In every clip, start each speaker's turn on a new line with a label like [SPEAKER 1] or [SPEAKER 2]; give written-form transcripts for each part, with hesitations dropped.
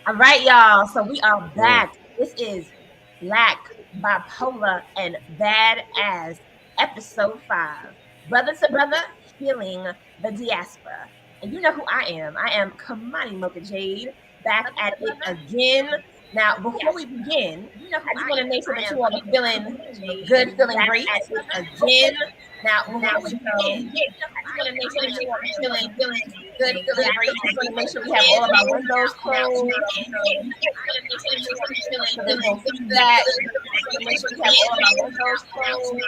[SPEAKER 1] All right, y'all. So we are back. This is Black, Bipolar, and Badass, episode 5. Brother to brother, healing the diaspora. And you know who I am. I am Kymani Jade, back at it again. Now, before we begin, I just want to make sure that you all are feeling good, feeling great again. Now, before we begin, I just want to make sure that you all are feeling good, feeling great. I just want to make sure we have all of our windows closed. So there's no feedback. Make sure we have all of our windows closed.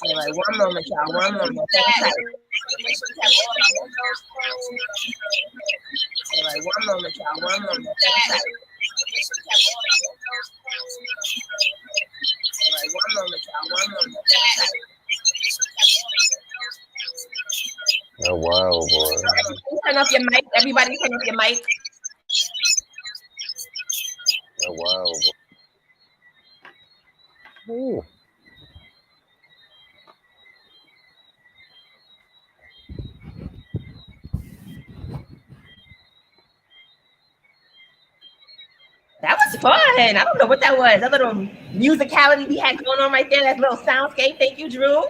[SPEAKER 1] All right, one moment, y'all. One moment. Make sure we have all of our windows closed. All right, one moment, y'all. One moment. Make sure we have all of our windows closed. All right, one moment, y'all. One moment.
[SPEAKER 2] Oh wow, boy!
[SPEAKER 1] Turn off your mic. Everybody, turn off your mic.
[SPEAKER 2] Oh wow! Ooh.
[SPEAKER 1] That was fun. I don't know what that was. That little musicality we had going on right there. That little soundscape. Thank you, Drew.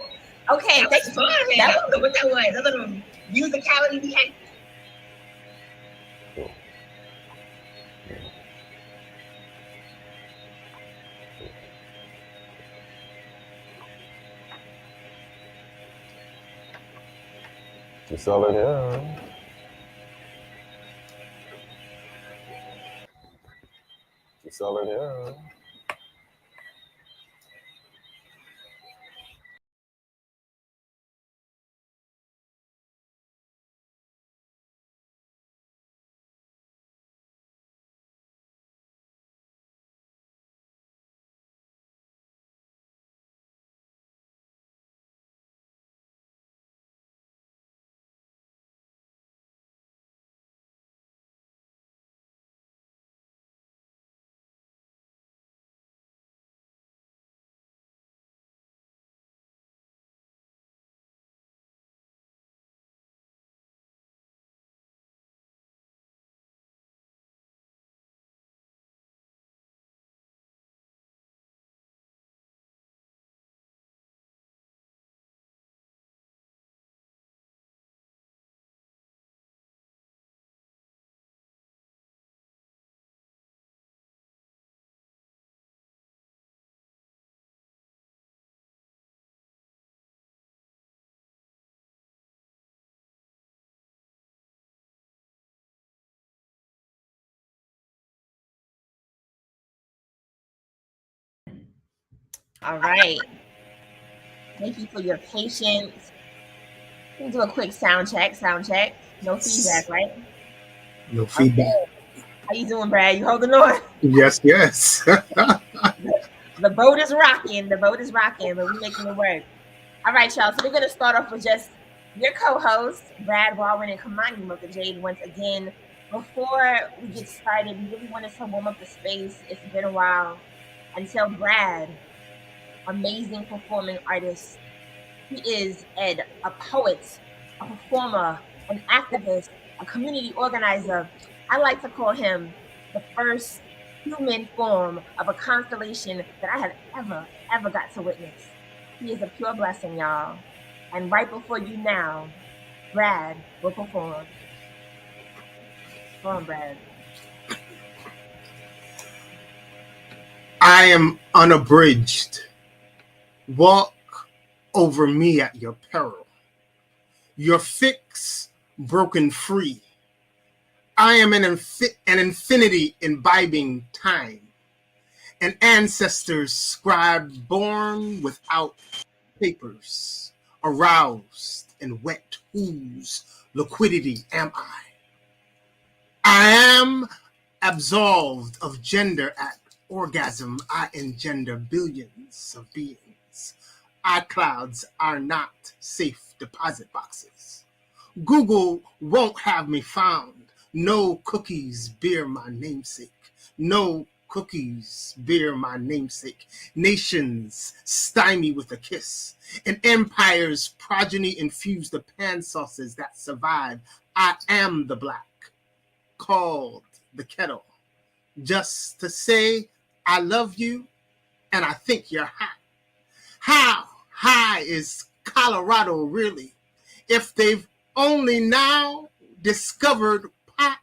[SPEAKER 1] Okay, thanks for that. I don't know what that was. That little musicality we had.
[SPEAKER 2] You saw it, yeah. You saw it, yeah.
[SPEAKER 1] All right. Thank you for your patience. We'll do a quick sound check. Sound check. No feedback, right?
[SPEAKER 3] No feedback.
[SPEAKER 1] Okay. How you doing, Brad? You holding on?
[SPEAKER 3] Yes, yes.
[SPEAKER 1] The boat is rocking. The boat is rocking, but we're making it work. All right, y'all. So we're gonna start off with just your co-hosts, Brad Baldwin and Kymani Jade, once again. Before we get started, we really wanted to warm up the space. It's been a while. Until Brad, amazing performing artist. He is a poet, a performer, an activist, a community organizer. I like to call him the first human form of a constellation that I have ever got to witness. He is a pure blessing, y'all. And right before you now, Brad will perform. Go on, Brad.
[SPEAKER 3] I am unabridged. Walk over me at your peril. Your fix broken free. I am an infinity imbibing time. An ancestor's scribe born without papers. Aroused and wet whose liquidity am I? I am absolved of gender at orgasm. I engender billions of beings. iClouds are not safe deposit boxes. Google won't have me found. No cookies bear my namesake. No cookies bear my namesake. Nations stymie with a kiss. An empire's progeny infuse the pan sauces that survive I am the black, called the kettle, just to say I love you and I think you're hot. How high is Colorado really? If they've only now discovered pot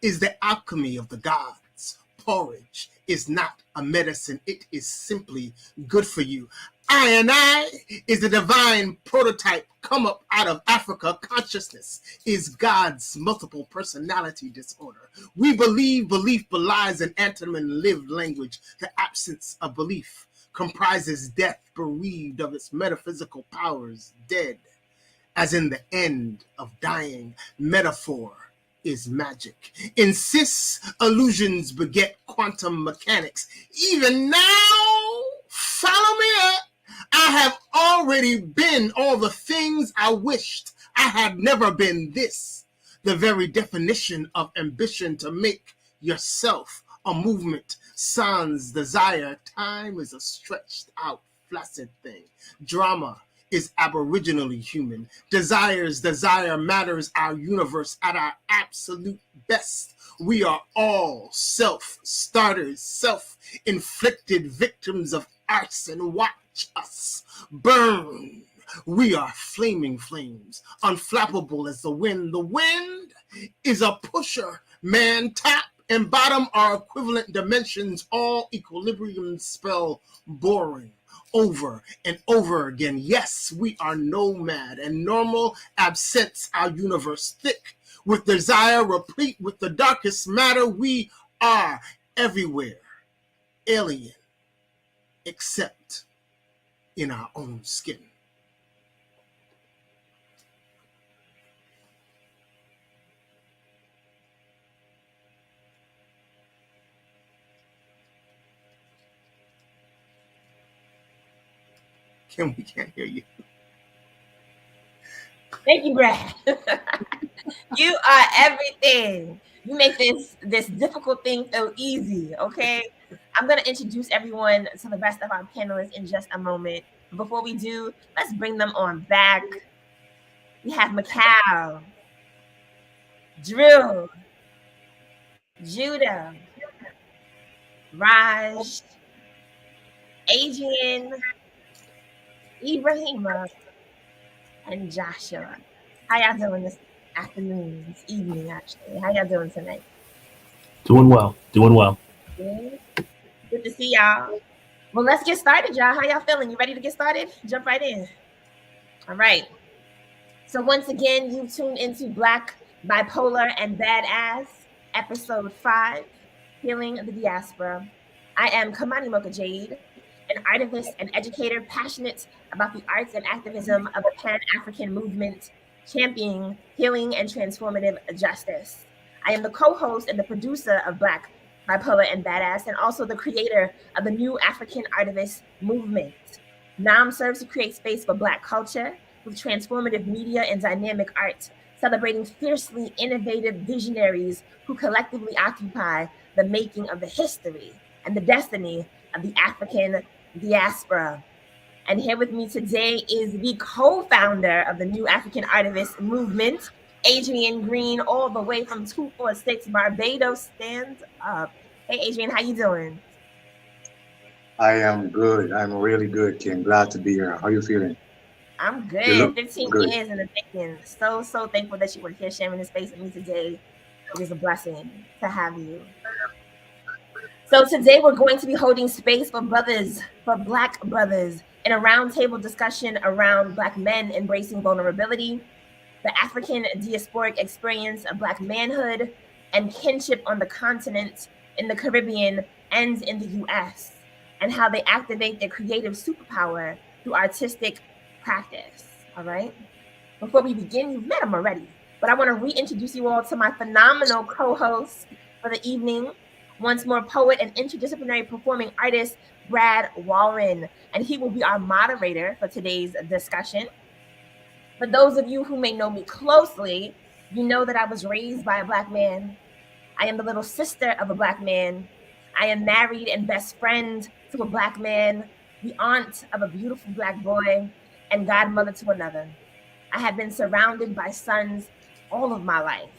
[SPEAKER 3] is the alchemy of the gods. Porridge is not a medicine, it is simply good for you. I is a divine prototype come up out of Africa. Consciousness is God's multiple personality disorder. We believe belief belies an antonym lived language. The absence of belief comprises death, bereaved of its metaphysical powers, dead, as in the end of dying. Metaphor is magic. Insists illusions beget quantum mechanics. Even now, follow me up. I have already been all the things I wished I had never been. This, the very definition of ambition, to make yourself a movement, sans desire. Time is a stretched out, flaccid thing. Drama is aboriginally human. Desire matters, our universe at our absolute best. We are all self-starters, self-inflicted victims of arson. Watch us burn. We are flaming flames, unflappable as the wind. The wind is a pusher. Man, top and bottom are equivalent dimensions. All equilibrium spell boring. Over and over again. Yes, we are nomad, and normal absents our universe thick with desire, replete with the darkest matter. We are everywhere, alien, except in our own skin. Kim, we can't hear you.
[SPEAKER 1] Thank you, Brad. You are everything. You make this difficult thing so easy, okay? I'm going to introduce everyone to the rest of our panelists in just a moment. Before we do, let's bring them on back. We have Macau, Drew, Judah, Raj, Adrian, Ibrahima, and Joshua. How y'all doing this afternoon, this evening, actually? How y'all doing tonight?
[SPEAKER 4] Doing well.
[SPEAKER 1] Good. Good to see y'all. Well, let's get started, y'all. How y'all feeling? You ready to get started? Jump right in. All right. So once again, you tuned into Black, Bipolar, and Badass, episode 5, Healing the Diaspora. I am Kymani Jade, an artivist and educator passionate about the arts and activism of the Pan-African movement, championing healing and transformative justice. I am the co-host and the producer of Black, Bipolar, and Badass, and also the creator of the New African Artivist Movement. NAM serves to create space for Black culture with transformative media and dynamic art, celebrating fiercely innovative visionaries who collectively occupy the making of the history and the destiny of the African diaspora. And here with me today is the co-founder of the New African Artivist Movement, Adrian Green, all the way from 246 Barbados. Stands up. Hey, Adrian, how you doing?
[SPEAKER 5] I am good. I'm really good, Kim. Glad to be here. How are you feeling?
[SPEAKER 1] I'm good. 15 years in the making. So thankful that you were here sharing this space with me today. It is a blessing to have you. So today we're going to be holding space for brothers, for Black brothers, in a roundtable discussion around Black men embracing vulnerability, the African diasporic experience of Black manhood, and kinship on the continent, in the Caribbean, and in the US, and how they activate their creative superpower through artistic practice. All right? Before we begin, you've met them already, but I want to reintroduce you all to my phenomenal co-host for the evening. Once more, poet and interdisciplinary performing artist, Brad Warren, and he will be our moderator for today's discussion. For those of you who may know me closely, you know that I was raised by a Black man. I am the little sister of a Black man. I am married and best friend to a Black man, the aunt of a beautiful Black boy, and godmother to another. I have been surrounded by sons all of my life.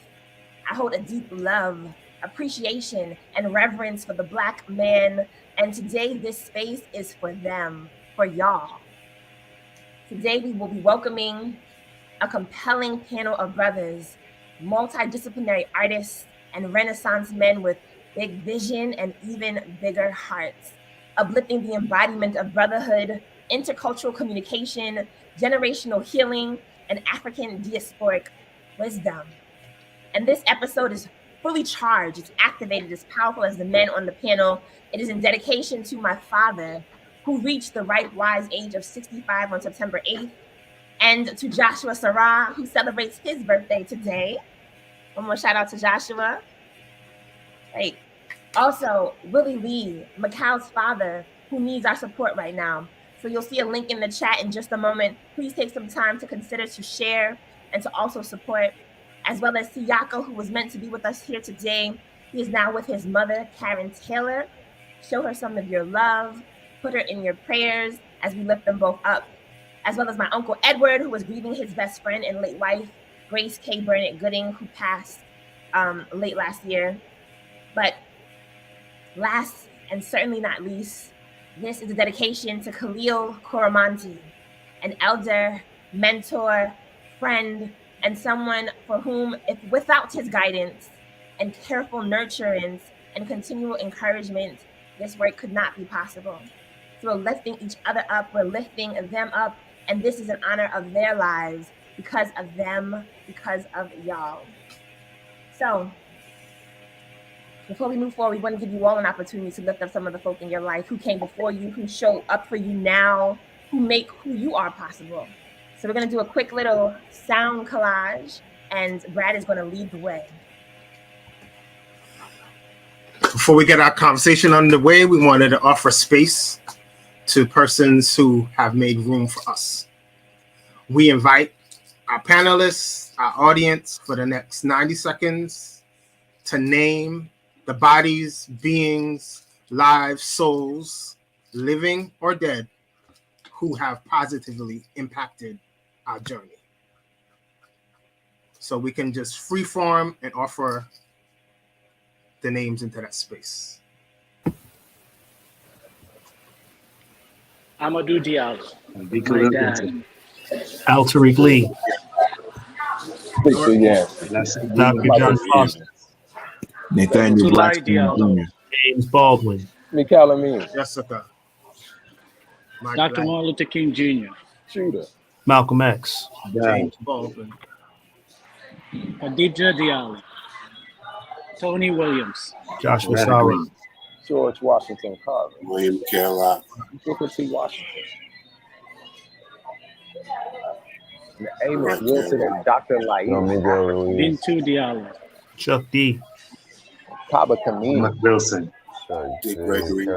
[SPEAKER 1] I hold a deep love, appreciation, and reverence for the Black man, and today this space is for them, for y'all. Today we will be welcoming a compelling panel of brothers, multidisciplinary artists, and Renaissance men with big vision and even bigger hearts, uplifting the embodiment of brotherhood, intercultural communication, generational healing, and African diasporic wisdom. And this episode is fully charged, it's activated, as powerful as the men on the panel. It is in dedication to my father, who reached the ripe, wise age of 65 on September 8th, and to Joshua Sarah, who celebrates his birthday today. One more shout out to Joshua. Hey, also, Willie Lee, Macau's father, who needs our support right now. So you'll see a link in the chat in just a moment. Please take some time to consider to share and to also support, as well as Siyako, who was meant to be with us here today. He is now with his mother, Karen Taylor. Show her some of your love. Put her in your prayers as we lift them both up. As well as my uncle Edward, who was grieving his best friend and late wife, Grace K. Burnett Gooding, who passed late last year. But last and certainly not least, this is a dedication to Khalil Koromanti, an elder, mentor, friend, and someone for whom, if without his guidance and careful nurturance and continual encouragement, this work could not be possible. So we're lifting each other up, we're lifting them up, and this is in honor of their lives, because of them, because of y'all. So before we move forward, we want to give you all an opportunity to lift up some of the folk in your life who came before you, who show up for you now, who make who you are possible. So we're going to do a quick little sound collage, and Brad is going to lead the way.
[SPEAKER 3] Before we get our conversation underway, we wanted to offer space to persons who have made room for us. We invite our panelists, our audience, for the next 90 seconds to name the bodies, beings, lives, souls, living or dead, who have positively impacted our journey. So we can just freeform and offer the names into that space.
[SPEAKER 6] Amadou Diallo, my dad.
[SPEAKER 4] Al Tariq Lee,
[SPEAKER 7] Victor, yeah.
[SPEAKER 4] Dr. John Foster,
[SPEAKER 7] Nathaniel
[SPEAKER 6] Tulari
[SPEAKER 7] Blackstone
[SPEAKER 6] Diallo,
[SPEAKER 7] Jr.
[SPEAKER 4] James Baldwin,
[SPEAKER 7] Mikhail Amin,
[SPEAKER 3] Jessica. Mike
[SPEAKER 6] Dr.
[SPEAKER 3] Black,
[SPEAKER 6] Martin Luther King Jr.,
[SPEAKER 7] Shooter,
[SPEAKER 4] Malcolm X,
[SPEAKER 3] James Baldwin,
[SPEAKER 6] Khadija Diallo, Tony Williams,
[SPEAKER 4] Joshua Sarah,
[SPEAKER 7] George Washington Carver,
[SPEAKER 2] William Kellogg.
[SPEAKER 7] Booker T. Washington, Amos Wilson, and Dr. Laik,
[SPEAKER 6] Bintu Diallo,
[SPEAKER 4] Chuck D,
[SPEAKER 7] Kaba Kameen,
[SPEAKER 5] Thomas Wilson,
[SPEAKER 2] Dick Gregory.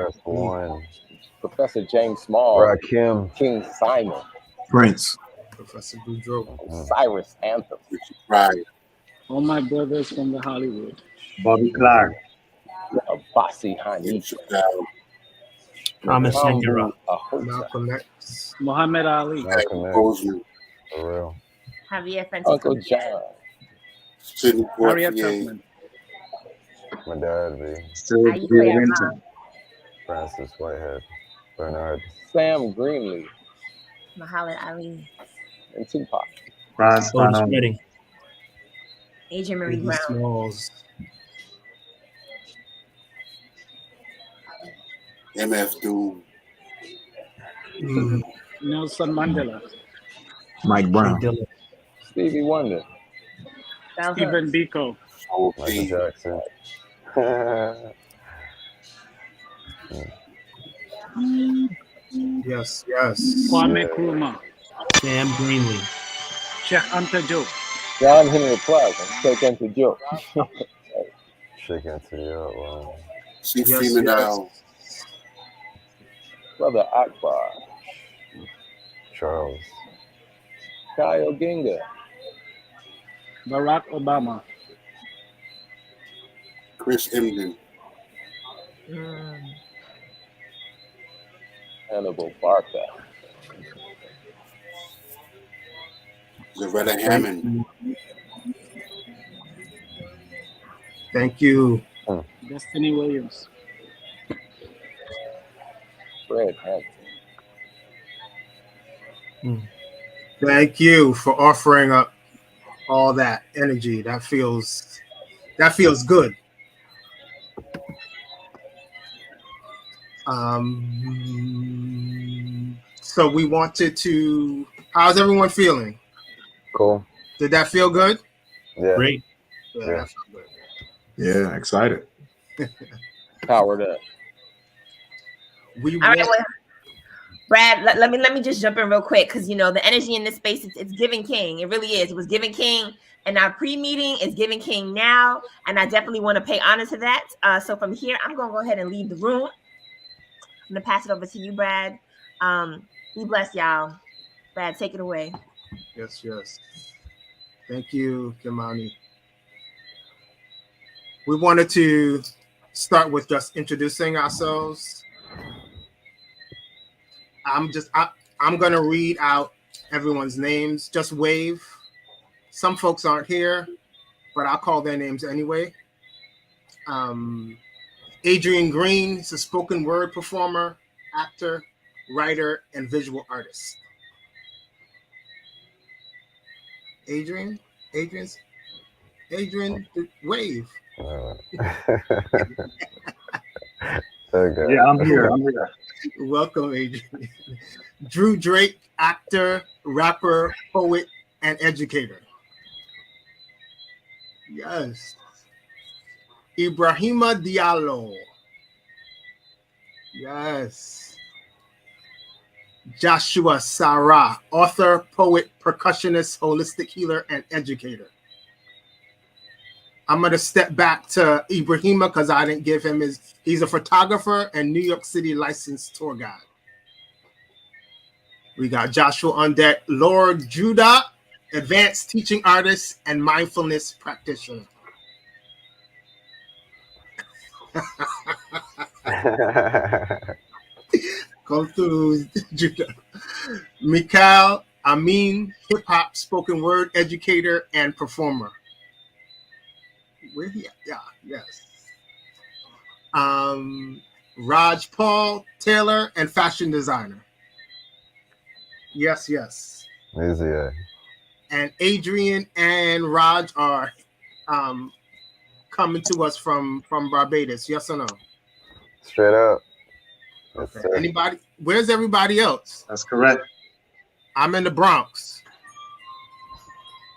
[SPEAKER 7] Professor James Small,
[SPEAKER 2] Rakim.
[SPEAKER 7] King Simon,
[SPEAKER 2] Prince.
[SPEAKER 3] Professor Boudreaux,
[SPEAKER 7] Cyrus Anthem,
[SPEAKER 2] Richard Pryor.
[SPEAKER 6] all my brothers from the Hollywood,
[SPEAKER 5] Bobby Clark,
[SPEAKER 7] Abasi Hani,
[SPEAKER 2] Chappelle.
[SPEAKER 4] Thomas Sankara,
[SPEAKER 3] Malcolm X,
[SPEAKER 6] Muhammad Ali,
[SPEAKER 2] Bozeman.
[SPEAKER 8] For real.
[SPEAKER 1] Javier Francisco.
[SPEAKER 7] Uncle John,
[SPEAKER 2] Sidney
[SPEAKER 6] Harriet
[SPEAKER 2] Poitier.
[SPEAKER 6] Tubman,
[SPEAKER 8] My dad be
[SPEAKER 5] Sylvia Winton,
[SPEAKER 8] Francis Whitehead, Bernard.
[SPEAKER 7] Sam Greenlee,
[SPEAKER 1] Muhammad Ali,
[SPEAKER 7] and Tupac.
[SPEAKER 5] Franz
[SPEAKER 4] Otis
[SPEAKER 5] Fanon,
[SPEAKER 4] Redding,
[SPEAKER 1] Adrian Marie
[SPEAKER 3] Biggie
[SPEAKER 1] Brown,
[SPEAKER 3] Smalls,
[SPEAKER 2] MF Doom.
[SPEAKER 6] Nelson Mandela,
[SPEAKER 2] Mike Brown.
[SPEAKER 4] Dillon,
[SPEAKER 7] Stevie Wonder,
[SPEAKER 1] Bell
[SPEAKER 6] Stephen
[SPEAKER 1] Hooks,
[SPEAKER 6] Biko,
[SPEAKER 8] Michael Jackson.
[SPEAKER 3] yes,
[SPEAKER 6] Kwame Nkrumah,
[SPEAKER 4] Sam Greenlee,
[SPEAKER 6] Sheikh Anta Diop,
[SPEAKER 7] John Henry Clark, and Take Into Joke,
[SPEAKER 8] Shaking to the up. Wow.
[SPEAKER 2] Chief
[SPEAKER 3] Yes,
[SPEAKER 2] Freeman
[SPEAKER 3] yes.
[SPEAKER 2] L.
[SPEAKER 7] Brother Akbar,
[SPEAKER 8] Charles.
[SPEAKER 7] Kyle Ginga,
[SPEAKER 6] Barack Obama,
[SPEAKER 2] Chris Emden.
[SPEAKER 7] Hannibal Barca,
[SPEAKER 2] Loretta Hammond.
[SPEAKER 3] Thank you.
[SPEAKER 6] Destiny Williams.
[SPEAKER 7] Fred Hampton.
[SPEAKER 3] Thank you for offering up all that energy. That feels good. So we wanted to. How's everyone feeling?
[SPEAKER 8] Cool.
[SPEAKER 3] Did that feel good?
[SPEAKER 8] Yeah.
[SPEAKER 4] Great.
[SPEAKER 3] Yeah,
[SPEAKER 8] Yeah.
[SPEAKER 3] that felt good.
[SPEAKER 2] Yeah, excited.
[SPEAKER 7] Powered up.
[SPEAKER 3] We
[SPEAKER 1] All right,
[SPEAKER 3] want.
[SPEAKER 1] well, Brad, let me just jump in real quick because you know the energy in this space it's giving king. It really is. It was giving king in our pre-meeting. It's giving king now, and I definitely want to pay honor to that. So from here, I'm gonna go ahead and leave the room. I'm gonna pass it over to you, Brad. Be blessed, y'all. Brad, take it away.
[SPEAKER 3] Yes. Thank you, Kymani. We wanted to start with just introducing ourselves. I'm gonna read out everyone's names. Just wave. Some folks aren't here, but I'll call their names anyway. Adrian Green is a spoken word performer, actor, writer, and visual artist. Adrian, wave.
[SPEAKER 8] Okay.
[SPEAKER 5] Yeah, I'm here.
[SPEAKER 3] Welcome, Adrian. Drew Drake, actor, rapper, poet, and educator. Yes. Ibrahima Diallo. Yes. Joshua Sarah, author, poet, percussionist, holistic healer, and educator. I'm going to step back to Ibrahima because I didn't give him he's a photographer and New York City licensed tour guide. We got Joshua on deck, Lord Judah, advanced teaching artist and mindfulness practitioner. Come through, Judah. Mikhail Amin, hip hop spoken word educator and performer. Where he at? Yeah, yes. Raj Paul, tailor and fashion designer. Yes.
[SPEAKER 8] Easy.
[SPEAKER 3] And Adrian and Raj are coming to us from Barbados. Yes or no?
[SPEAKER 8] Straight up. Yes,
[SPEAKER 3] Okay.
[SPEAKER 8] sir.
[SPEAKER 3] Anybody? Where's everybody else?
[SPEAKER 5] That's correct.
[SPEAKER 3] I'm in the Bronx.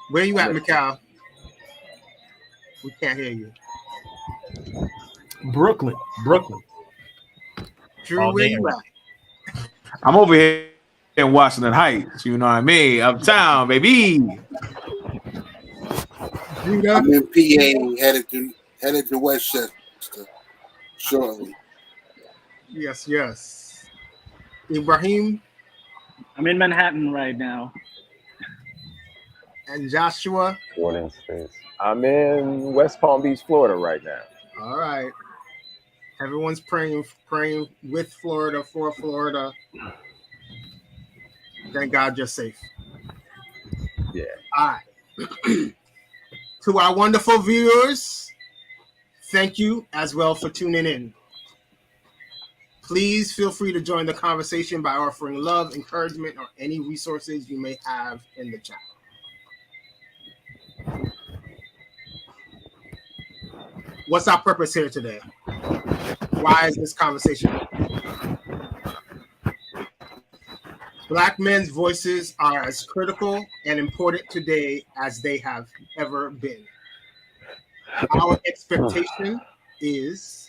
[SPEAKER 3] Where you at, Mikhail? We can't hear you.
[SPEAKER 4] Brooklyn.
[SPEAKER 3] Drew,
[SPEAKER 4] Oh,
[SPEAKER 3] where
[SPEAKER 4] there.
[SPEAKER 3] you at?
[SPEAKER 9] I'm over here in Washington Heights. You know what I mean? Uptown, baby.
[SPEAKER 3] Judah?
[SPEAKER 2] I'm in PA, headed to Westchester shortly.
[SPEAKER 3] Yes. Ibrahim
[SPEAKER 6] I'm in Manhattan right now.
[SPEAKER 3] and Joshua.
[SPEAKER 8] Warning space.
[SPEAKER 7] I'm in West Palm Beach, Florida right now.
[SPEAKER 3] All right. Everyone's praying with Florida, for Florida. Thank God you're safe.
[SPEAKER 7] Yeah.
[SPEAKER 3] All right. To our wonderful viewers, thank you as well for tuning in. Please feel free to join the conversation by offering love, encouragement, or any resources you may have in the chat. What's our purpose here today? Why is this conversation? Black men's voices are as critical and important today as they have ever been. Our expectation is,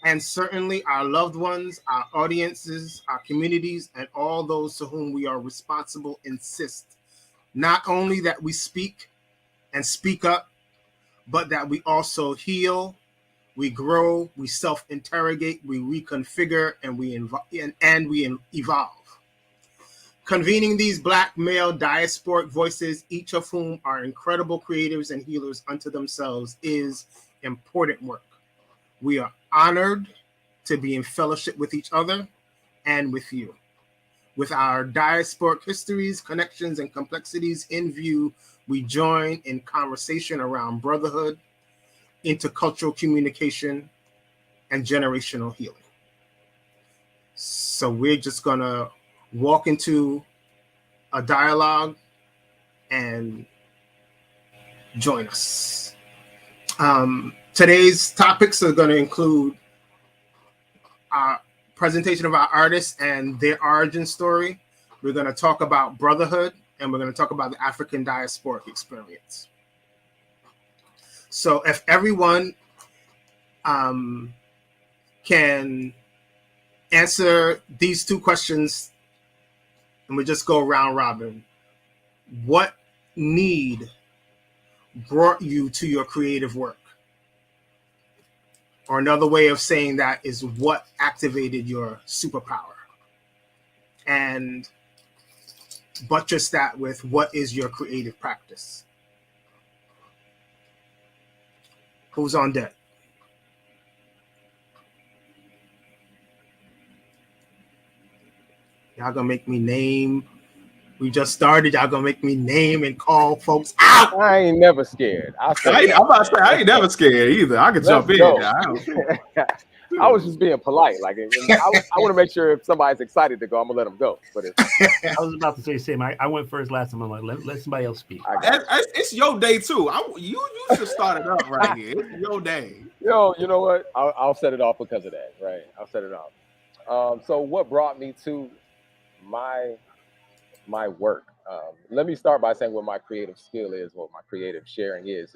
[SPEAKER 3] and certainly our loved ones, our audiences, our communities, and all those to whom we are responsible insist not only that we speak and speak up, but that we also heal, we grow, we self-interrogate, we reconfigure, and we evolve. Convening these Black male diasporic voices, each of whom are incredible creatives and healers unto themselves, is important work. We are honored to be in fellowship with each other and with you. With our diasporic histories, connections, and complexities in view, we join in conversation around brotherhood, intercultural communication, and generational healing. So we're just going to walk into a dialogue and join us. Today's topics are going to include our presentation of our artists and their origin story. We're going to talk about brotherhood, and we're going to talk about the African diasporic experience. So if everyone can answer these two questions, and we just go round robin. What need brought you to your creative work? Or another way of saying that is, what activated your superpower? And buttress that with, what is your creative practice? Who's on deck? Y'all gonna make me name. We just started. Y'all gonna make me name and call folks out.
[SPEAKER 7] I ain't never scared.
[SPEAKER 9] I'm about to say, I ain't never scared either. I could jump in.
[SPEAKER 7] I was just being polite. Like, I want to make sure if somebody's excited to go, I'm gonna let them go. But
[SPEAKER 4] I was about to say the same. I went first last time. I'm like, let somebody else speak.
[SPEAKER 9] It's your day too. You should start it up right here. It's your day.
[SPEAKER 7] Yo, you know what? I'll set it off because of that. Right? I'll set it off. So what brought me to my work? Let me start by saying what my creative skill is, what my creative sharing is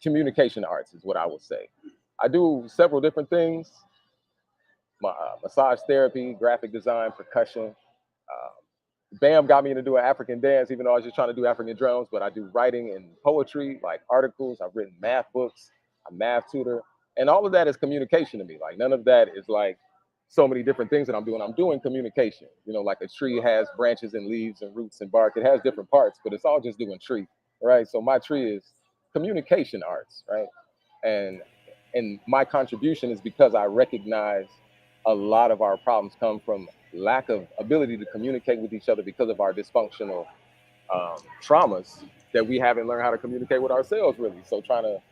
[SPEAKER 7] communication arts is what I would say. I do several different things: massage therapy, graphic design, percussion. Bam got me into doing African dance, even though I was just trying to do African drums. But I do writing and poetry, like articles. I've written math books. I'm a math tutor, and all of that is communication to me. Like, none of that is like so many different things that I'm doing. I'm doing communication. You know, like a tree has branches and leaves and roots and bark. It has different parts, but it's all just doing tree, right? So my tree is communication arts, right? And my contribution is because I recognize a lot of our problems come from lack of ability to communicate with each other because of our dysfunctional traumas that we haven't learned how to communicate with ourselves, really. So trying to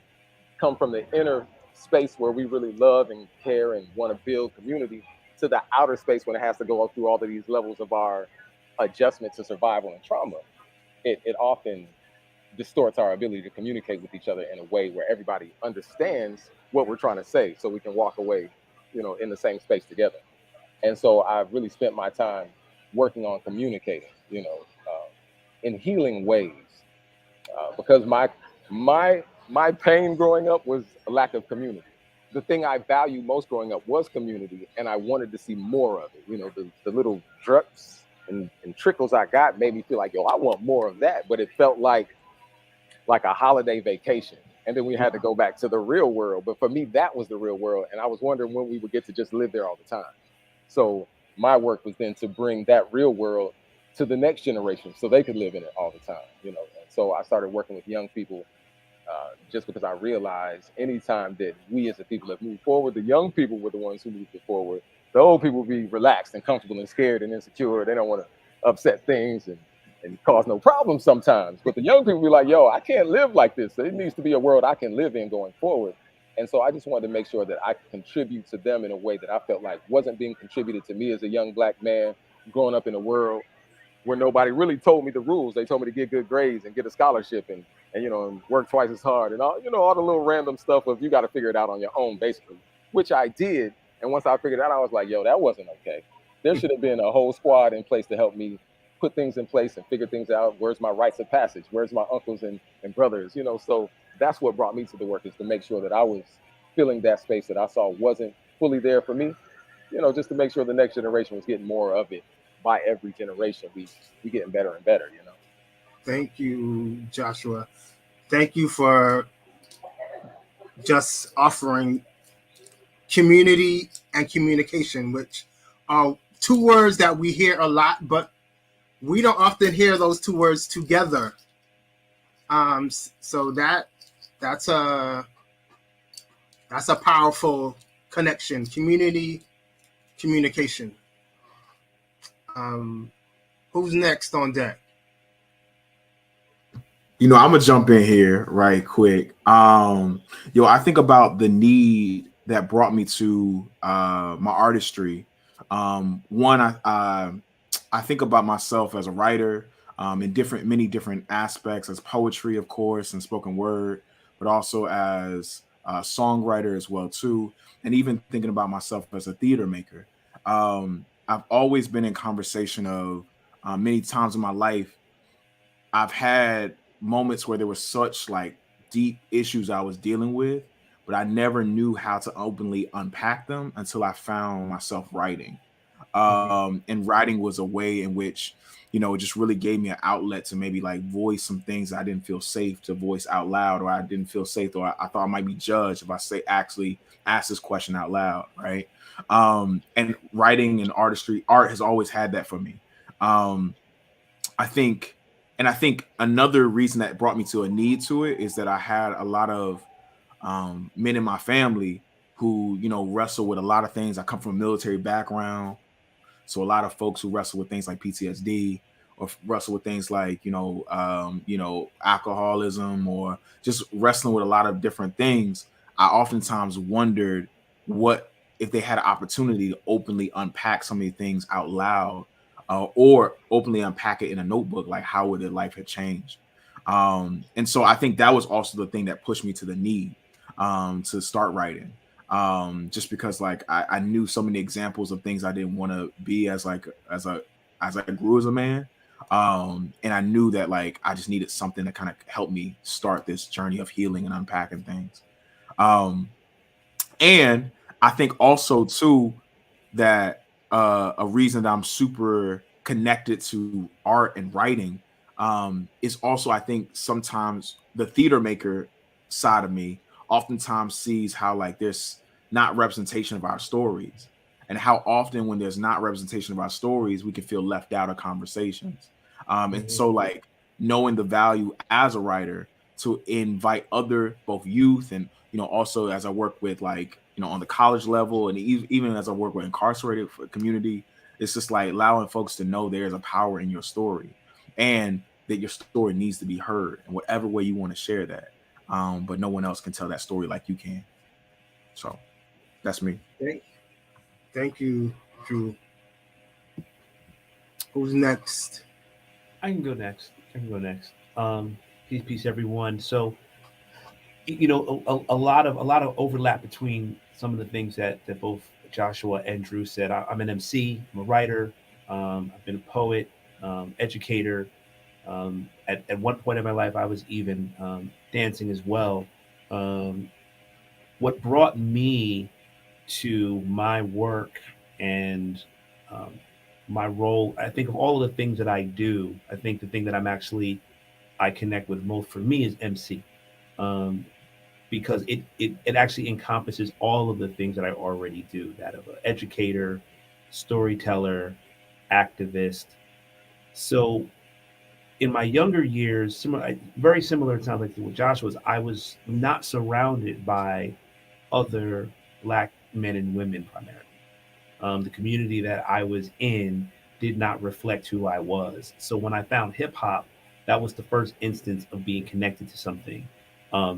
[SPEAKER 7] come from the inner space where we really love and care and want to build community to the outer space when it has to go through all of these levels of our adjustment to survival and trauma, it often distorts our ability to communicate with each other in a way where everybody understands what we're trying to say, so we can walk away, you know, in the same space together. And so I've really spent my time working on communicating, you know, in healing ways, because my pain growing up was a lack of community. The thing I valued most growing up was community, and I wanted to see more of it. You know, the little drips and trickles I got made me feel like, yo, I want more of that. But it felt like a holiday vacation. And then we had to go back to the real world. But for me, that was the real world. And I was wondering when we would get to just live there all the time. So my work was then to bring that real world to the next generation so they could live in it all the time, you know. And so I started working with young people just because I realized anytime that we as a people have moved forward, the young people were the ones who moved it forward. The old people be relaxed and comfortable and scared and insecure. They don't want to upset things and cause no problems sometimes. But the young people be like, yo, I can't live like this. It needs to be a world I can live in going forward. And so I just wanted to make sure that I could contribute to them in a way that I felt like wasn't being contributed to me as a young Black man growing up in a world where nobody really told me the rules. They told me to get good grades and get a scholarship and you know, and work twice as hard and all, you know, all the little random stuff of you got to figure it out on your own, basically, which I did. And once I figured it out, I was like, yo, that wasn't okay. There should have been a whole squad in place to help me put things in place and figure things out. Where's my rites of passage? Where's my uncles and brothers? You know, so that's what brought me to the work, is to make sure that I was filling that space that I saw wasn't fully there for me, you know, just to make sure the next generation was getting more of it. By every generation, we getting better and better, you know.
[SPEAKER 3] Thank you, Joshua. Thank you for just offering community and communication, which are two words that we hear a lot, but we don't often hear those two words together. So that's a powerful connection. Community, communication. Who's next on deck?
[SPEAKER 9] I'm gonna jump in here right quick. I think about the need that brought me to my artistry. One, I think about myself as a writer in many different aspects, as poetry, of course, and spoken word, but also as a songwriter as well too, and even thinking about myself as a theater maker. I've always been in conversation of many times in my life. I've had moments where there were such like deep issues I was dealing with, but I never knew how to openly unpack them until I found myself writing. And writing was a way in which, it just really gave me an outlet to maybe like voice some things I didn't feel safe to voice out loud, or I didn't feel safe, or I thought I might be judged if I actually ask this question out loud, right? And writing and art has always had that for me. Um, I think, and I think another reason that brought me to a need to it is that I had a lot of men in my family who, wrestle with a lot of things. I come from a military background, so a lot of folks who wrestle with things like PTSD or wrestle with things like, alcoholism, or just wrestling with a lot of different things. I oftentimes wondered what if they had an opportunity to openly unpack some of these things out loud, or openly unpack it in a notebook, like how would their life have changed? And so I think that was also the thing that pushed me to the need to start writing. Just because like I knew so many examples of things I didn't want to be as I grew as a man. And I knew that like I just needed something to kind of help me start this journey of healing and unpacking things. And I think also too that a reason that I'm super connected to art and writing is also, I think, sometimes the theater maker side of me oftentimes sees how like there's not representation of our stories, and how often when there's not representation of our stories, we can feel left out of conversations. And so like knowing the value as a writer to invite other both youth and also as I work with like on the college level, and even as I work with incarcerated community, it's just like allowing folks to know there's a power in your story, and that your story needs to be heard in whatever way you want to share that. But no one else can tell that story like you can. So that's me.
[SPEAKER 3] Thank you, Drew. Who's next?
[SPEAKER 4] I can go next. Peace, everyone. So, a lot of overlap between some of the things that both Joshua and Drew said. I'm an MC, I'm a writer, I've been a poet, educator. At one point in my life, I was even dancing as well. What brought me to my work and um, my role, I think of all of the things that I do, I think the thing that I connect with most for me is MC. Um, because it actually encompasses all of the things that I already do, that of an educator, storyteller, activist. So in my younger years, very similar, it sounds like to what Josh was, I was not surrounded by other Black men and women primarily. The community that I was in did not reflect who I was. So when I found hip hop, that was the first instance of being connected to something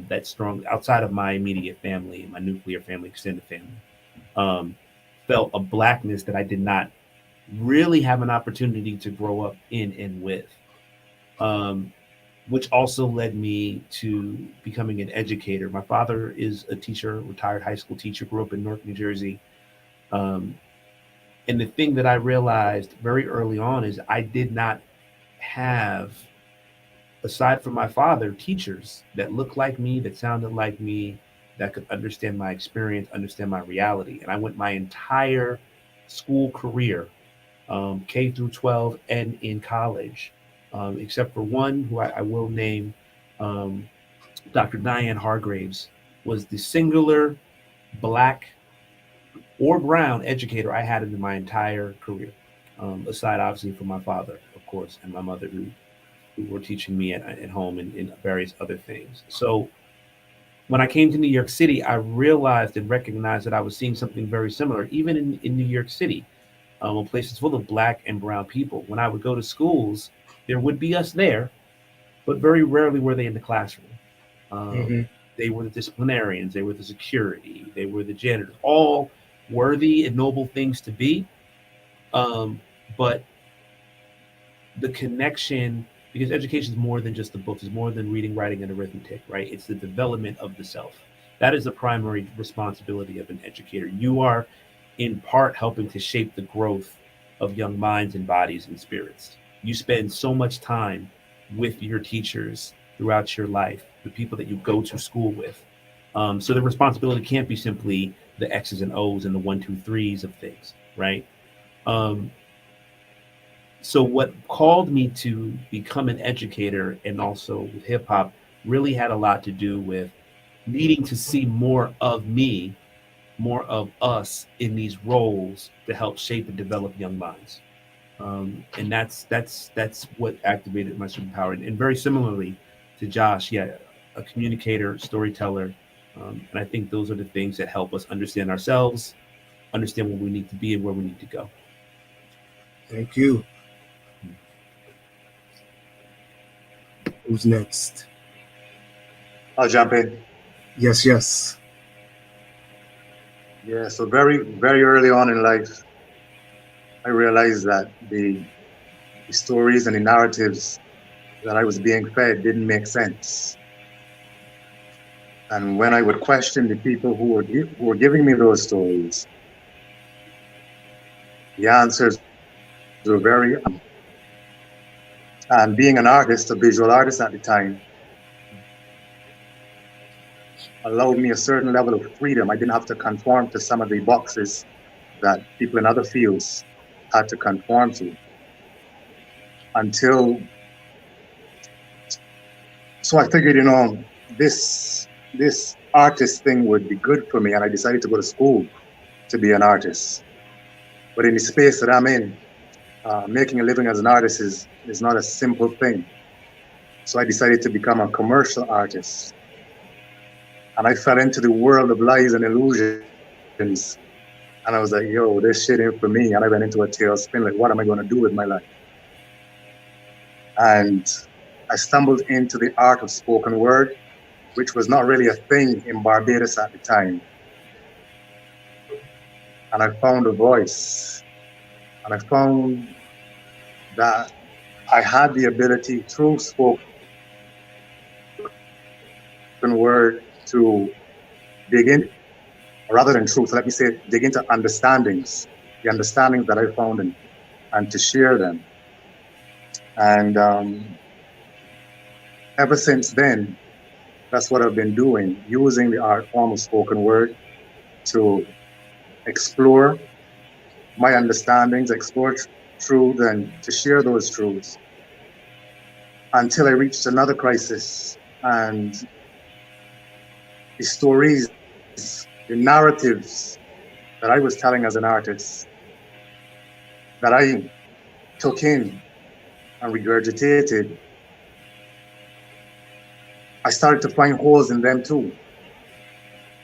[SPEAKER 4] that's strong outside of my immediate family, my nuclear family, extended family. Um, Felt a blackness that I did not really have an opportunity to grow up in and with, um, which also led me to becoming an educator. My father is a teacher, retired high school teacher, grew up in Newark, New Jersey. Um, and the thing that I realized very early on is I did not have, aside from my father, teachers that looked like me, that sounded like me, that could understand my experience, understand my reality. And I went my entire school career, K through 12 and in college, except for one who I will name, um, Dr. Diane Hargraves, was the singular Black or brown educator I had in my entire career, aside obviously from my father, of course, and my mother, who were teaching me at home and various other things. So when I came to New York City, I realized and recognized that I was seeing something very similar, even in New York City, in places full of Black and brown people. When I would go to schools, there would be us there, but very rarely were they in the classroom.
[SPEAKER 3] Mhm.
[SPEAKER 4] They were the disciplinarians, they were the security, they were the janitors, all worthy and noble things to be. But the connection, because education is more than just the books, it's more than reading, writing, and arithmetic, right? It's the development of the self. That is the primary responsibility of an educator. You are, in part, helping to shape the growth of young minds and bodies and spirits. You spend so much time with your teachers throughout your life, the people that you go to school with. So the responsibility can't be simply the X's and O's and the one, two, threes of things, right? Um, so what called me to become an educator and also with hip hop really had a lot to do with needing to see more of me, more of us in these roles to help shape and develop young minds. And that's what activated my superpower. And very similarly to Josh, yeah, a communicator, storyteller, and I think those are the things that help us understand ourselves, understand where we need to be and where we need to go.
[SPEAKER 3] Thank you. Who's next?
[SPEAKER 5] I'll jump in.
[SPEAKER 3] Yes, yes.
[SPEAKER 5] Yeah, so very, very early on in life, I realized that the stories and the narratives that I was being fed didn't make sense. And when I would question the people who were giving me those stories, the answers were very. And being an artist, a visual artist at the time, allowed me a certain level of freedom. I didn't have to conform to some of the boxes that people in other fields had to conform to. Until, so I figured, this artist thing would be good for me, and I decided to go to school to be an artist. But in the space that I'm in, making a living as an artist is not a simple thing. So I decided to become a commercial artist. And I fell into the world of lies and illusions. And I was like, yo, this shit ain't for me. And I went into a tailspin, like, what am I going to do with my life? And I stumbled into the art of spoken word, which was not really a thing in Barbados at the time. And I found a voice. And I found that I had the ability through spoken word to dig in, or rather than truth, let me say, dig into understandings, the understandings that I found, and to share them. And ever since then, that's what I've been doing, using the art form of spoken word to explore my understandings, explore truth, and to share those truths until I reached another crisis. And the stories, the narratives that I was telling as an artist, that I took in and regurgitated, I started to find holes in them too.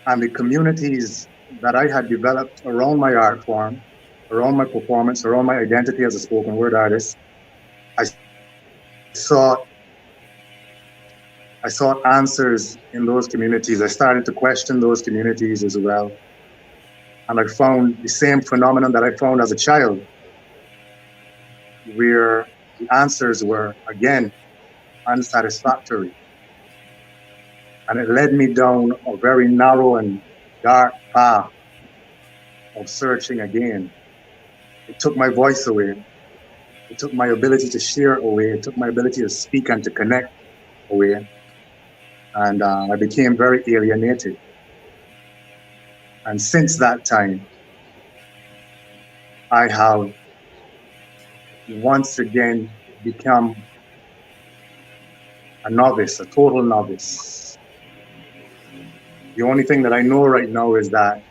[SPEAKER 5] And the communities that I had developed around my art form, around my performance, around my identity as a spoken word artist, I sought answers in those communities. I started to question those communities as well. And I found the same phenomenon that I found as a child, where the answers were, again, unsatisfactory. And it led me down a very narrow and dark path of searching again. It took my voice away. It took my ability to share away. It took my ability to speak and to connect away. And I became very alienated. And since that time, I have once again become a novice, a total novice. The only thing that I know right now is that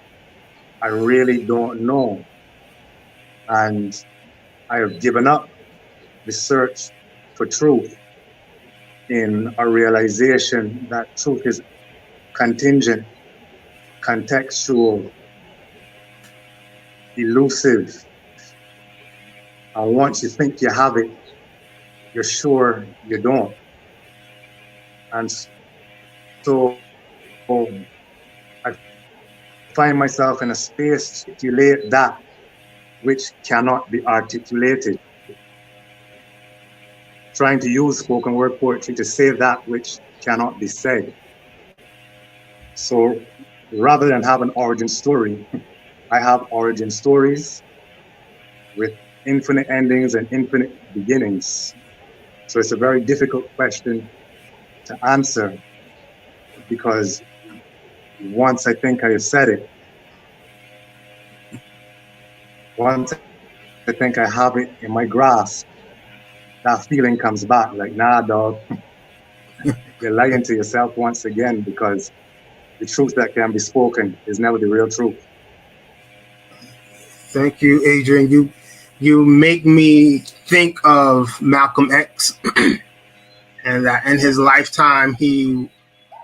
[SPEAKER 5] I really don't know. And I have given up the search for truth in a realization that truth is contingent, contextual, elusive. And once you think you have it, you're sure you don't. And so I find myself in a space to articulate that which cannot be articulated, trying to use spoken word poetry to say that which cannot be said. So rather than have an origin story, I have origin stories with infinite endings and infinite beginnings. So it's a very difficult question to answer because once I think I have said it, once I think I have it in my grasp, that feeling comes back like, nah, dog, you're lying to yourself once again because the truth that can be spoken is never the real truth.
[SPEAKER 3] Thank you, Adrian. You make me think of Malcolm X, and that in his lifetime he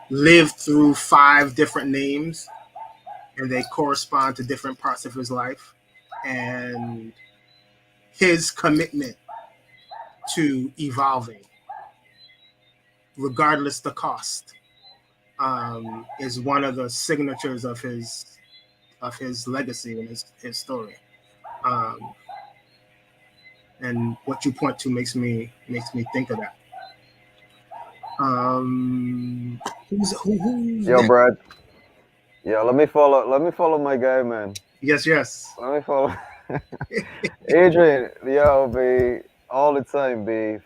[SPEAKER 3] lived through 5 different names, and they correspond to different parts of his life. And his commitment to evolving, regardless the cost, is one of the signatures of his legacy and his story. And what you point to makes me think of that. Who's
[SPEAKER 8] Yo,
[SPEAKER 3] next?
[SPEAKER 8] Brad. Yeah, let me follow my guy, man.
[SPEAKER 3] Yes.
[SPEAKER 8] Let me follow Adrian. Yo, B, all the time, B.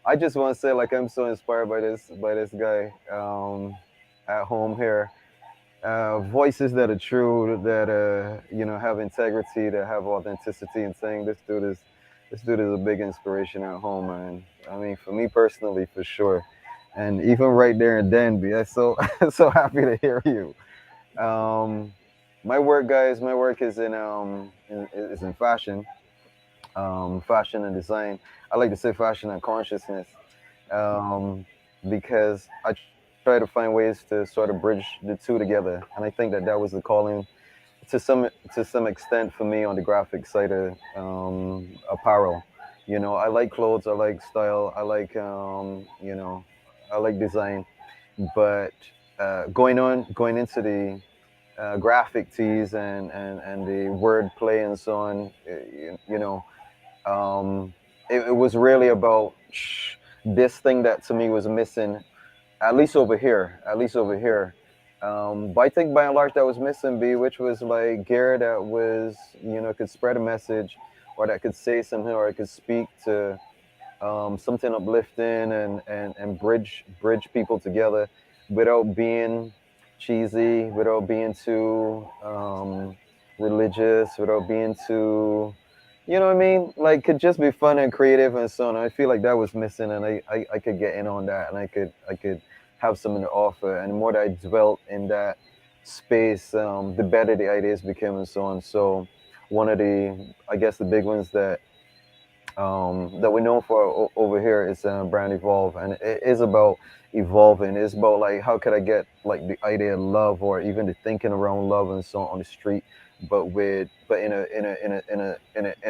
[SPEAKER 8] I just want to say, like, I'm so inspired by this guy at home here. Voices that are true, that have integrity, that have authenticity, and saying this dude is a big inspiration at home, man. I mean, for me personally, for sure. And even right there in Denby, I'm so so happy to hear you. My work, guys, is in fashion, fashion and design. I like to say fashion and consciousness, because I try to find ways to sort of bridge the two together, and I think that was the calling to some extent for me on the graphic side of apparel. I like clothes, I like style, I like I like design, but going into the graphic tees and the word play and so on, it was really about this thing that to me was missing, at least over here. But I think by and large that was missing, B, which was like gear that was, could spread a message, or that could say something, or it could speak to something uplifting and bridge people together without being cheesy, without being too religious, without being too, you know what I mean? Like, could just be fun and creative and so on. I feel like that was missing, and I could get in on that, and I could have something to offer. And the more that I dwelt in that space, the better the ideas became and so on. So one of the, I guess, the big ones that we know for over here is brand evolve, and it is about evolving. It's about, like, how could I get, like, the idea of love, or even the thinking around love and so on the street, but in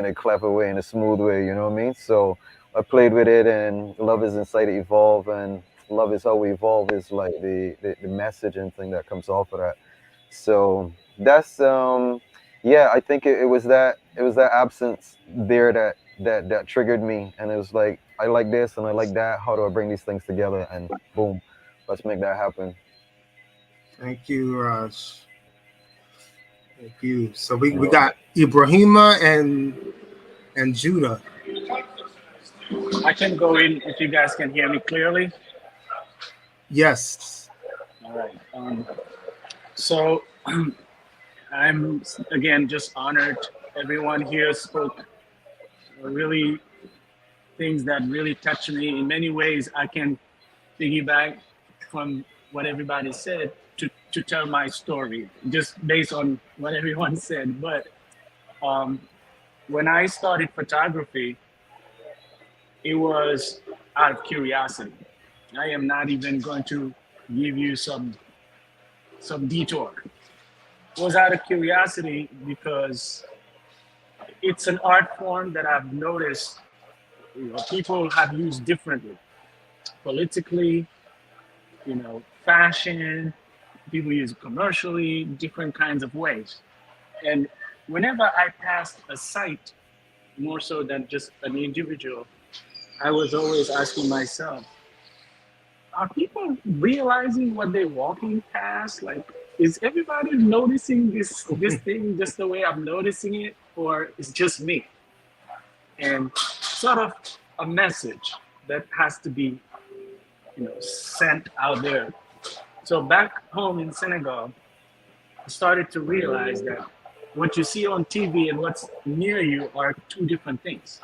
[SPEAKER 8] a clever way, in a smooth way, you know what I mean? So I played with it, and love is inside evolve, and love is how we evolve is like the message and thing that comes off of that. So that's yeah, I think it was that absence there that triggered me, and it was like, I like this and I like that. How do I bring these things together? And boom, let's make that happen.
[SPEAKER 3] Thank you, Raj. Thank you. So we got Ibrahima and Judah.
[SPEAKER 6] I can go in if you guys can hear me clearly.
[SPEAKER 3] Yes.
[SPEAKER 6] All right. So I'm again just honored. Everyone here spoke really things that really touched me in many ways. I can piggyback from what everybody said to tell my story, just based on what everyone said. But when I started photography, it was out of curiosity. I am not even going to give you some detour. It was out of curiosity because it's an art form that I've noticed people have used differently, politically, fashion. People use it commercially, different kinds of ways. And whenever I passed a site, more so than just an individual, I was always asking myself, are people realizing what they're walking past? Like, is everybody noticing this thing just the way I'm noticing it, or it's just me? And sort of a message that has to be, sent out there. So back home in Senegal, I started to realize that what you see on TV and what's near you are two different things.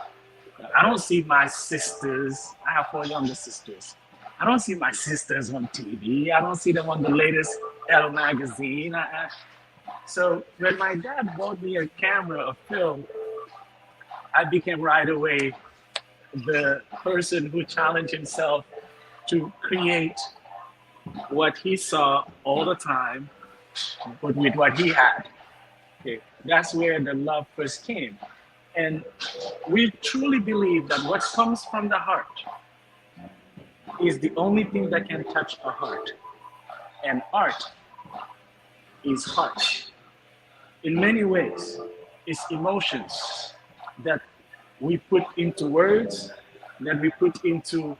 [SPEAKER 6] I don't see my sisters. I have 4 younger sisters. I don't see my sisters on TV. I don't see them on the latest Elle magazine. So when my dad bought me a camera, a film, I became right away the person who challenged himself to create what he saw all the time, but with what he had. Okay, that's where the love first came. And we truly believe that what comes from the heart is the only thing that can touch a heart. And art is heart. In many ways, it's emotions that we put into words, that we put into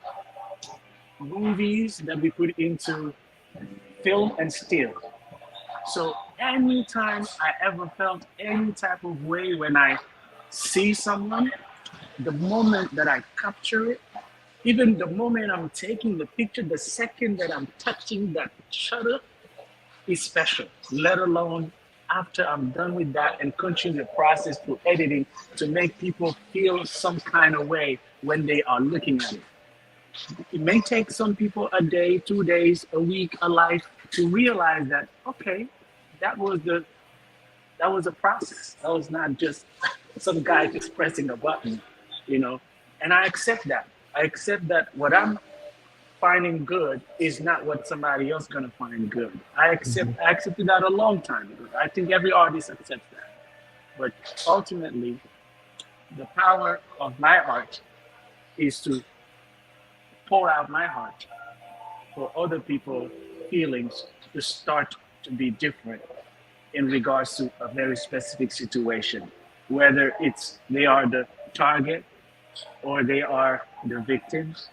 [SPEAKER 6] movies, that we put into film and still. So anytime I ever felt any type of way when I see someone, the moment that I capture it, even the moment I'm taking the picture, the second that I'm touching that shutter is special, let alone after I'm done with that and continue the process through editing to make people feel some kind of way when they are looking at it. It may take some people a day, 2 days, a week, a life to realize that, okay, that was a process. That was not just some guy just pressing a button, and I accept that. I accept that what I'm finding good is not what somebody else gonna find good. I accepted that a long time ago. I think every artist accepts that. But ultimately, the power of my art is to pour out my heart for other people's feelings to start to be different in regards to a very specific situation, whether it's they are the target or they are the victims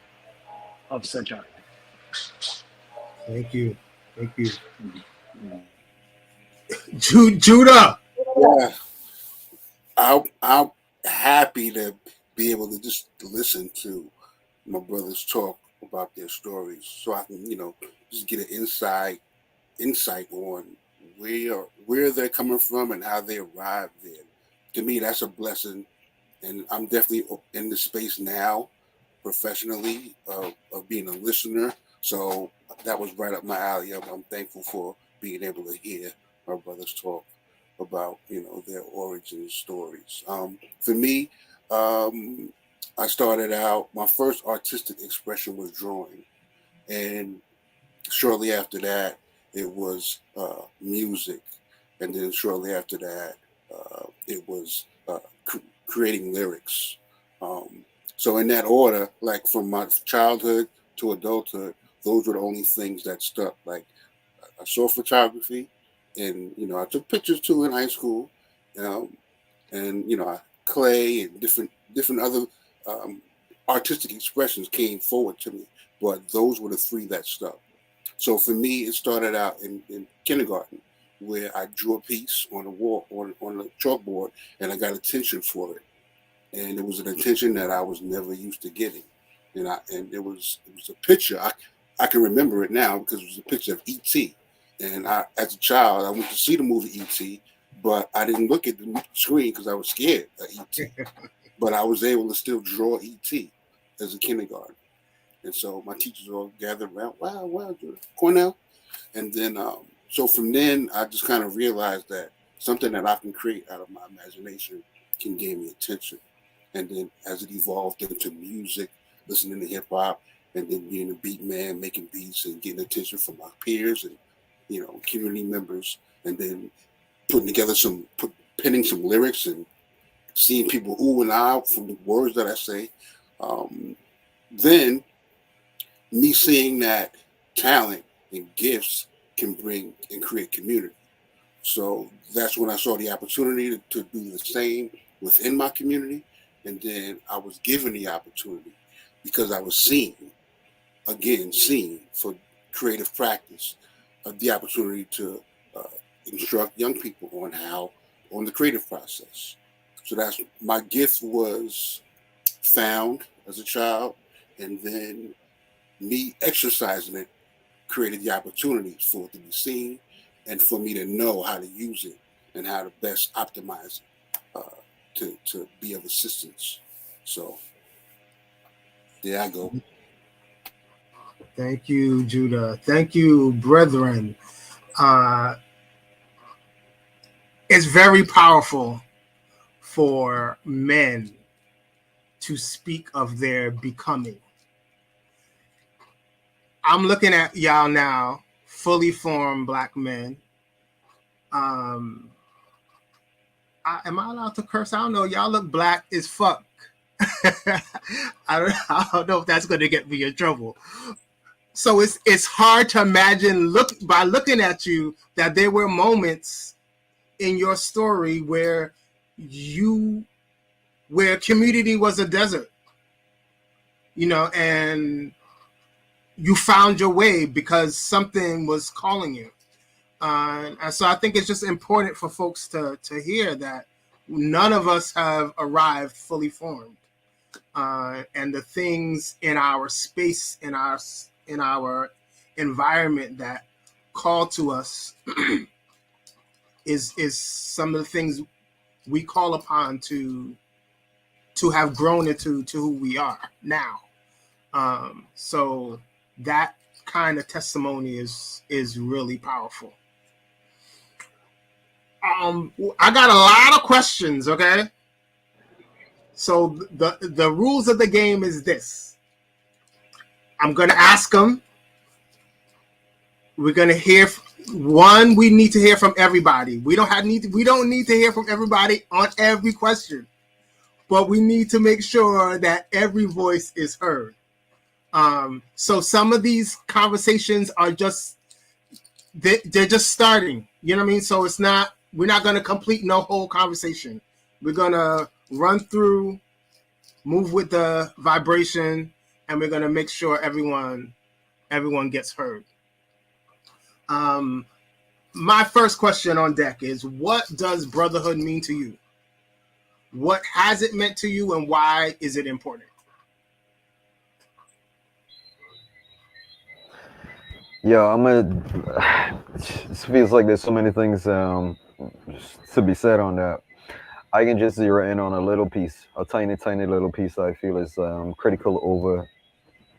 [SPEAKER 6] of such art.
[SPEAKER 3] Thank you. Judah.
[SPEAKER 2] Yeah, I'm happy to be able to just listen to my brothers talk about their stories, so I can, just get an insight on where they're coming from and how they arrived there. To me, that's a blessing, and I'm definitely in the space now, professionally, of being a listener. So that was right up my alley. I'm thankful for being able to hear my brothers talk about their origin stories. For me, I started out, my first artistic expression was drawing, and shortly after that it was music, and then shortly after that it was creating lyrics. So in that order, like from my childhood to adulthood, those were the only things that stuck. Like I saw photography, and I took pictures too in high school, and clay and different other artistic expressions came forward to me, but those were the three that stuck. So for me, it started out in kindergarten, where I drew a piece on the wall on the chalkboard, and I got attention for it, and it was an attention that I was never used to getting, and it was a picture. I can remember it now because it was a picture of E.T. And as a child, I went to see the movie E.T., but I didn't look at the screen because I was scared of E.T. But I was able to still draw E.T. as a kindergarten. And so my teachers all gathered around, wow, Cornell. And then, so from then, I just kind of realized that something that I can create out of my imagination can gain me attention. And then as it evolved into music, listening to hip hop, and then being a beat man, making beats and getting attention from my peers and, community members, and then penning some lyrics and seeing people ooh and ah from the words that I say. Then me seeing that talent and gifts can bring and create community. So that's when I saw the opportunity to do the same within my community. And then I was given the opportunity because I was seen for creative practice, the opportunity to uh, instruct young people on the creative process. So that's my gift was found as a child, and then me exercising it created the opportunity for it to be seen and for me to know how to use it and how to best optimize it to be of assistance. So there I go.
[SPEAKER 3] Thank you, Judah. Thank you, brethren. Uh, it's very powerful for men to speak of their becoming. I'm looking at y'all now, fully formed Black men. Am I allowed to curse? I don't know. Y'all look Black as fuck. I don't know if that's going to get me in trouble. So it's hard to imagine by looking at you that there were moments in your story where community was a desert, and you found your way because something was calling you. And so I think it's just important for folks to hear that none of us have arrived fully formed. And the things in our space, in our environment that call to us is some of the things we call upon to have grown into who we are now. So that kind of testimony is really powerful. I got a lot of questions, okay? So the rules of the game is this. I'm going to ask them. We're going to hear one. We need to hear from everybody. We don't need to hear from everybody on every question, but we need to make sure that every voice is heard. So some of these conversations are they're just starting. You know what I mean? So we're not going to complete no whole conversation. We're going to run through, move with the vibration, and we're going to make sure everyone gets heard. My first question on deck is, what does brotherhood mean to you? What has it meant to you, and why is it important?
[SPEAKER 8] Yeah, this feels like there's so many things to be said on that. I can just zero in on a little piece, a tiny little piece that I feel is critical over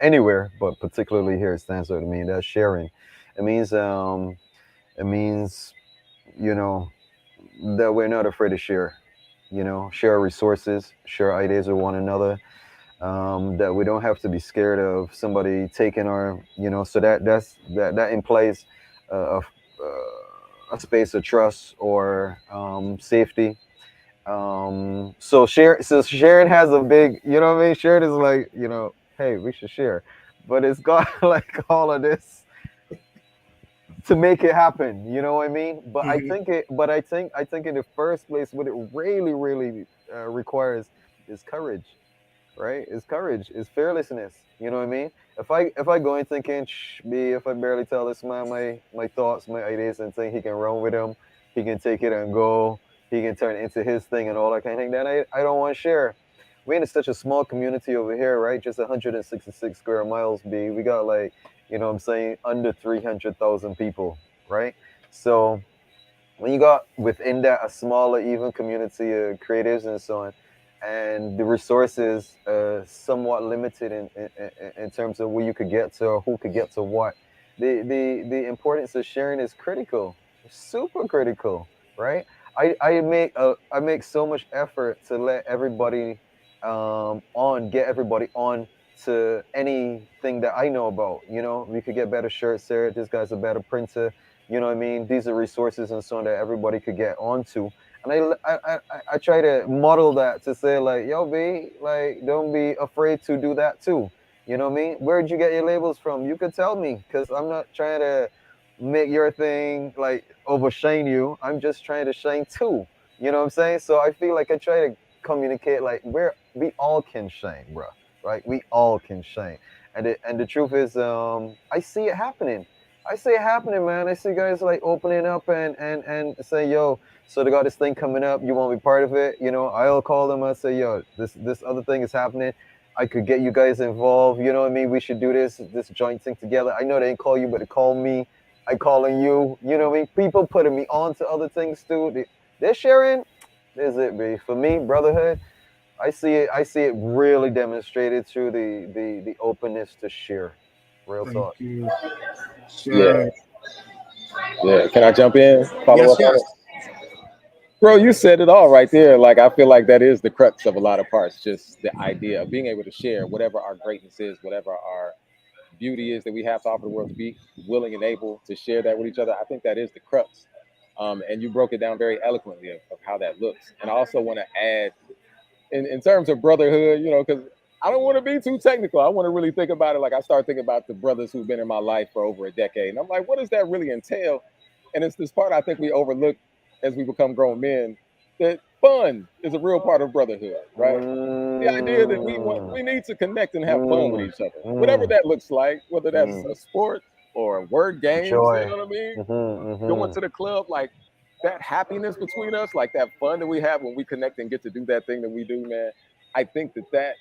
[SPEAKER 8] anywhere, but particularly here at Stanford. I mean, that's sharing. It means, that we're not afraid to share, share resources, share ideas with one another. That we don't have to be scared of somebody taking our, so that implies a space of trust or safety. So sharing has a big, sharing is like, hey, we should share, but it's got like all of this to make it happen, you know what I mean? But I think in the first place, what it really, really requires is courage. Right? It's courage, it's fearlessness. You know what I mean? If I go in thinking, if I barely tell this man my thoughts, my ideas, and think he can run with them, he can take it and go, he can turn it into his thing and all that kind of thing, then I don't want to share. We're in such a small community over here, right? Just 166 square miles, B. We got like, what I'm saying, under 300,000 people, right? So when you got within that a smaller even community of creatives and so on, and the resources somewhat limited in terms of where you could get to or who could get to what, the importance of sharing is critical, super critical, right? I make so much effort to let everybody get everybody on to anything that I know about. We could get better shirts there. This guy's a better printer. You know what I mean? These are resources and so on that everybody could get onto. And I try to model that to say, like, yo, B, like, don't be afraid to do that too. You know what I mean? Where'd you get your labels from? You could tell me, because I'm not trying to make your thing like overshine you. I'm just trying to shine too. You know what I'm saying? So I feel like I try to communicate like we all can shine, bro. Right? We all can shine. And the truth is, I see it happening. I see it happening, man. I see guys like opening up and say, yo, so they got this thing coming up. You want to be part of it? You know, I'll call them and say, yo, this other thing is happening. I could get you guys involved. You know what I mean? We should do this joint thing together. I know they ain't call you, but they call me. I calling you. You know what I mean? People putting me on to other things too. They're sharing. This is it, B. For me, brotherhood, I see it really demonstrated through the openness to share. Real
[SPEAKER 3] Thank
[SPEAKER 8] talk.
[SPEAKER 3] you.
[SPEAKER 7] Yeah.
[SPEAKER 3] Sure.
[SPEAKER 7] Yeah. Can I jump in? Follow
[SPEAKER 3] Yes,
[SPEAKER 7] up on
[SPEAKER 3] yes.
[SPEAKER 7] it? Bro, you said it all right there. Like, I feel like that is the crux of a lot of parts. Just the idea of being able to share whatever our greatness is, whatever our beauty is that we have to offer the world, to be willing and able to share that with each other. I think that is the crux. And you broke it down very eloquently of how that looks. And I also want to add, in terms of brotherhood, you know, because I don't want to be too technical. I want to really think about it. Like, I start thinking about the brothers who've been in my life for over a decade. And I'm like, what does that really entail? And it's this part I think we overlook as we become grown men, that fun is a real part of brotherhood, right? The idea that we need to connect and have fun with each other, whatever that looks like, whether that's a sport or word games, you
[SPEAKER 8] Joy.
[SPEAKER 7] know what I mean? Going
[SPEAKER 8] Mm-hmm.
[SPEAKER 7] to the club, like that happiness between us, like that fun that we have when we connect and get to do that thing that we do, man. I think that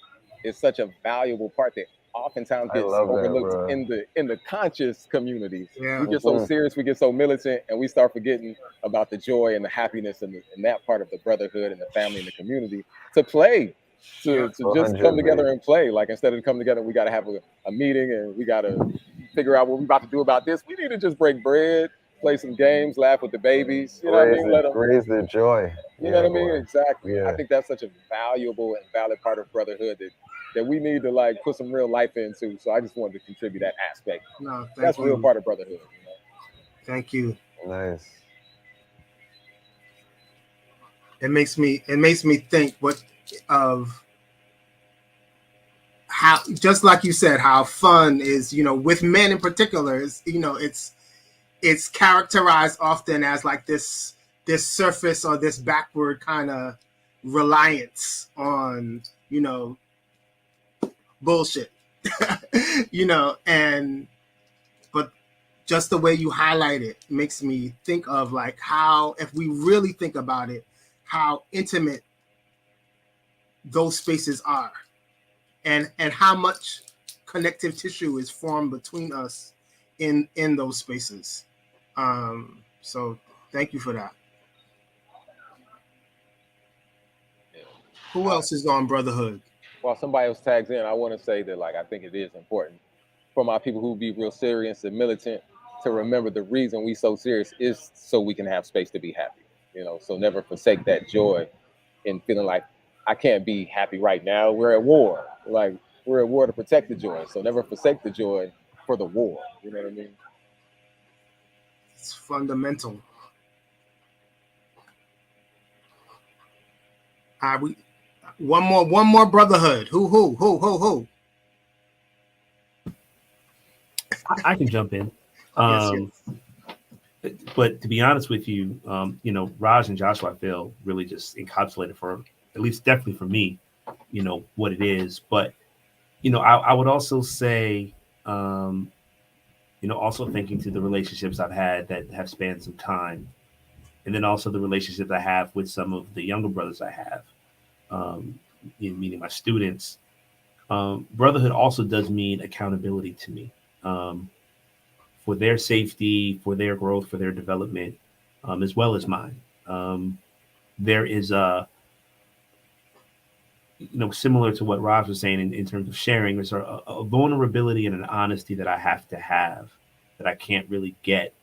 [SPEAKER 7] is such a valuable part that oftentimes
[SPEAKER 8] I
[SPEAKER 7] gets
[SPEAKER 8] love that,
[SPEAKER 7] overlooked
[SPEAKER 8] bro.
[SPEAKER 7] in the conscious communities.
[SPEAKER 3] Yeah.
[SPEAKER 7] We get so serious, we get so militant, and we start forgetting about the joy and the happiness and that part of the brotherhood and the family and the community to play,
[SPEAKER 3] Yeah.
[SPEAKER 7] to just come
[SPEAKER 8] 100,
[SPEAKER 7] together
[SPEAKER 8] B.
[SPEAKER 7] and play. Like, instead of coming together, we got to have a meeting and we got to figure out what we're about to do about this. We need to just break bread, play some games, laugh with the babies. You know what I mean? Let them.
[SPEAKER 8] Raise the joy.
[SPEAKER 7] You know
[SPEAKER 8] Yeah,
[SPEAKER 7] what I mean?
[SPEAKER 8] boy.
[SPEAKER 7] Exactly. I
[SPEAKER 8] Yeah.
[SPEAKER 7] think that's such a valuable and valid part of brotherhood that we need to like put some real life into. So I just wanted to contribute that aspect.
[SPEAKER 3] No,
[SPEAKER 7] That's
[SPEAKER 3] thank
[SPEAKER 7] a real
[SPEAKER 3] you.
[SPEAKER 7] part of brotherhood. You know?
[SPEAKER 3] Thank you.
[SPEAKER 8] Nice.
[SPEAKER 3] It makes me think of how, just like you said, how fun is, with men in particular, is, it's characterized often as like this surface or this backward kind of reliance on, bullshit. And but just the way you highlight it makes me think of like how, if we really think about it, how intimate those spaces are, and how much connective tissue is formed between us in those spaces. So thank you for that.
[SPEAKER 7] Yeah.
[SPEAKER 3] Who else is on Brotherhood?
[SPEAKER 7] While somebody else tags in, I want to say that like I think it is important for my people who be real serious and militant to remember the reason we so serious is so we can have space to be happy. You know, so never forsake that joy in feeling like I can't be happy right now. We're at war. Like, we're at war to protect the joy. So never forsake the joy for the war. You know what I mean?
[SPEAKER 3] It's fundamental. We one more Brotherhood. Who?
[SPEAKER 4] I can jump in.
[SPEAKER 3] Yes.
[SPEAKER 4] But to be honest with you, Raj and Joshua, I feel really just encapsulated for, at least definitely for me, what it is. But, I would also say, also thinking to the relationships I've had that have spanned some time, and then also the relationships I have with some of the younger brothers I have, meaning my students. Brotherhood also does mean accountability to me. For their safety, for their growth, for their development, as well as mine. There is similar to what Raj was saying in terms of sharing, there's a vulnerability and an honesty that I have to have that I can't really get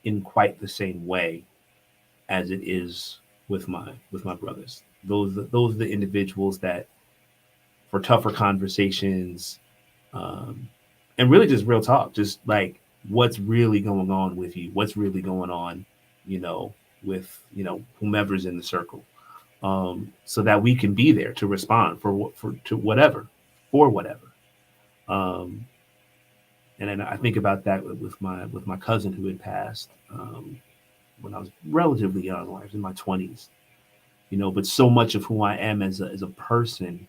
[SPEAKER 4] in quite the same way as it is with my brothers. Those are the individuals that, for tougher conversations, and really just real talk, just like what's really going on with you, what's really going on, with whomever's in the circle, so that we can be there to respond for whatever. Um, and then I think about that with my cousin who had passed when I was relatively young, when I was in my 20s. But so much of who I am as a person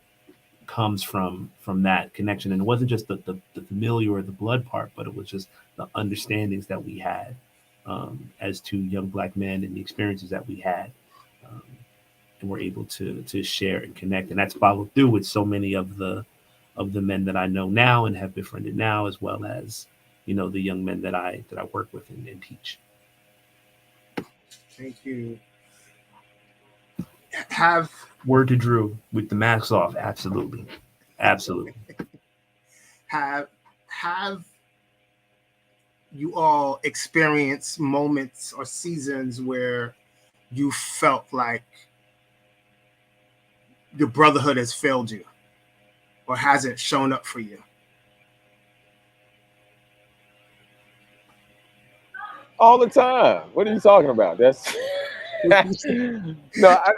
[SPEAKER 4] comes from that connection, and it wasn't just the familiar or the blood part, but it was just the understandings that we had as two young black men and the experiences that we had. Um, and we're able to share and connect, and that's followed through with so many of the men that I know now and have befriended now, as well as the young men that I work with and teach.
[SPEAKER 3] Thank you. Have
[SPEAKER 4] Word to Drew with the masks off. Absolutely.
[SPEAKER 3] have you all experienced moments or seasons where you felt like your brotherhood has failed you or hasn't shown up for you?
[SPEAKER 7] All the time. What are you talking about? That's no,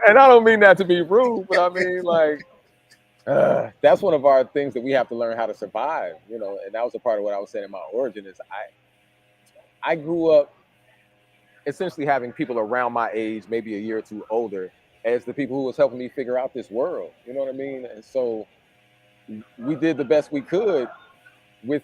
[SPEAKER 7] and I don't mean that to be rude, but I mean like that's one of our things that we have to learn how to survive. And that was a part of what I was saying in my origin is I grew up essentially having people around my age, maybe a year or two older, as the people who was helping me figure out this world. You know what I mean? And so we did the best we could with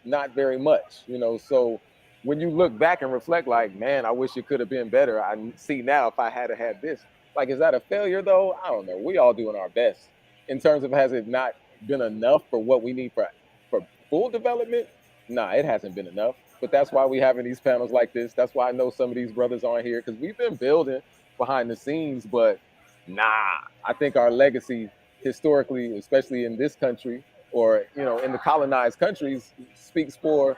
[SPEAKER 7] not very much. So when you look back and reflect, like, man, I wish it could have been better. I see now if I had had this. Like, is that a failure though? I don't know. We all doing our best. In terms of has it not been enough for what we need for full development? Nah, it hasn't been enough. But that's why we having these panels like this. That's why I know some of these brothers aren't here, because we've been building behind the scenes. But I think our legacy historically, especially in this country or in the colonized countries, speaks for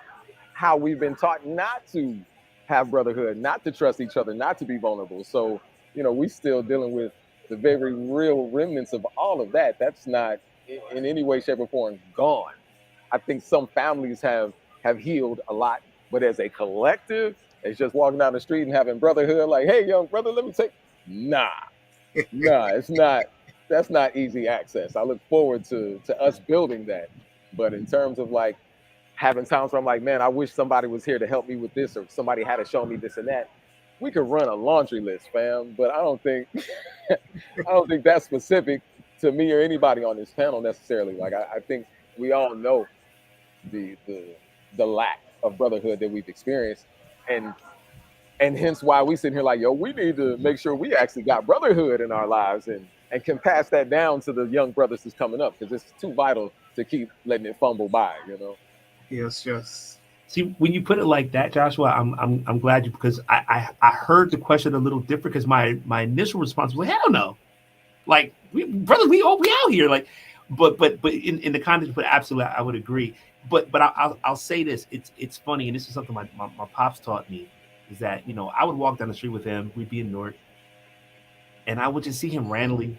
[SPEAKER 7] how we've been taught not to have brotherhood, not to trust each other, not to be vulnerable. So we still dealing with the very real remnants of all of that. That's not in any way, shape, or form gone. I think some families have healed a lot, but as a collective, it's just walking down the street and having brotherhood, like, hey, young brother, let me take. Nah, it's not. That's not easy access. I look forward to us building that. But in terms of like having times where I'm like, man, I wish somebody was here to help me with this, or somebody had to show me this and that. We could run a laundry list, fam, but I don't think that's specific to me or anybody on this panel necessarily. Like I think we all know the lack of brotherhood that we've experienced, and hence why we sit here like, yo, we need to make sure we actually got brotherhood in our lives and can pass that down to the young brothers that's coming up, because it's too vital to keep letting it fumble by.
[SPEAKER 3] Yes.
[SPEAKER 4] See, when you put it like that, Joshua, I'm glad you, because I heard the question a little different, because my initial response was, hell no, like we out here, like, but in the context, but absolutely I would agree. But I'll say this, it's funny, and this is something my pops taught me, is that I would walk down the street with him, we'd be in Newark, and I would just see him randomly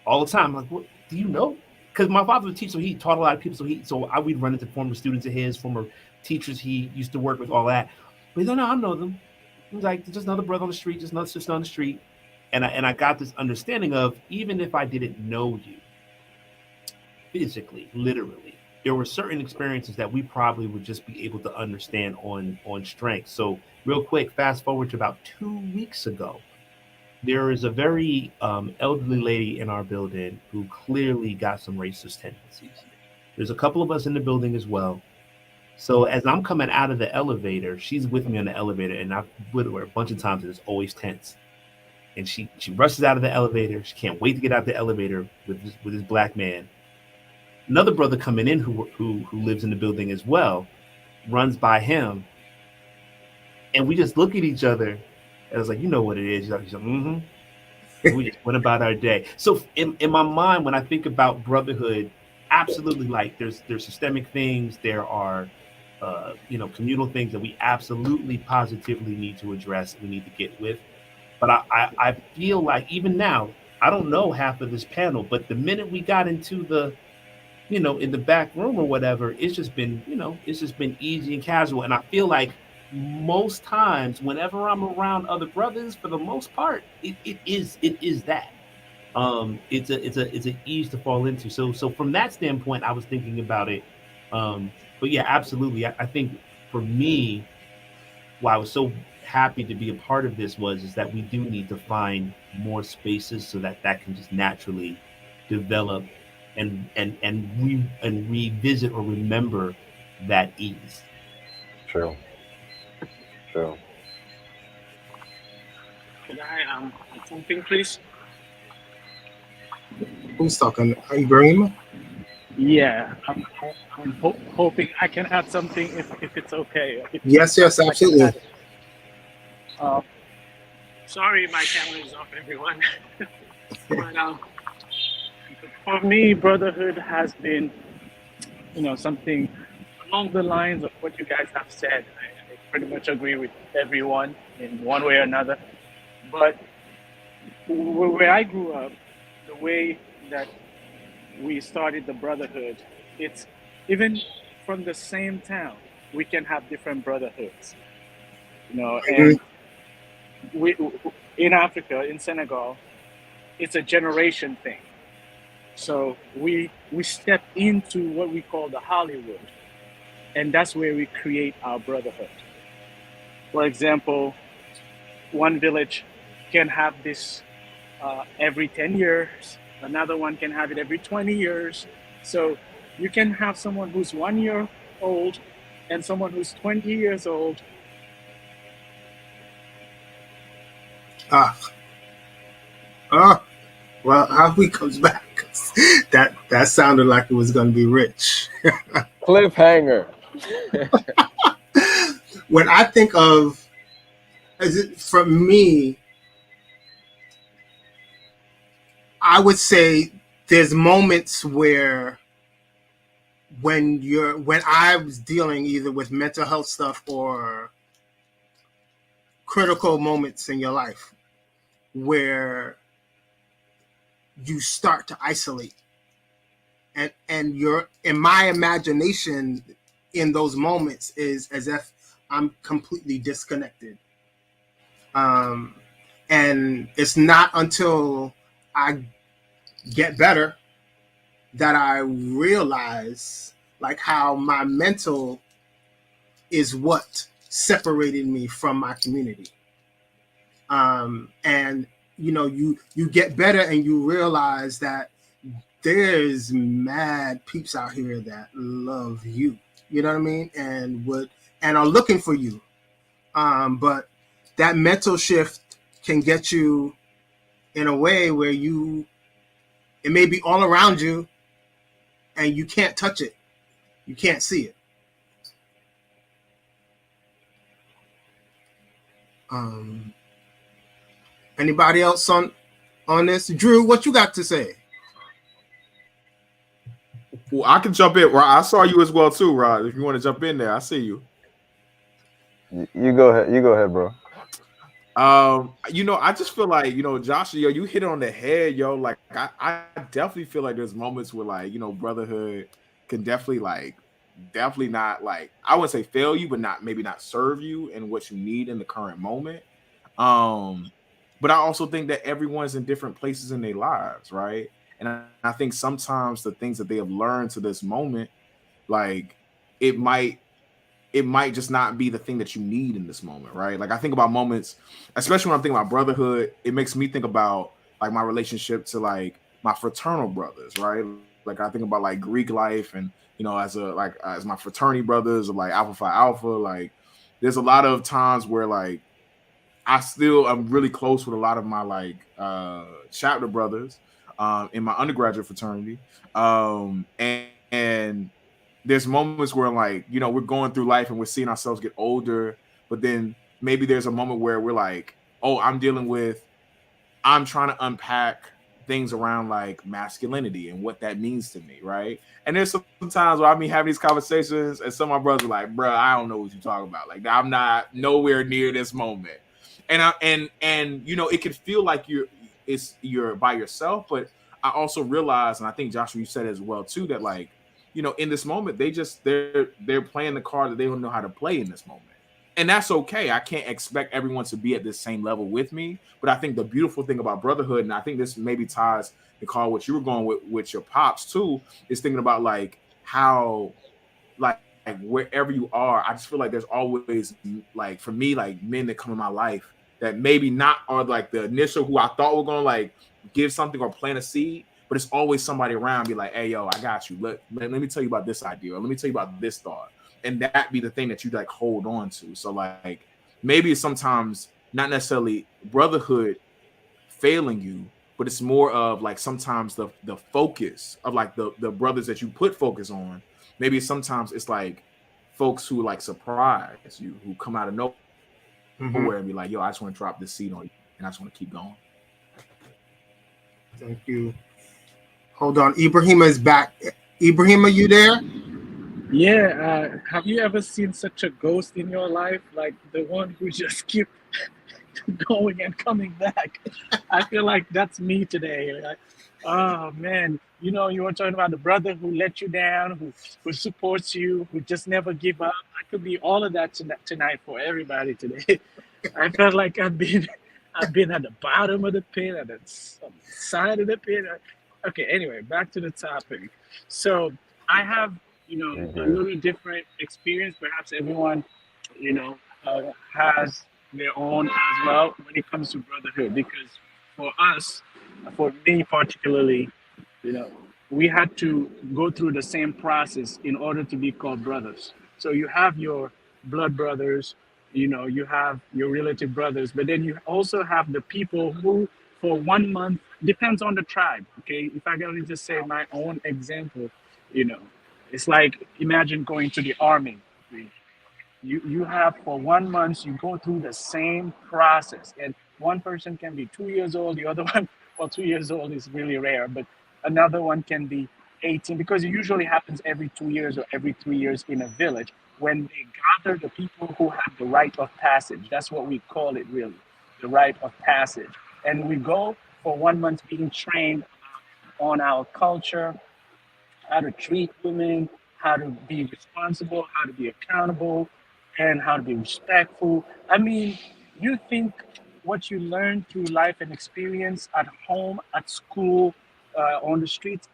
[SPEAKER 4] all the time. Like, what do you know? Because my father was a teacher, so he taught a lot of people. So I would run into former students of his, former teachers he used to work with, all that. But he's like, no, I know them. He's like, just another brother on the street, just another sister on the street. And I got this understanding of, even if I didn't know you physically, literally, there were certain experiences that we probably would just be able to understand on strength. So real quick, fast forward to about 2 weeks ago. There is a very elderly lady in our building who clearly got some racist tendencies. There's a couple of us in the building as well. So as I'm coming out of the elevator, she's with me on the elevator, and I've with her a bunch of times, and it's always tense. And she rushes out of the elevator. She can't wait to get out of the elevator with this black man. Another brother coming in who lives in the building as well runs by him, and we just look at each other. I was like, you know what it is. She's like, mm-hmm. And we just went about our day. So in my mind, when I think about brotherhood, absolutely, like there's systemic things, there are communal things that we absolutely positively need to address, we need to get with. But I feel like even now, I don't know half of this panel, but the minute we got into the in the back room or whatever, it's just been easy and casual. And I feel like most times whenever I'm around other brothers, for the most part, it is that. It's an ease to fall into. So from that standpoint, I was thinking about it. But yeah, absolutely. I think for me, why I was so happy to be a part of this was is that we do need to find more spaces so that that can just naturally develop and revisit or remember that ease.
[SPEAKER 8] True. True.
[SPEAKER 6] Can I add something, please?
[SPEAKER 3] Who's talking? Ibrahim?
[SPEAKER 6] Yeah, I'm hoping I can add something if it's okay.
[SPEAKER 3] Yes, yes,
[SPEAKER 6] I can
[SPEAKER 3] absolutely.
[SPEAKER 6] add it. Uh, Sorry, my camera is off, everyone. But for me, brotherhood has been, something along the lines of what you guys have said. I pretty much agree with everyone in one way or another. But where I grew up, the way that we started the brotherhood, it's even from the same town, we can have different brotherhoods, and we in Africa, in Senegal, it's a generation thing. So we step into what we call the Hollywood, and that's where we create our brotherhood. For example, one village can have this every 10 years, another one can have it every 20 years. So you can have someone who's 1 year old and someone who's 20 years old.
[SPEAKER 3] Ah, ah. Well, Harvey comes back. That sounded like it was going to be rich.
[SPEAKER 7] Cliffhanger.
[SPEAKER 3] When I think of, for me, I would say there's moments where when I was dealing either with mental health stuff or critical moments in your life where you start to isolate, and you're, in my imagination, in those moments is as if I'm completely disconnected. And it's not until I get better that I realize like how my mental is what separated me from my community. And you get better and you realize that there's mad peeps out here that love you. You know what I mean? And are looking for you. But that mental shift can get you in a way where it may be all around you and you can't touch it. You can't see it. Anybody else on this? Drew, what you got to say?
[SPEAKER 9] Well, I can jump in. I saw you as well too, Rod. If you want to jump in there, I see you.
[SPEAKER 8] You go ahead. You go ahead, bro.
[SPEAKER 9] I just feel like, Josh, you hit it on the head, yo. Like I definitely feel like there's moments where like, brotherhood can definitely not, like, I wouldn't say fail you, but maybe not serve you in what you need in the current moment. But I also think that everyone's in different places in their lives, right? And I think sometimes the things that they have learned to this moment, like it might just not be the thing that you need in this moment, right? Like I think about moments, especially when I'm thinking about brotherhood, it makes me think about like my relationship to like my fraternal brothers, right? Like I think about like Greek life and, as my fraternity brothers or like Alpha Phi Alpha, like there's a lot of times where like I'm really close with a lot of my like chapter brothers in my undergraduate fraternity. And there's moments where like, we're going through life and we're seeing ourselves get older, but then maybe there's a moment where we're like, oh, I'm trying to unpack things around like masculinity and what that means to me, right? And there's some times where I mean having these conversations and some of my brothers are like, bro, I don't know what you're talking about. Like I'm not nowhere near this moment. And it could feel like you're by yourself, but I also realize, and I think Joshua, you said it as well too, that like, in this moment, they're playing the card that they don't know how to play in this moment. and that's okay. I can't expect everyone to be at this same level with me. But I think the beautiful thing about brotherhood, and I think this maybe ties to call what you were going with your pops too, is thinking about like how like wherever you are, I just feel like there's always like for me like men that come in my life that maybe not are like the initial who I thought were gonna like give something or plant a seed, but it's always somebody around be like, hey yo, I got you. Let me tell you about this idea, or let me tell you about this thought. And that be the thing that you like hold on to. So like maybe it's sometimes not necessarily brotherhood failing you, but it's more of like sometimes the focus of like the brothers that you put focus on. Maybe sometimes it's like folks who like surprise you, who come out of nowhere and be like, yo, I just want to drop this seed on you and I just want to keep going.
[SPEAKER 3] Thank you. Hold on. Ibrahima is back. Ibrahima, you there?
[SPEAKER 6] Yeah, have you ever seen such a ghost in your life? Like the one who just keep going and coming back. I feel like that's me today. Like, oh man, you know, you were talking about the brother who let you down, who supports you, who just never give up. I could be all of that tonight for everybody today. I felt like I've been at the bottom of the pit, at the side of the pit. Okay, anyway, back to the topic. So I have, you know, a little different experience. Perhaps everyone, you know, has their own as well when it comes to brotherhood. Because for us, for me particularly, you know, we had to go through the same process in order to be called brothers. So you have your blood brothers, you know, you have your relative brothers, but then you also have the people who, for 1 month, depends on the tribe. Okay, if I can just say my own example, you know, it's like imagine going to the army. You have for 1 month, you go through the same process, and one person can be 2 years old, the other one, well, 2 years old is really rare, but another one can be 18, because it usually happens every 2 years or every 3 years in a village when they gather the people who have the rite of passage. That's what we call it, really, the rite of passage. And we go for 1 month being trained on our culture, how to treat women, how to be responsible, how to be accountable, and how to be respectful. I mean, you think what you learn through life and experience at home, at school, on the streets,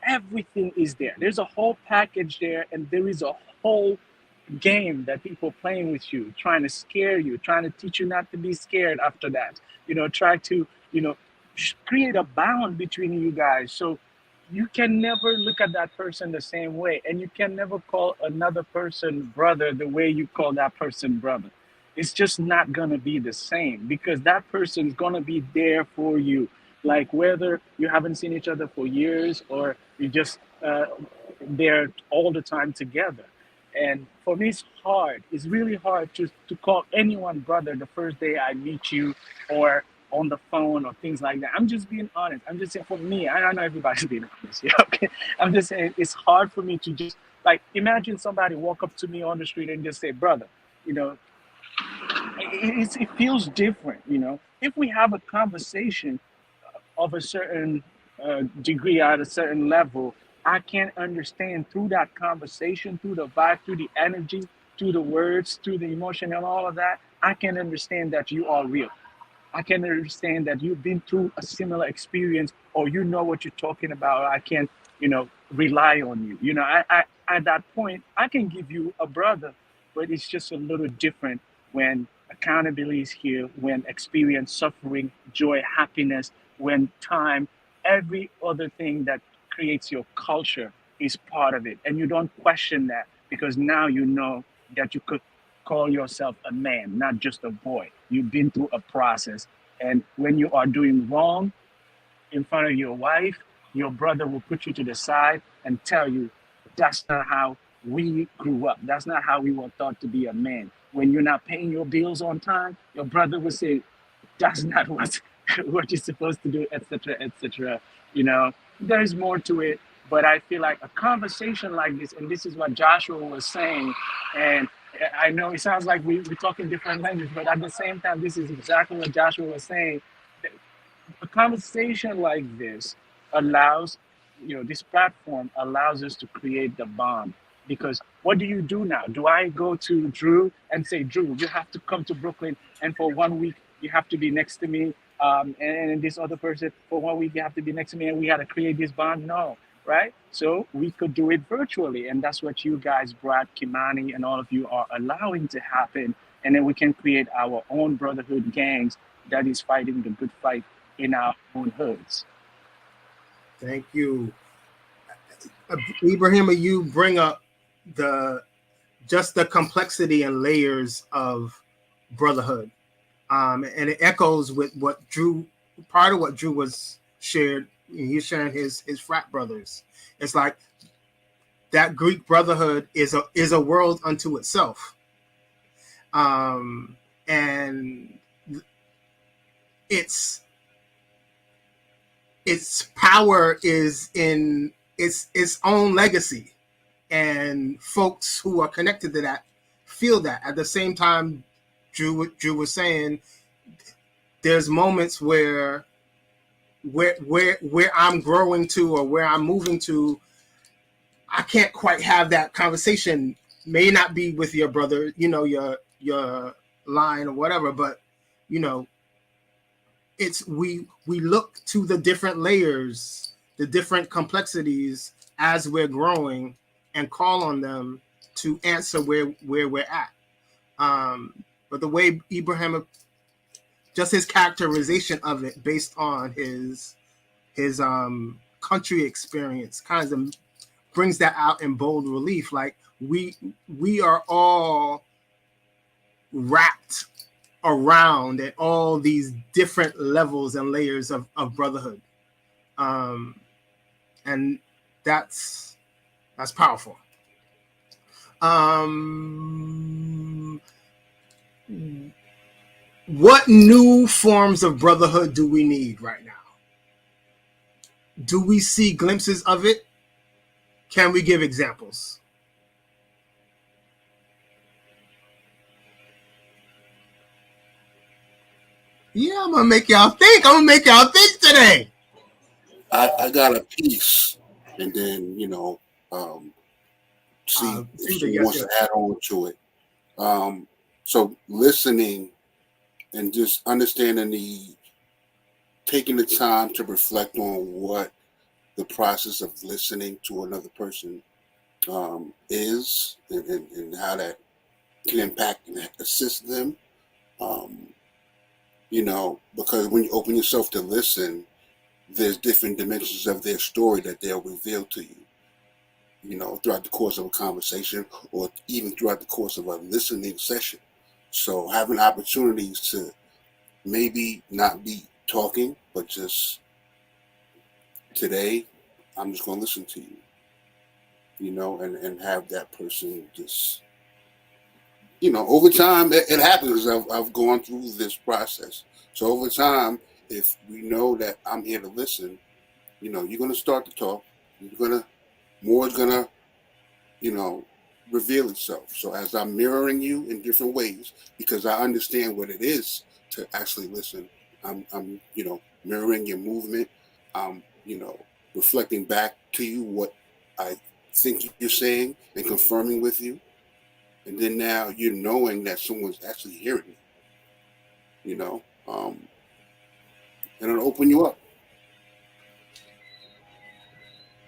[SPEAKER 6] everything is there. There's a whole package there, and there is a whole game that people playing with you, trying to scare you, trying to teach you not to be scared after that. You know, try to, you know, create a bound between you guys. So you can never look at that person the same way, and you can never call another person brother the way you call that person brother. It's just not gonna be the same, because that person's gonna be there for you, like whether you haven't seen each other for years or you just there all the time together. And for me, it's hard. It's really hard to call anyone brother the first day I meet you, or on the phone, or things like that. I'm just being honest. I'm just saying, for me, I know everybody's being honest. Yeah, okay. I'm just saying it's hard for me to just like imagine somebody walk up to me on the street and just say, brother. You know, it feels different. You know, if we have a conversation of a certain degree at a certain level, I can understand through that conversation, through the vibe, through the energy, through the words, through the emotion, and all of that. I can understand that you are real. I can understand that you've been through a similar experience, or you know what you're talking about. I can, you know, rely on you. You know, I at that point, I can give you a brother, but it's just a little different when accountability is here, when experience, suffering, joy, happiness, when time, every other thing that creates your culture is part of it. And you don't question that, because now you know that you could call yourself a man, not just a boy. You've been through a process. And when you are doing wrong in front of your wife, your brother will put you to the side and tell you, that's not how we grew up. That's not how we were taught to be a man. When you're not paying your bills on time, your brother will say, that's not what you're supposed to do, etc., etc. You know, there's more to it. But I feel like a conversation like this, and this is what Joshua was saying, and I know it sounds like we're talking different languages, but at the same time, this is exactly what Joshua was saying. A conversation like this allows, you know, this platform allows us to create the bond Because what do you do now? Do I go to Drew and say, Drew, you have to come to Brooklyn, and for 1 week you have to be next to me, and this other person for 1 week you have to be next to me, and we got to create this bond? No, right? So we could do it virtually, and that's what you guys, Brad, Kymani, and all of you are allowing to happen. And then we can create our own brotherhood gangs that is fighting the good fight in our own hoods.
[SPEAKER 3] Thank you. Ibrahim, you bring up the complexity and layers of brotherhood. And it echoes with what Drew, part of what Drew was shared. He's sharing his frat brothers. It's like that Greek brotherhood is a world unto itself. And its power is in its own legacy, and folks who are connected to that feel that. At the same time, Drew was saying, there's moments where I'm growing to, or where I'm moving to, I can't quite have that conversation. May not be with your brother, your line or whatever, but it's we look to the different layers, the different complexities as we're growing, and call on them to answer where we're at. But the way Ibrahim, just his characterization of it based on his country experience, kind of brings that out in bold relief. Like we are all wrapped around at all these different levels and layers of brotherhood, and that's powerful. What new forms of brotherhood do we need right now? Do we see glimpses of it? Can we give examples? Yeah, I'm gonna make y'all think. Today.
[SPEAKER 2] I got a piece, and then see if someone wants to add on to it. So listening and just understanding taking the time to reflect on what the process of listening to another person is, and how that can impact and assist them. Because when you open yourself to listen, there's different dimensions of their story that they'll reveal to you, throughout the course of a conversation, or even throughout the course of a listening session. So having opportunities to maybe not be talking, but just today, I'm just going to listen to you, and have that person just, over time, it happens. I've gone through this process. So over time, if we know that I'm here to listen, you're going to start to talk. More is going to, reveal itself. So as I'm mirroring you in different ways, because I understand what it is to actually listen, I'm mirroring your movement. I'm, reflecting back to you what I think you're saying and confirming with you. And then now you're knowing that someone's actually hearing you, and it'll open you up.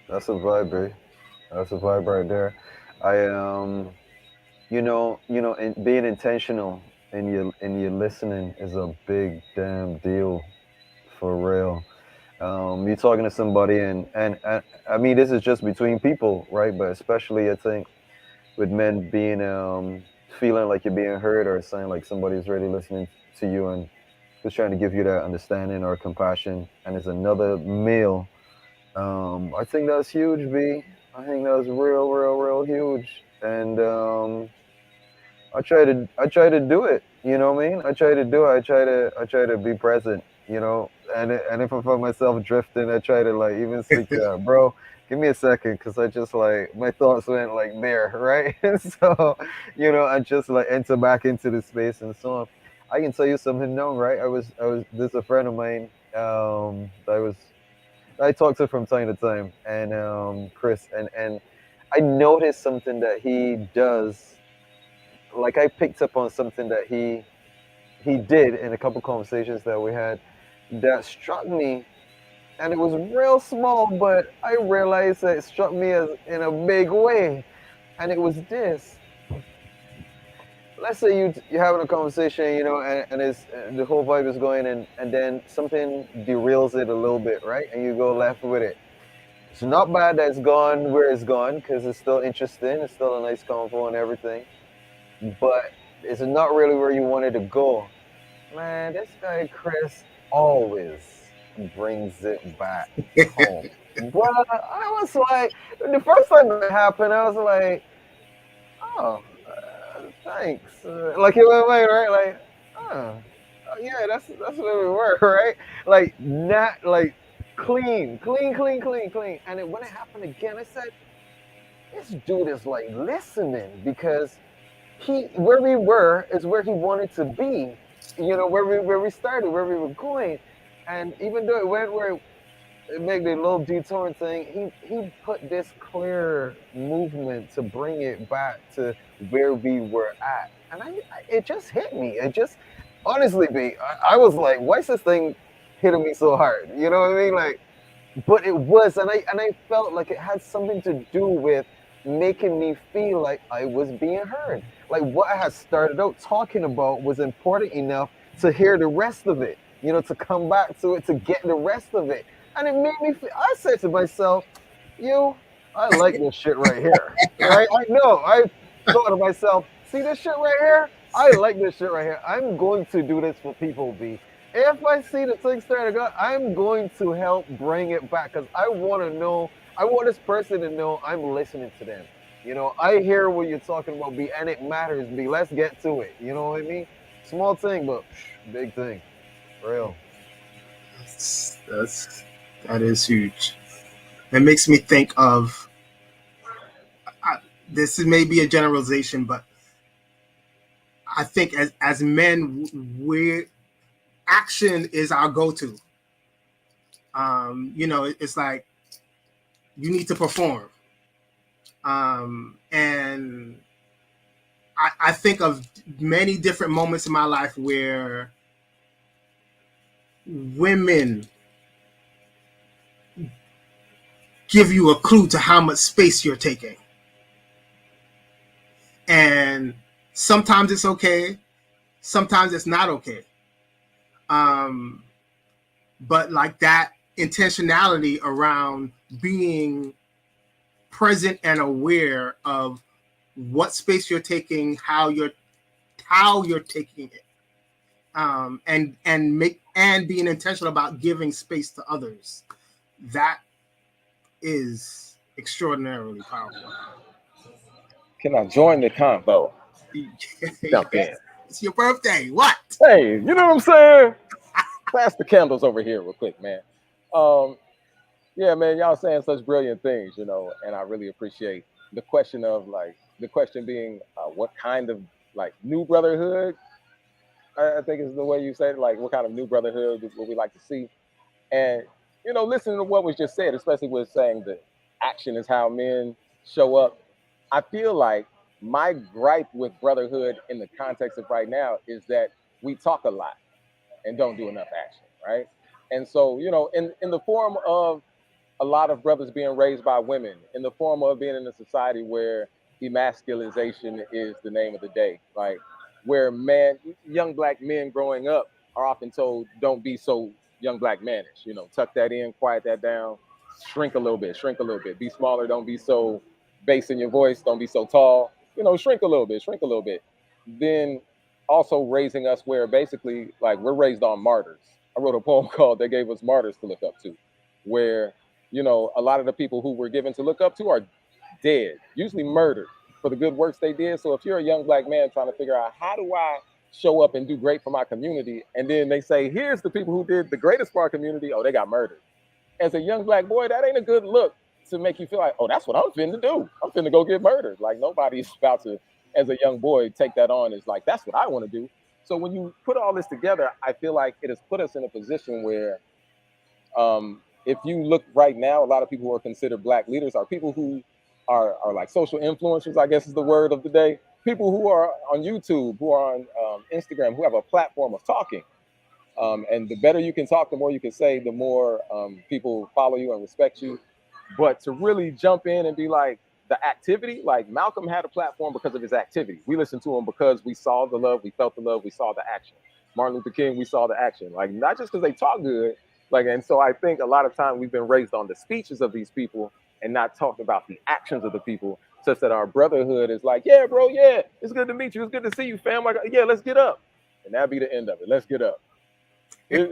[SPEAKER 8] That's a vibe, bro. That's a vibe right there. I and being intentional in your listening is a big damn deal, for real. You're talking to somebody, and I mean, this is just between people, right? But especially, I think, with men being feeling like you're being heard, or saying like somebody's really listening to you and just trying to give you that understanding or compassion, and it's another male. I think that's huge, B. I think that's real huge. And I try to do it. You know what I mean? I try to do it. I try to be present. And if I find myself drifting, I try to like even speak to bro. Give me a second, because I just like my thoughts went like there, right? So, I just like enter back into the space and so on. I can tell you something known, right? I was this is a friend of mine. I talk to from time to time, and Chris, and I noticed something that he does. Like I picked up on something that he did in a couple conversations that we had that struck me, and it was real small, but I realized that it struck me as in a big way, and it was this. Let's say you're having a conversation, you know, and it's the whole vibe is going, and then something derails it a little bit, right? And you go left with it. It's not bad that it's gone where it's gone because it's still interesting. It's still a nice convo and everything, but it's not really where you wanted to go. Man, this guy Chris always brings it back home. But I was like, the first time it happened, I was like, oh, thanks. Like it went away, right? Like, oh, yeah, that's where we were, right? Like not like clean. And when it happened again, I said, this dude is like listening because he where we were is where he wanted to be. You know, where we started, where we were going. And even though it went where it made a little detouring thing, he put this clear movement to bring it back to where we were at. And it just hit me. It just honestly I was like, why is this thing hitting me so hard? You know what I mean? Like, but it was, and I felt like it had something to do with making me feel like I was being heard. Like what I had started out talking about was important enough to hear the rest of it, you know, to come back to it, to get the rest of it. And it made me feel, I said to myself, I like this shit right here. Right? I know. I thought to myself, see this shit right here? I like this shit right here. I'm going to do this for people, B. If I see the thing starting to go, I'm going to help bring it back because I want to know, I want this person to know I'm listening to them. You know, I hear what you're talking about, B, and it matters, B. Let's get to it. You know what I mean? Small thing, but big thing. Real.
[SPEAKER 3] That is huge. It makes me think of, this is maybe a generalization, but I think as men, action is our go-to. You know, it's like you need to perform. And I think of many different moments in my life where women give you a clue to how much space you're taking. And sometimes it's okay, sometimes it's not okay. But like that intentionality around being present and aware of what space you're taking, how you're taking it, and being intentional about giving space to others. That is extraordinarily powerful.
[SPEAKER 7] Can I join the convo? Jump in.
[SPEAKER 3] It's your birthday. What?
[SPEAKER 7] Hey, you know what I'm saying? Pass the candles over here real quick, man. Yeah, man, y'all saying such brilliant things, you know, and I really appreciate the question of the question being what kind of new brotherhood, I think is the way you said it, like what kind of new brotherhood would we like to see? And, you know, listening to what was just said, especially with saying that action is how men show up, I feel like my gripe with brotherhood in the context of right now is that we talk a lot and don't do enough action, right? And so, you know, in the form of a lot of brothers being raised by women, in the form of being in a society where emasculization is the name of the day, like where young black men growing up are often told, don't be so young black manish, you know, tuck that in, quiet that down, shrink a little bit, be smaller, don't be so bass in your voice, don't be so tall, you know, shrink a little bit. Then also raising us where basically like we're raised on martyrs. I wrote a poem called They Gave Us Martyrs to Look Up To, where, you know, a lot of the people who were given to look up to are dead, usually murdered for the good works they did. So if you're a young black man trying to figure out how do I show up and do great for my community, and then they say, here's the people who did the greatest for our community, oh, they got murdered. As a young black boy, that ain't a good look to make you feel like, oh, that's what I'm finna do. I'm finna go get murdered. Like nobody's about to, as a young boy, take that on as like, that's what I want to do. So when you put all this together, I feel like it has put us in a position where if you look right now, a lot of people who are considered black leaders are people who are like social influencers, I guess is the word of the day. People who are on YouTube, who are on Instagram, who have a platform of talking. And the better you can talk, the more you can say, the more people follow you and respect you. But to really jump in and be like, the activity, like Malcolm had a platform because of his activity. We listened to him because we saw the love, we felt the love, we saw the action. Martin Luther King, we saw the action. Like, not just because they talk good. Like, and so I think a lot of time we've been raised on the speeches of these people and not talked about the actions of the people, such that our brotherhood is like, yeah, bro, yeah, it's good to meet you. It's good to see you, fam. Like, yeah, let's get up. And that'd be the end of it. Let's get up.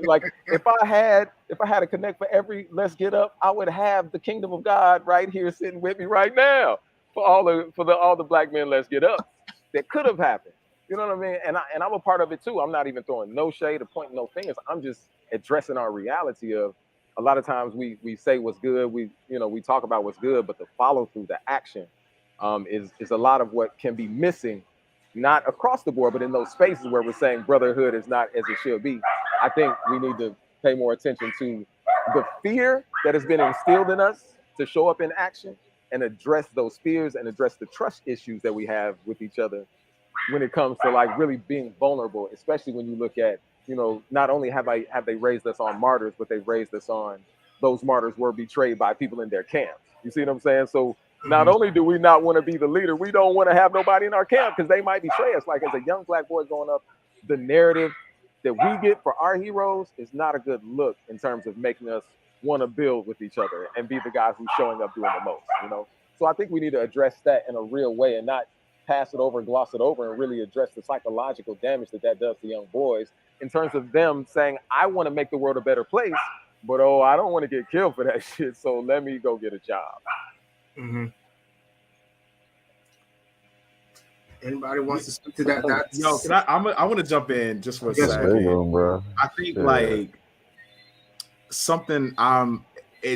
[SPEAKER 7] Like if I had a connect for every let's get up, I would have the kingdom of God right here sitting with me right now for all the black men. Let's get up. That could have happened. You know what I mean? And I'm a part of it too. I'm not even throwing no shade or pointing no fingers. I'm just addressing our reality of a lot of times we say what's good. We talk about what's good, but the follow through, the action, is a lot of what can be missing. Not across the board, but in those spaces where we're saying brotherhood is not as it should be. I think we need to pay more attention to the fear that has been instilled in us to show up in action and address those fears and address the trust issues that we have with each other when it comes to like really being vulnerable, especially when you look at, not only have they raised us on martyrs, but they've raised us on those martyrs were betrayed by people in their camps. You see what I'm saying? So not only do we not want to be the leader, we don't want to have nobody in our camp because they might betray us. Like as a young black boy growing up, the narrative that we get for our heroes is not a good look in terms of making us want to build with each other and be the guys who's showing up doing the most, So I think we need to address that in a real way and not pass it over, gloss it over, and really address the psychological damage that does to young boys in terms of them saying, I want to make the world a better place, but I don't want to get killed for that shit, so let me go get a job.
[SPEAKER 3] Mm-hmm. Anybody wants to speak to that?
[SPEAKER 9] Yo, I want to jump in just for a second.
[SPEAKER 8] Bro.
[SPEAKER 9] I think like something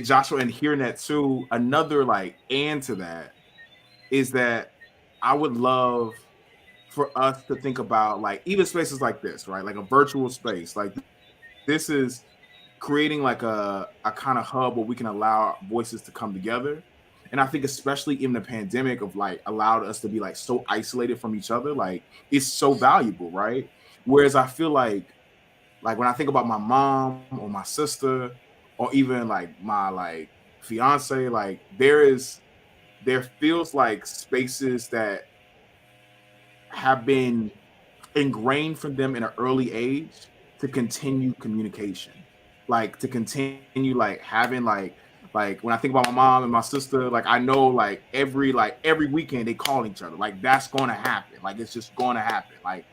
[SPEAKER 9] Joshua, and hearing that too, another like and to that is that I would love for us to think about like even spaces like this, right? Like a virtual space. Like this is creating like a kind of hub where we can allow voices to come together. And I think especially in the pandemic of like allowed us to be like so isolated from each other, like it's so valuable, right? Whereas I feel like when I think about my mom or my sister or even like my like fiance, like there feels like spaces that have been ingrained from them in an early age to continue communication, like to continue like having like when I think about my mom and my sister, like I know like every weekend they call each other. Like that's going to happen. Like it's just going to happen. Like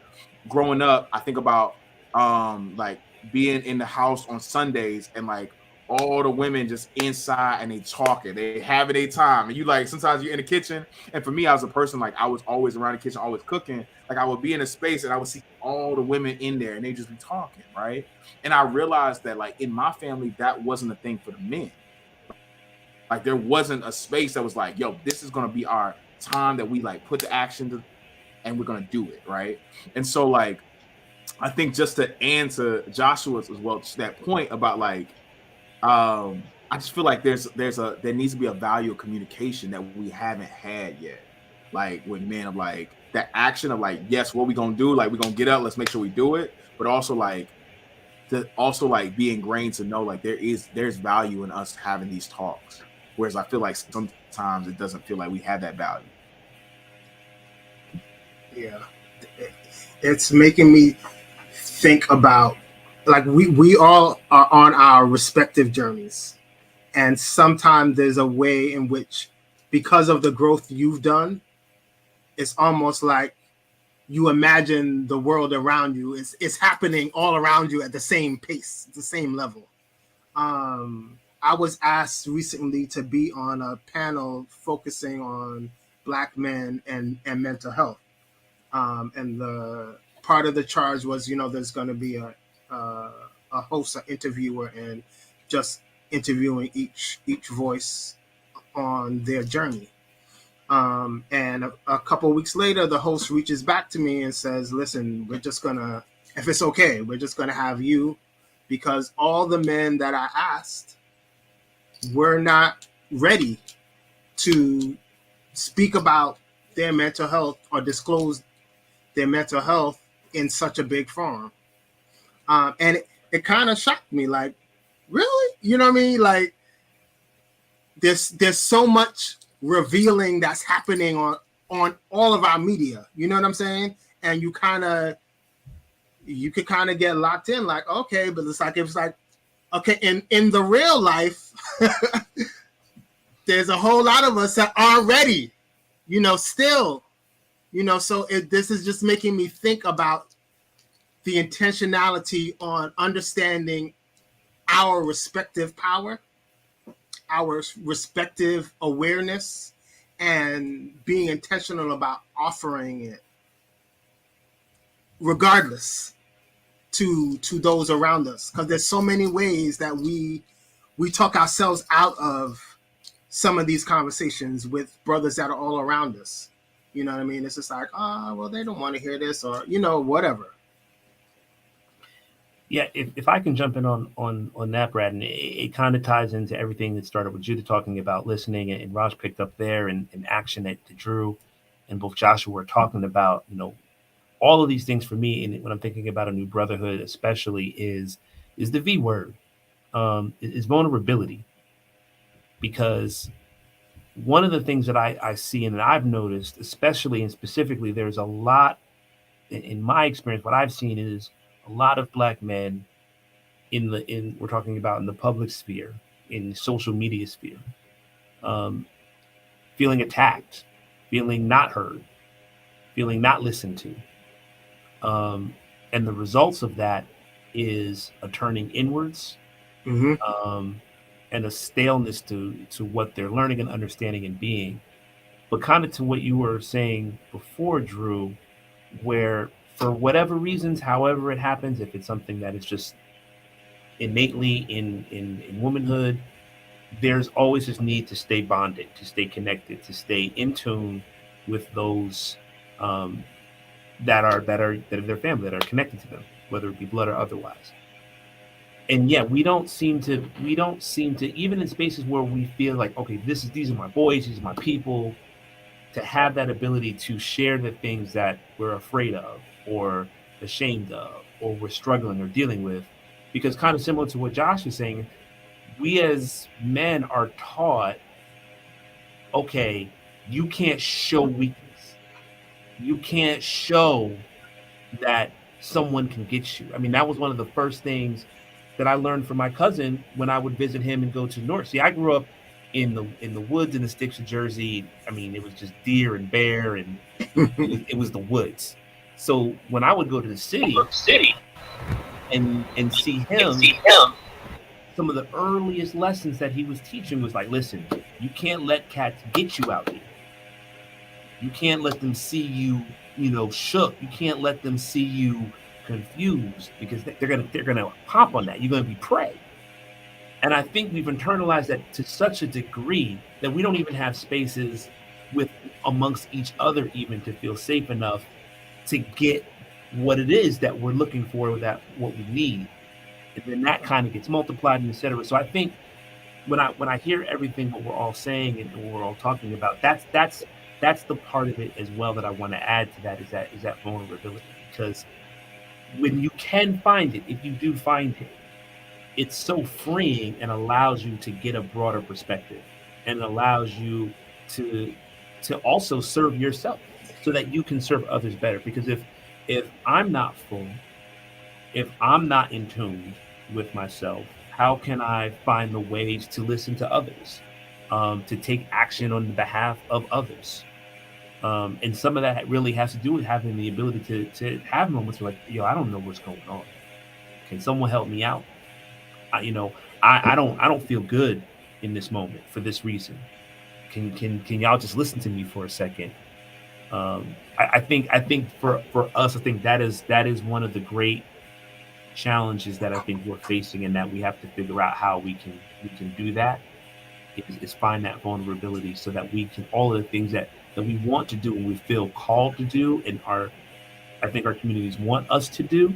[SPEAKER 9] growing up, I think about like being in the house on Sundays and like all the women just inside and they talking, they having a time. And you like sometimes you're in the kitchen. And for me, I was a person like I was always around the kitchen, always cooking. Like I would be in a space and I would see all the women in there and they just be talking, right? And I realized that like in my family, that wasn't a thing for the men. Like there wasn't a space that was like, yo, this is gonna be our time that we like put the action to, and we're gonna do it, right? And so like, I think just to answer Joshua's as well, to that point about like, I just feel like there needs to be a value of communication that we haven't had yet. Like with men of like that action of like, yes, what we gonna do? Like we're gonna get up, let's make sure we do it, but also like to also like be ingrained to know like there's value in us having these talks. Whereas I feel like sometimes it doesn't feel like we have that value.
[SPEAKER 3] Yeah, it's making me think about like we all are on our respective journeys, and sometimes there's a way in which, because of the growth you've done, it's almost like you imagine the world around you is happening all around you at the same pace, the same level. I was asked recently to be on a panel focusing on Black men and mental health. And the part of the charge was, there's going to be a host, an interviewer, and just interviewing each voice on their journey. And a couple of weeks later, the host reaches back to me and says, listen, we're just going to, if it's okay, we're just going to have you, because all the men that I asked were not ready to speak about their mental health or disclose their mental health in such a big forum. And it kind of shocked me, like, really? You know what I mean? Like, there's so much revealing that's happening on all of our media. You know what I'm saying? And you could kind of get locked in, like, okay, but it's like, okay, in the real life, there's a whole lot of us that are ready, still, so this is just making me think about the intentionality on understanding our respective power, our respective awareness, and being intentional about offering it regardless to those around us, because there's so many ways that we talk ourselves out of some of these conversations with brothers that are all around us. You know what I mean? It's just like, oh, well, they don't want to hear this, or whatever.
[SPEAKER 4] Yeah, if I can jump in on that, Brad, and it kind of ties into everything that started with Judah talking about listening, and Raj picked up there, and action that Drew and both Joshua were talking about. All of these things for me, and when I'm thinking about a new brotherhood, especially, is the V word, is vulnerability, because one of the things that I see and that I've noticed, especially and specifically, there's a lot in my experience. What I've seen is a lot of Black men we're talking about in the public sphere, in the social media sphere, feeling attacked, feeling not heard, feeling not listened to. And the results of that is a turning inwards, and a staleness to what they're learning and understanding and being. But kind of to what you were saying before, Drew, where for whatever reasons, however it happens, if it's something that is just innately in womanhood, there's always this need to stay bonded, to stay connected, to stay in tune with those that are their family, that are connected to them, whether it be blood or otherwise. And yeah, we don't seem to, even in spaces where we feel like, okay, these are my boys, these are my people, to have that ability to share the things that we're afraid of or ashamed of or we're struggling or dealing with. Because kind of similar to what Josh was saying, we as men are taught, okay, you can't show weakness. You can't show that someone can get you. I mean, that was one of the first things that I learned from my cousin when I would visit him and go to North. See, I grew up in the woods in the sticks of Jersey. I mean, it was just deer and bear, and it was the woods. So when I would go to the city and see him, some of the earliest lessons that he was teaching was like, listen, you can't let cats get you out here. You can't let them see you, shook. You can't let them see you confused, because they're gonna pop on that. You're gonna be prey. And I think we've internalized that to such a degree that we don't even have spaces amongst each other even to feel safe enough to get what it is that we're looking for, that what we need. And then that kind of gets multiplied and et cetera. So I think when I hear everything what we're all saying and what we're all talking about, that's the part of it as well that I want to add to that, is that vulnerability. Because when you can find it, if you do find it, it's so freeing and allows you to get a broader perspective, and allows you to also serve yourself so that you can serve others better. Because if I'm not full, if I'm not in tune with myself, how can I find the ways to listen to others, to take action on behalf of others? And some of that really has to do with having the ability to have moments where, like, I don't know what's going on. Can someone help me out? I don't feel good in this moment for this reason. Can y'all just listen to me for a second? I think for us, I think that is one of the great challenges that I think we're facing, and that we have to figure out how we can do that, is find that vulnerability, so that we can, all of the things that we want to do and we feel called to do, and I think our communities want us to do,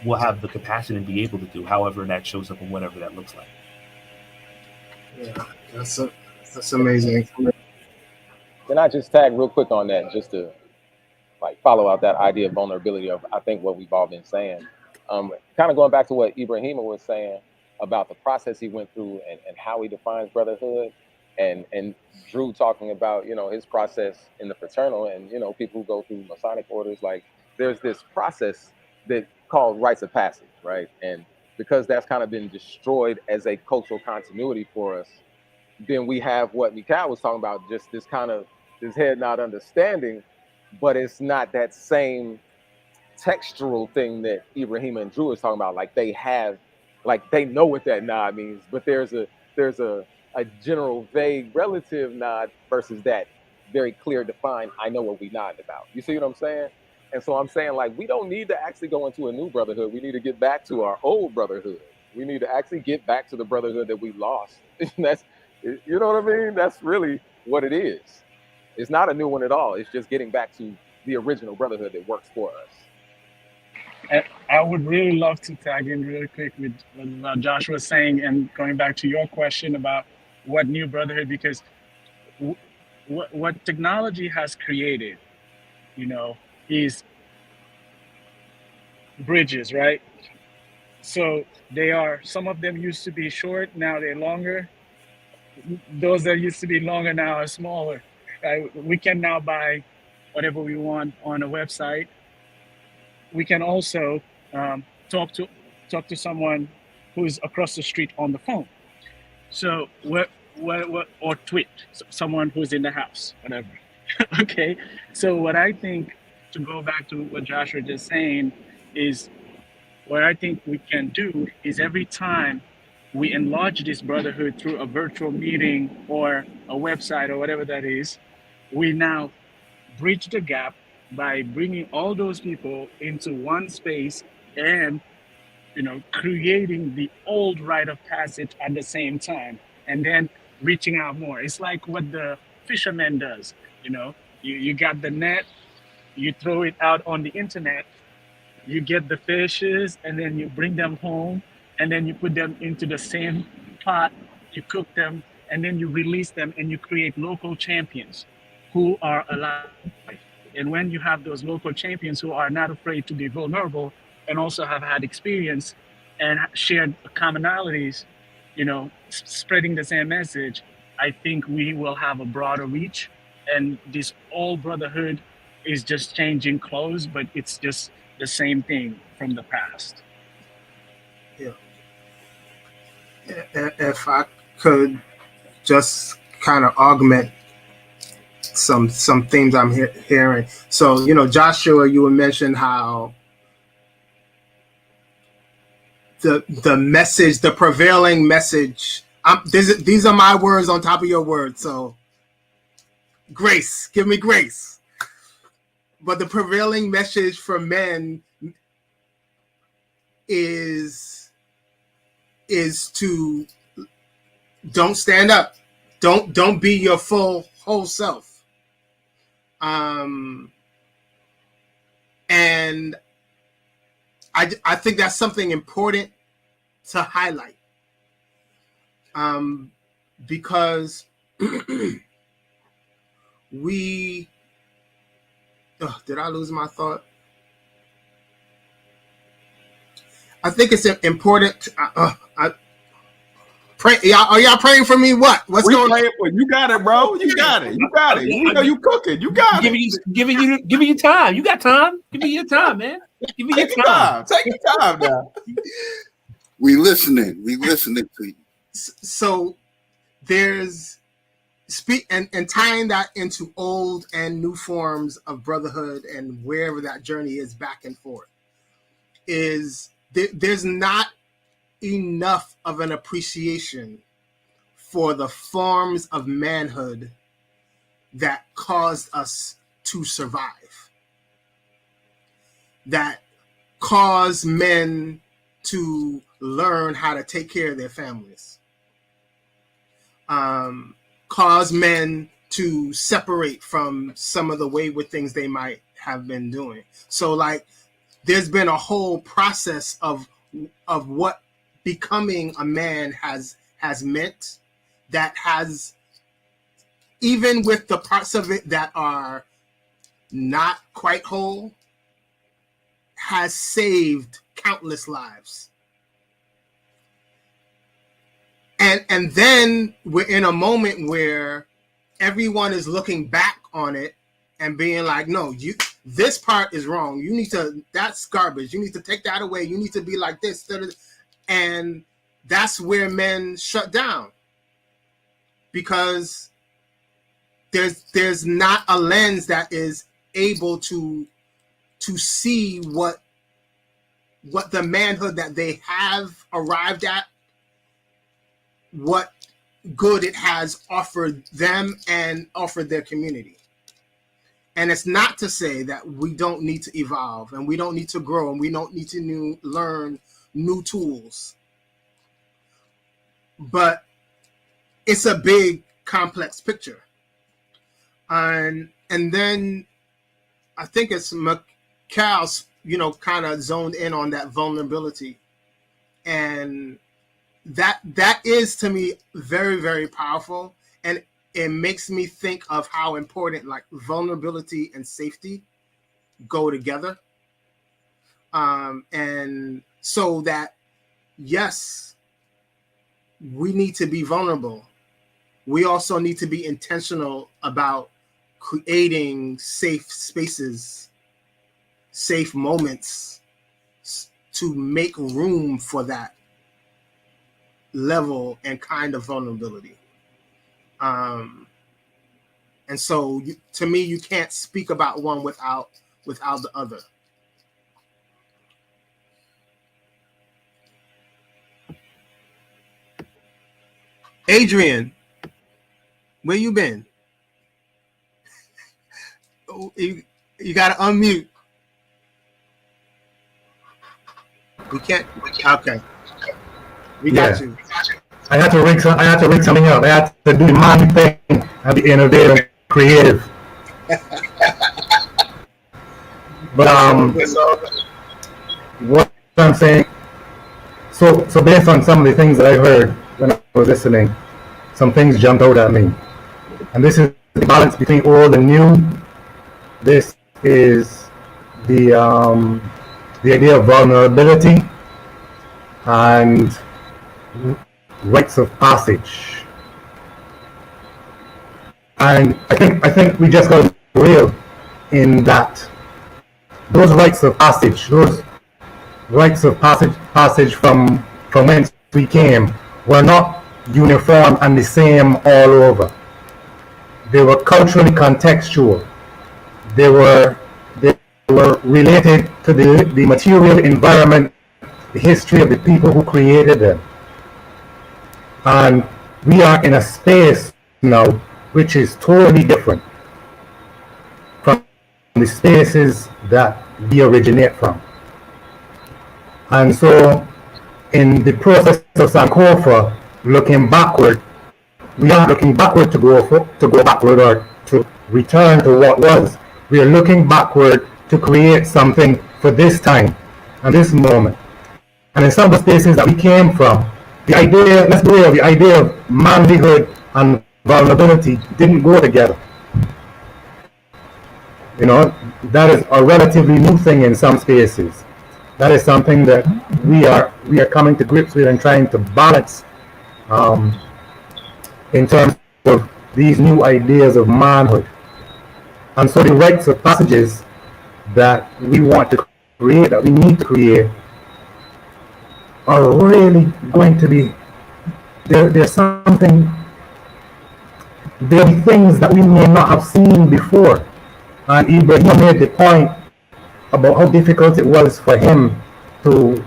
[SPEAKER 4] we'll have the capacity to be able to do, however that shows up and whatever that looks like.
[SPEAKER 3] Yeah, that's amazing.
[SPEAKER 7] Can I just tag real quick on that, just to like follow out that idea of vulnerability of I think what we've all been saying. Kind of going back to what Ibrahima was saying about the process he went through and how he defines brotherhood, and Drew talking about, you know, his process in the fraternal, and, you know, people who go through Masonic orders, like there's this process that called rites of passage, right? And because that's kind of been destroyed as a cultural continuity for us, then we have what Mikhail was talking about, just this kind of this head nod understanding, but it's not that same textural thing that Ibrahim and Drew is talking about. Like they have, like they know what that nod means, but there's a general vague relative nod versus that very clear defined, I know what we nodding about. You see what I'm saying? And so I'm saying, like, we don't need to actually go into a new brotherhood. We need to get back to our old brotherhood. We need to actually get back to the brotherhood that we lost. That's, you know what I mean? That's really what it is. It's not a new one at all. It's just getting back to the original brotherhood that works for us.
[SPEAKER 6] And I would really love to tag in really quick with what Josh was saying, and going back to your question about what new brotherhood, because what technology has created, you know, is bridges, right? So they are, some of them used to be short, now they're longer. Those that used to be longer now are smaller. We can now buy whatever we want on a website. We can also talk to someone who's across the street on the phone. So what or tweet someone who's in the house, whatever. Okay. So what I think, to go back to what Josh was just saying, is what I think we can do is every time we enlarge this brotherhood through a virtual meeting or a website or whatever that is, we now bridge the gap by bringing all those people into one space and, you know, creating the old rite of passage at the same time, and then reaching out more. It's like what the fisherman does. You know, you got the net, you throw it out on the internet, you get the fishes, and then you bring them home, and then you put them into the same pot, you cook them, and then you release them, and you create local champions who are alive. And when you have those local champions who are not afraid to be vulnerable and also have had experience and shared commonalities, you know, spreading the same message, I think we will have a broader reach. And this old brotherhood is just changing clothes, but it's just the same thing from the past.
[SPEAKER 3] Yeah. If I could just kind of augment some themes I'm hearing. So, you know, Joshua, you mentioned how the message, the prevailing message, these are my words on top of your words. So grace, give me grace. But the prevailing message for men is to don't stand up. Don't be your whole self. And I think that's something important to highlight, because we did I lose my thought? I think it's important. Pray, are y'all praying for me? What's going on?
[SPEAKER 9] You got it, bro. You got it. You got it. You know you cooking. You got it.
[SPEAKER 4] Giving you time. You got time. Give me your time, man. Give me your time.
[SPEAKER 9] Take your time now.
[SPEAKER 2] We listening to you.
[SPEAKER 3] So there's and tying that into old and new forms of brotherhood and wherever that journey is back and forth, is there's not enough of an appreciation for the forms of manhood that caused us to survive, that caused men to learn how to take care of their families, cause men to separate from some of the wayward things they might have been doing. So, like, there's been a whole process of what becoming a man has meant, that has even with the parts of it that are not quite whole, has saved countless lives. And then we're in a moment where everyone is looking back on it and being like, no, this part is wrong. You need to, that's garbage. You need to take that away. You need to be like this. And that's where men shut down, because there's not a lens that is able to see what the manhood that they have arrived at, what good it has offered them and offered their community. And it's not to say that we don't need to evolve and we don't need to grow and we don't need to learn new tools. But it's a big, complex picture. And then I think it's Macal's, kind of zoned in on that vulnerability. And that is, to me, very, very powerful. And it makes me think of how important like vulnerability and safety go together. And so that, yes, we need to be vulnerable. We also need to be intentional about creating safe spaces, safe moments to make room for that level and kind of vulnerability. And so to me, you can't speak about one without the other. Adrian, where you been? You gotta unmute. We can't. Okay. We got you.
[SPEAKER 10] I had to rig something up. I had to do my thing and be innovative and creative. But what I'm saying, so based on some of the things that I heard when I was listening, some things jumped out at me. And this is the balance between old and new. This is the idea of vulnerability and rites of passage. And I think we just got to be real in that those rites of passage from whence we came were not uniform and the same all over. They were culturally contextual. They were related to the material environment, the history of the people who created them. And we are in a space now which is totally different from the spaces that we originate from. And so in the process of Sankofa, looking backward, we aren't looking backward to go backward or to return to what was. We are looking backward to create something for this time and this moment. And in some of the spaces that we came from, the idea of manhood and vulnerability didn't go together. That is a relatively new thing in some spaces. That is something that we are coming to grips with and trying to balance in terms of these new ideas of manhood. And so the rites of passages that we want to create, that we need to create, are really going to be, there'll be things that we may not have seen before. And Ibrahim made the point about how difficult it was for him to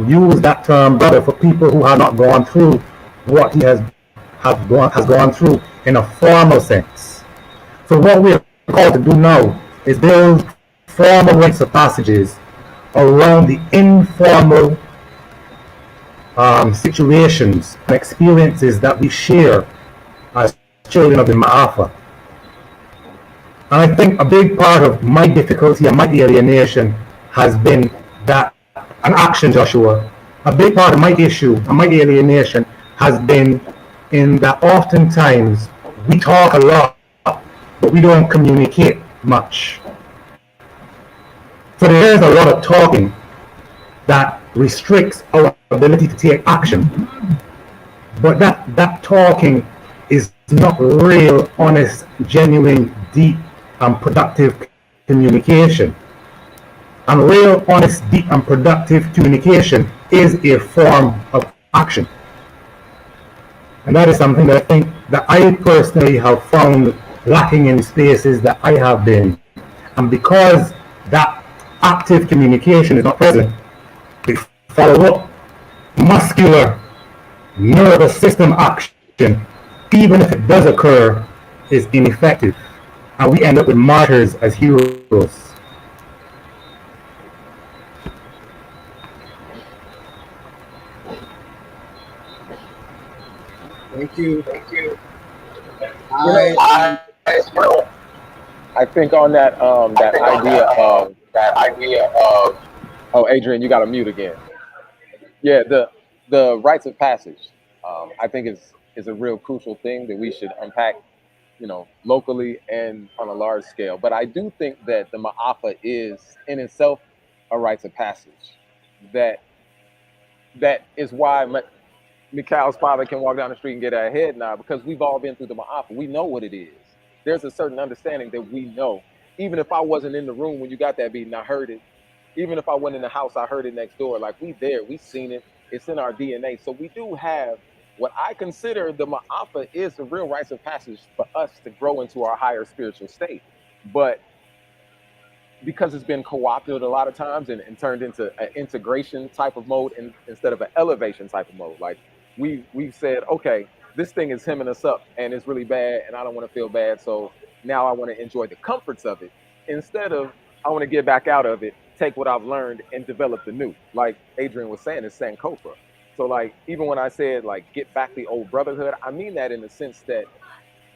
[SPEAKER 10] use that term brother for people who have not gone through what he has gone through in a formal sense. So what we're called to do now is build formal rites of passages around the informal situations and experiences that we share as children of the Ma'afa. And I think a big part of my difficulty and my alienation has been that, an action, Joshua, a big part of my issue and my alienation has been in that oftentimes we talk a lot, but we don't communicate much. So there is a lot of talking that restricts our ability to take action. But that talking is not real, honest, genuine, deep, and productive communication. And real, honest, deep, and productive communication is a form of action. And that is something that I think that I personally have found lacking in spaces that I have been. And because that active communication is not present, the follow-up muscular nervous system action, even if it does occur, is ineffective. And we end up with martyrs as heroes.
[SPEAKER 3] Thank you.
[SPEAKER 7] You know, I think on that idea of oh, Adrian, you got to mute again. Yeah, the rites of passage, I think is a real crucial thing that we should unpack, locally and on a large scale. But I do think that the Ma'afa is in itself a rites of passage. That is why Mikhail's father can walk down the street and get our head now, because we've all been through the Ma'afa. We know what it is. There's a certain understanding that we know. Even if I wasn't in the room when you got that beating, I heard it. Even if I went in the house, I heard it next door. Like, we there, we seen it. It's in our DNA. So we do have what I consider the Ma'afa is the real rites of passage for us to grow into our higher spiritual state. But because it's been co-opted a lot of times and turned into an integration type of mode instead of an elevation type of mode, like we've said, okay, this thing is hemming us up and it's really bad and I don't want to feel bad. So now I want to enjoy the comforts of it instead of I want to get back out of it, take what I've learned and develop the new. Like Adrian was saying, it's Sankofa. So like, even when I said like, get back the old brotherhood, I mean that in the sense that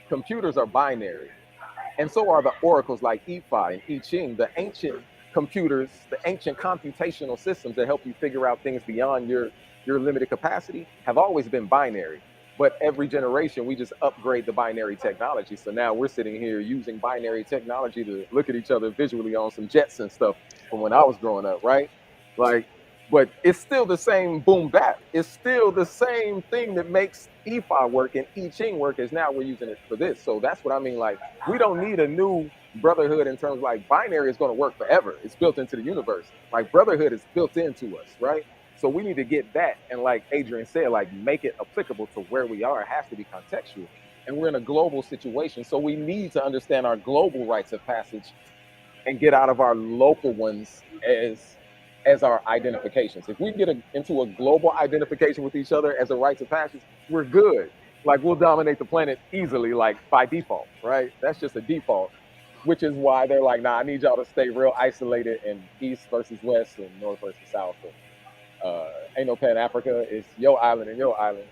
[SPEAKER 7] computers are binary. And so are the oracles like Ifa and I Ching, the ancient computers, the ancient computational systems that help you figure out things beyond your limited capacity have always been binary. But every generation, we just upgrade the binary technology. So now we're sitting here using binary technology to look at each other visually on some Jetson stuff from when I was growing up, right? Like, but it's still the same boom bap. It's still the same thing that makes Ifa work and I Ching work as now we're using it for this. So that's what I mean. Like, we don't need a new brotherhood in terms of like binary is going to work forever. It's built into the universe. Like brotherhood is built into us, right? So we need to get that. And like Adrian said, like make it applicable to where we are. It has to be contextual. And we're in a global situation. So we need to understand our global rites of passage and get out of our local ones as our identifications. If we get into a global identification with each other as a rites of passage, we're good. Like we'll dominate the planet easily, like by default, right? That's just a default, which is why they're like, nah, I need y'all to stay real isolated and east versus west and north versus south. And, ain't no Pan Africa, it's your island and your island.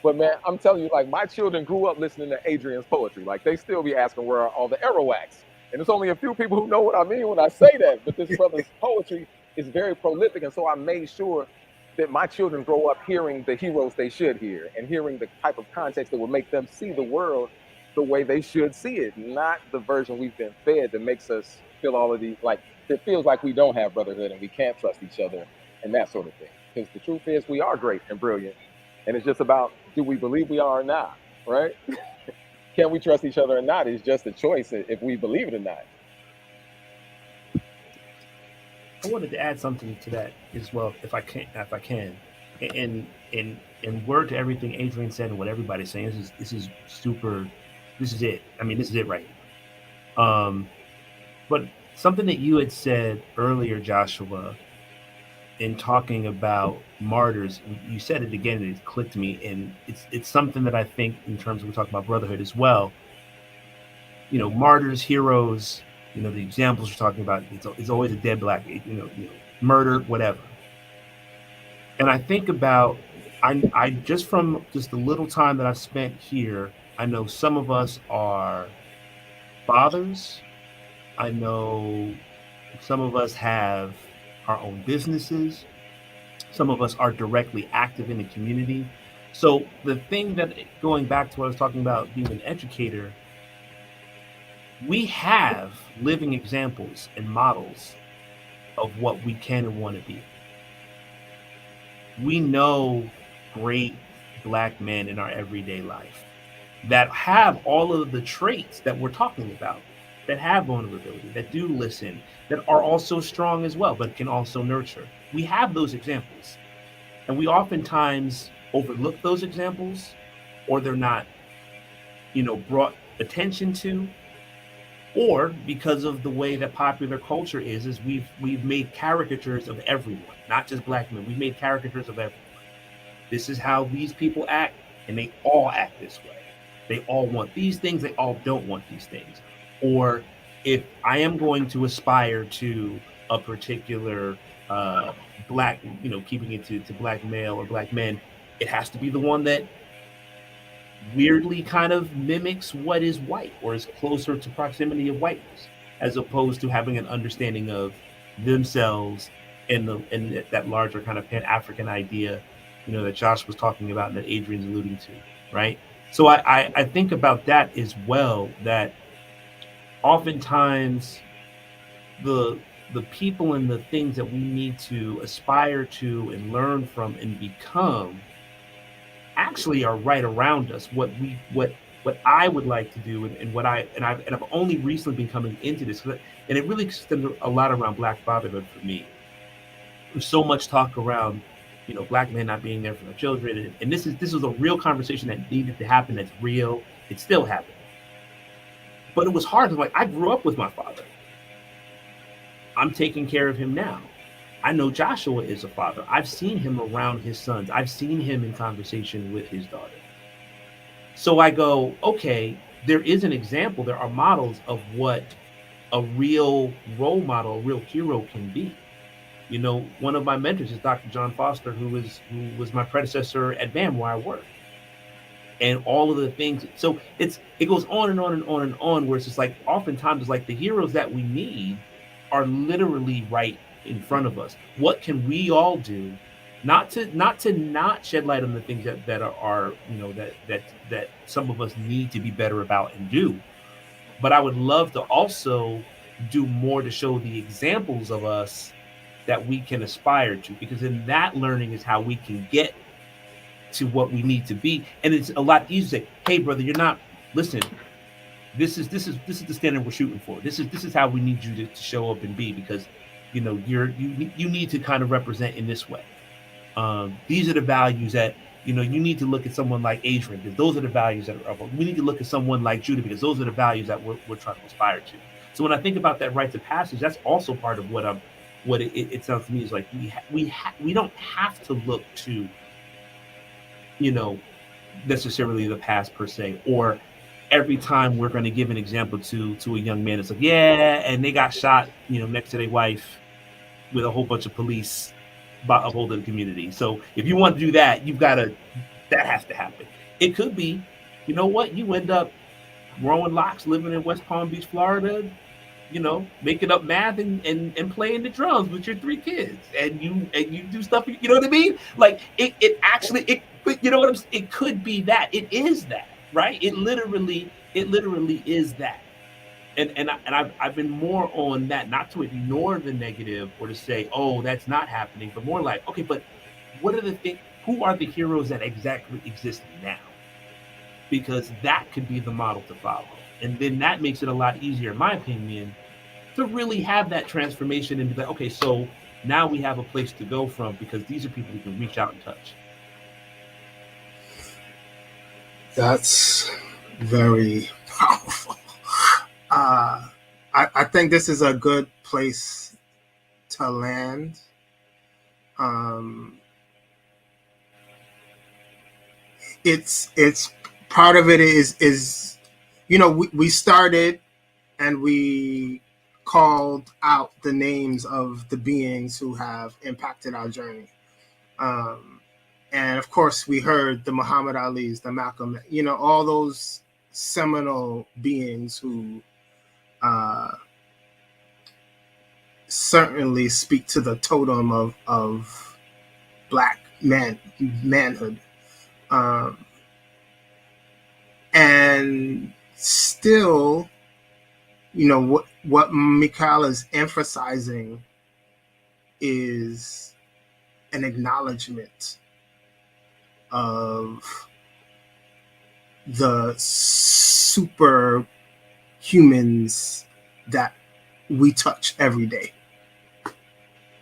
[SPEAKER 7] But man, I'm telling you, like my children grew up listening to Adrian's poetry. Like they still be asking where are all the Arawaks. And there's only a few people who know what I mean when I say that, but this brother's poetry is very prolific, and so I made sure that my children grow up hearing the heroes they should hear and hearing the type of context that will make them see the world the way they should see it, not the version we've been fed that makes us feel all of these, like it feels like we don't have brotherhood and we can't trust each other and that sort of thing. Because the truth is we are great and brilliant, and it's just about do we believe we are or not, right? Can we trust each other or not? It's just a choice if we believe it or not.
[SPEAKER 4] I wanted to add something to that as well, if I can. In word to everything Adrian said and what everybody's saying, this is super. This is it. I mean, this is it right here. But something that you had said earlier, Joshua, in talking about martyrs, you said it again, and it clicked me, and it's something that I think in terms of we're talking about brotherhood as well. You know, martyrs, heroes. You know, the examples we're talking about, it's always a dead black, murder, whatever. And I think about, I just from just the little time that I've spent here, I know some of us are fathers. I know some of us have our own businesses. Some of us are directly active in the community. So the thing that, going back to what I was talking about being an educator, we have living examples and models of what we can and want to be. We know great Black men in our everyday life that have all of the traits that we're talking about, that have vulnerability, that do listen, that are also strong as well, but can also nurture. We have those examples. And we oftentimes overlook those examples, or they're not, brought attention to, or because of the way that popular culture is we've made caricatures of everyone, not just Black men. We've made caricatures of everyone. This is how these people act, and they all act this way. They all want these things, they all don't want these things. Or if I am going to aspire to a particular Black, keeping it to Black male or Black men, it has to be the one that weirdly kind of mimics what is white or is closer to proximity of whiteness, as opposed to having an understanding of themselves and that larger kind of Pan African idea, that Josh was talking about and that Adrian's alluding to, right? So I think about that as well. That oftentimes the people and the things that we need to aspire to and learn from and become actually are right around us. What I would like to do, and I've only recently been coming into this, and it really extended a lot around Black fatherhood for me. There's so much talk around, Black men not being there for their children, and this is a real conversation that needed to happen. That's real. It's still happening, but it was hard. Like, I grew up with my father. I'm taking care of him now. I know Joshua is a father. I've seen him around his sons. I've seen him in conversation with his daughter. So I go, okay, there is an example. There are models of what a real role model, a real hero can be. One of my mentors is Dr. John Foster, who was my predecessor at BAM where I work. And all of the things. So it goes on and on and on and on, where it's just like, oftentimes it's like the heroes that we need are literally right in front of us. What can we all do, not to shed light on the things that are that some of us need to be better about and do, but I would love to also do more to show the examples of us that we can aspire to, because in that learning is how we can get to what we need to be. And it's a lot easier to say, hey brother, you're not, listen, this is the standard we're shooting for. This is how we need you to show up and be, because you need to kind of represent in this way. These are the values that you need to look at someone like Adrian, because those are the values that are. We need to look at someone like Judah, because those are the values that we're trying to aspire to. So when I think about that rites of passage, that's also part of what it sounds to me is like we don't have to look to necessarily the past per se, or every time we're going to give an example to a young man, it's like, yeah, and they got shot, next to their wife with a whole bunch of police by upholding the community. So if you want to do that, that has to happen. It could be, you end up growing locks, living in West Palm Beach, Florida, making up math and playing the drums with your 3 kids, and you do stuff, you know what I mean? Like it actually, it could be that. It is that, right? It literally is that. And I've been more on that, not to ignore the negative or to say, oh, that's not happening, but more like, okay, but what are the things? Who are the heroes that exactly exist now? Because that could be the model to follow, and then that makes it a lot easier, in my opinion, to really have that transformation and be like, okay, so now we have a place to go from, because these are people we can reach out and touch.
[SPEAKER 3] That's very powerful. I think this is a good place to land. It's part of it is we started and we called out the names of the beings who have impacted our journey. And of course, we heard the Muhammad Ali's, the Malcolm, all those seminal beings who certainly speak to the totem of Black manhood. Um, and still, what Mikhail is emphasizing is an acknowledgement of the super humans that we touch every day.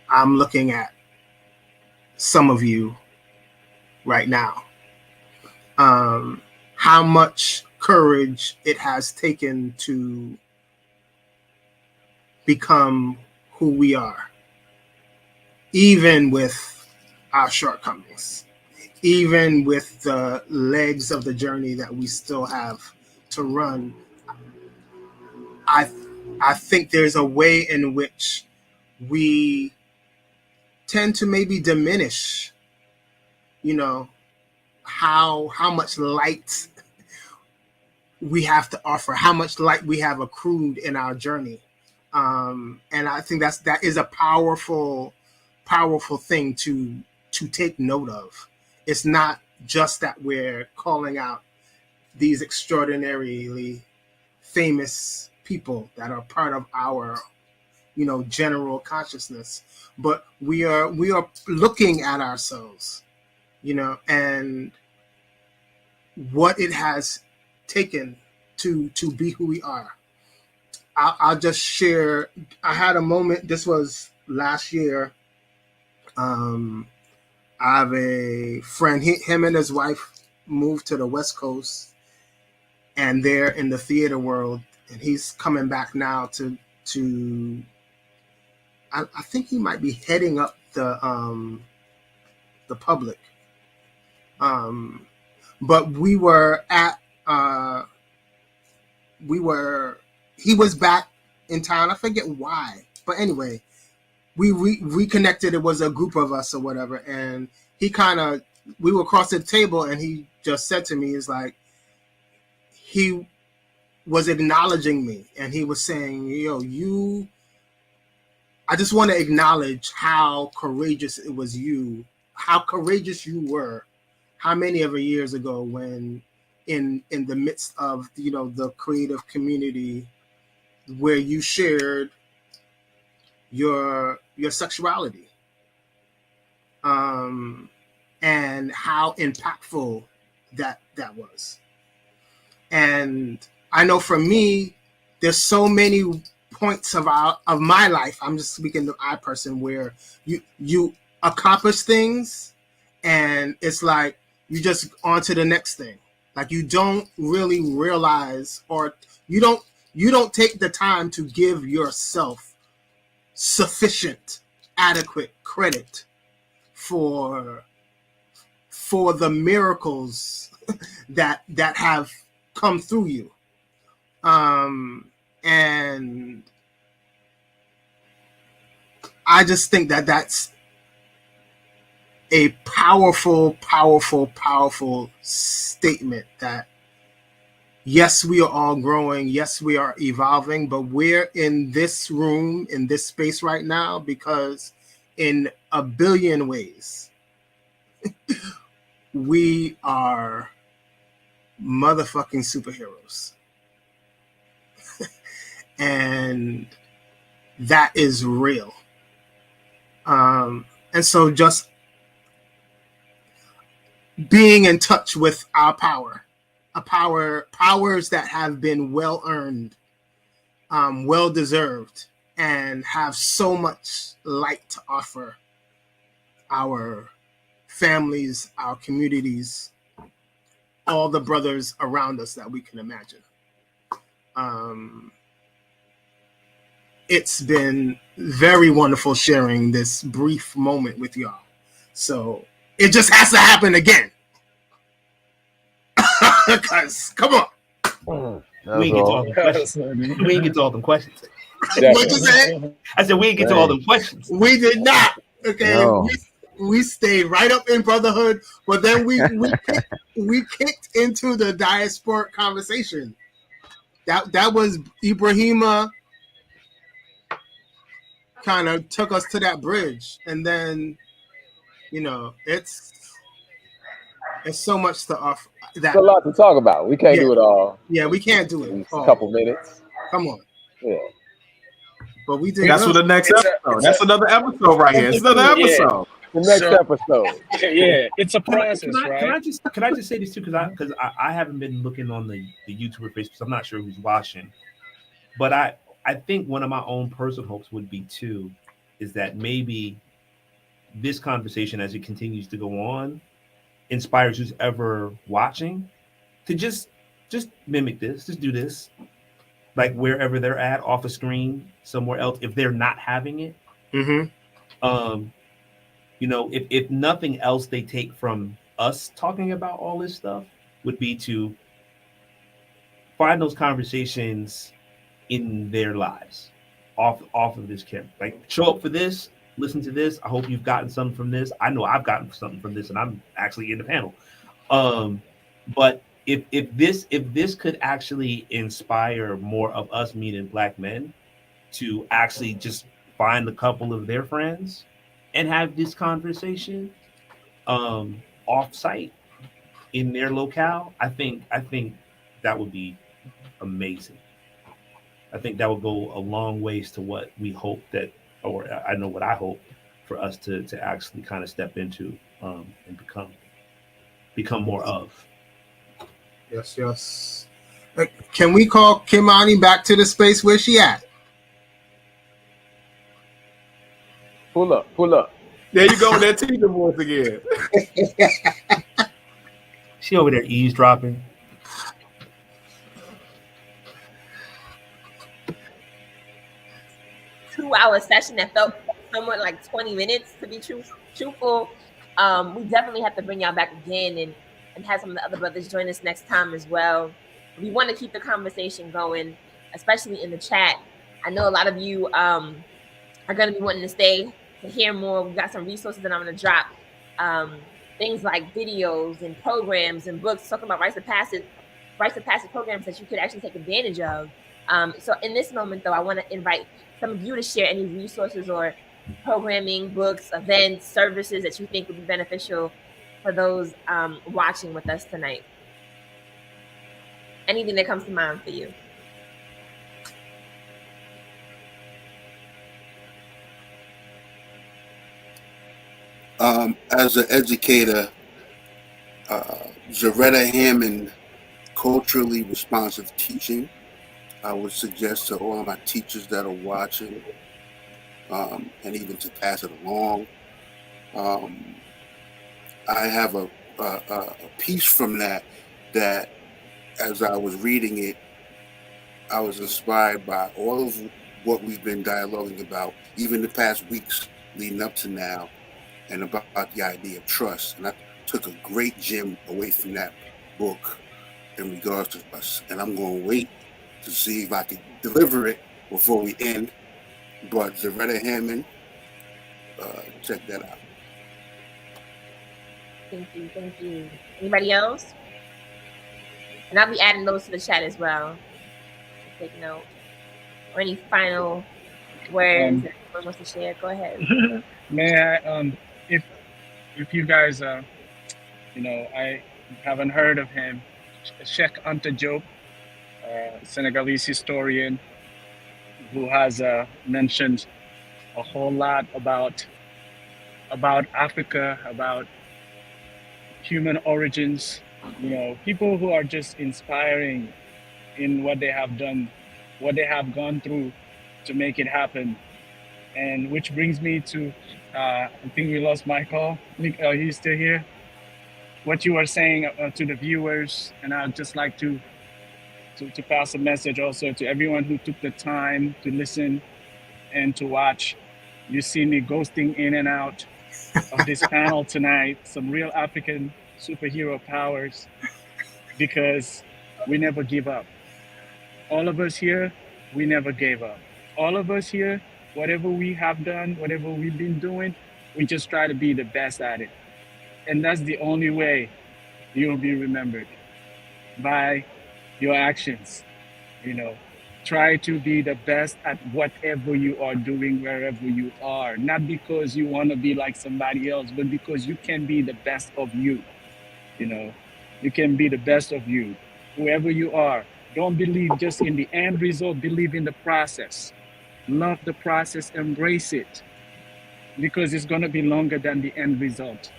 [SPEAKER 3] I'm looking at some of you right now. How much courage it has taken to become who we are, even with our shortcomings, even with the legs of the journey that we still have to run. I think there's a way in which we tend to maybe diminish, how much light we have to offer, how much light we have accrued in our journey. And I think that is a powerful thing to take note of. It's not just that we're calling out these extraordinarily famous people that are part of our, general consciousness, but we are looking at ourselves, and what it has taken to be who we are. I'll just share. I had a moment. This was last year. I have a friend. Him and his wife moved to the West Coast, and they're in the theater world. And he's coming back now to. I think he might be heading up the public. But we were at. He was back in town. I forget why, but anyway, we reconnected. It was a group of us or whatever, and we were across the table, and he just said to me, "Is like," he was acknowledging me, and he was saying, "Yo, I just want to acknowledge how courageous it was how courageous you were, how many ever years ago when." In the midst of the creative community, where you shared your sexuality, and how impactful that was. And I know for me, there's so many points of my life. I'm just speaking to I person where you accomplish things, and it's like you just on to the next thing. Like you don't really realize, or you don't take the time to give yourself sufficient, adequate credit for the miracles that have come through you. And I just think that's a powerful statement that yes, we are all growing. Yes, we are evolving, but we're in this room, in this space right now, because in a billion ways, we are motherfucking superheroes. And that is real. And so just being in touch with our powers that have been well earned, well deserved, and have so much light to offer our families, our communities, all the brothers around us that we can imagine. It's been very wonderful sharing this brief moment with y'all. So it just has to happen again. Because, come on.
[SPEAKER 4] We ain't get to all the questions. We ain't get to all the questions.
[SPEAKER 3] What'd you say?
[SPEAKER 4] I said we ain't get to all the questions.
[SPEAKER 3] We did not. Okay.
[SPEAKER 8] No.
[SPEAKER 3] We stayed right up in Brotherhood, but then we kicked into the diasporic conversation. That was Ibrahima kind of took us to that bridge, and then it's There's so much to offer.
[SPEAKER 7] There's a lot to talk about. We can't
[SPEAKER 3] Yeah.
[SPEAKER 7] do it all
[SPEAKER 3] Yeah, we can't do
[SPEAKER 7] in
[SPEAKER 3] it.
[SPEAKER 7] these
[SPEAKER 3] all.
[SPEAKER 7] couple minutes.
[SPEAKER 3] Come on.
[SPEAKER 7] Yeah.
[SPEAKER 3] But we did
[SPEAKER 9] That's for
[SPEAKER 3] good.
[SPEAKER 9] the next
[SPEAKER 6] It's a-
[SPEAKER 9] episode.
[SPEAKER 6] it's
[SPEAKER 9] That's
[SPEAKER 6] a-
[SPEAKER 9] another episode right here. It's another
[SPEAKER 6] Yeah.
[SPEAKER 9] episode.
[SPEAKER 7] The next
[SPEAKER 6] So-
[SPEAKER 7] episode.
[SPEAKER 6] Yeah, it's a
[SPEAKER 4] Can I-
[SPEAKER 6] process,
[SPEAKER 4] can I,
[SPEAKER 6] right?
[SPEAKER 4] Can I just say this too? Because I haven't been looking on the YouTuber face, because I'm not sure who's watching. But I think one of my own personal hopes would be too, is that maybe this conversation, as it continues to go on, inspires who's ever watching to just mimic this, just do this, like wherever they're at, off a screen, somewhere else, if they're not having it.
[SPEAKER 3] Mm-hmm.
[SPEAKER 4] You know, if nothing else they take from us talking about all this stuff would be to find those conversations in their lives off of this camera. Like, show up for this, listen to this. I hope you've gotten something from this. I know I've gotten something from this, and I'm actually in the panel. But if this could actually inspire more of us meeting Black men to actually just find a couple of their friends and have this conversation off site in their locale, I think that would be amazing. I think that would go a long ways to what we hope that, or I know what I hope for us to actually kind of step into and become more of.
[SPEAKER 3] Yes. Can we call Kymani back to the space where she at?
[SPEAKER 7] Pull up.
[SPEAKER 9] There you go with that teacher voice again.
[SPEAKER 4] She over there eavesdropping.
[SPEAKER 1] Two-hour session that felt somewhat like 20 minutes, to be truthful. We definitely have to bring y'all back again and have some of the other brothers join us next time as well. We want to keep the conversation going, especially in the chat. I know a lot of you are going to be wanting to stay to hear more. We've got some resources that I'm going to drop. Things like videos and programs and books talking about rites of passage programs that you could actually take advantage of. So in this moment, though, I want to invite some of you to share any resources or programming, books, events, services that you think would be beneficial for those watching with us tonight. Anything that comes to mind for you.
[SPEAKER 2] As an educator, Zaretta Hammond, culturally responsive teaching, I would suggest to all of my teachers that are watching, and even to pass it along. I have a piece from that as I was reading it, I was inspired by all of what we've been dialoguing about, even the past weeks leading up to now, and about the idea of trust. And I took a great gem away from that book in regards to us. And I'm going to wait to see if I can deliver it before we end. But Zaretta Hammond, check that out.
[SPEAKER 1] Thank you. Anybody else? And I'll be adding those to the chat as well. Take note. Or any final words that anyone wants to share? Go ahead.
[SPEAKER 6] May I, if you guys, I haven't heard of him, Sheikh Anta Diop, Senegalese historian, who has mentioned a whole lot about Africa, about human origins, people who are just inspiring in what they have done, what they have gone through to make it happen. And which brings me to, I think we lost Michael. He's still here. What you were saying to the viewers, and I'd just like to pass a message also to everyone who took the time to listen and to watch. You see me ghosting in and out of this panel tonight, some real African superhero powers, because we never give up. All of us here, we never gave up. All of us here, whatever we have done, whatever we've been doing, we just try to be the best at it. And that's the only way you'll be remembered, by your actions. Try to be the best at whatever you are doing, wherever you are. Not because you want to be like somebody else, but because you can be the best of you. You know, you can be the best of you, whoever you are. Don't believe just in the end result, believe in the process. Love the process, embrace it, because it's going to be longer than the end result.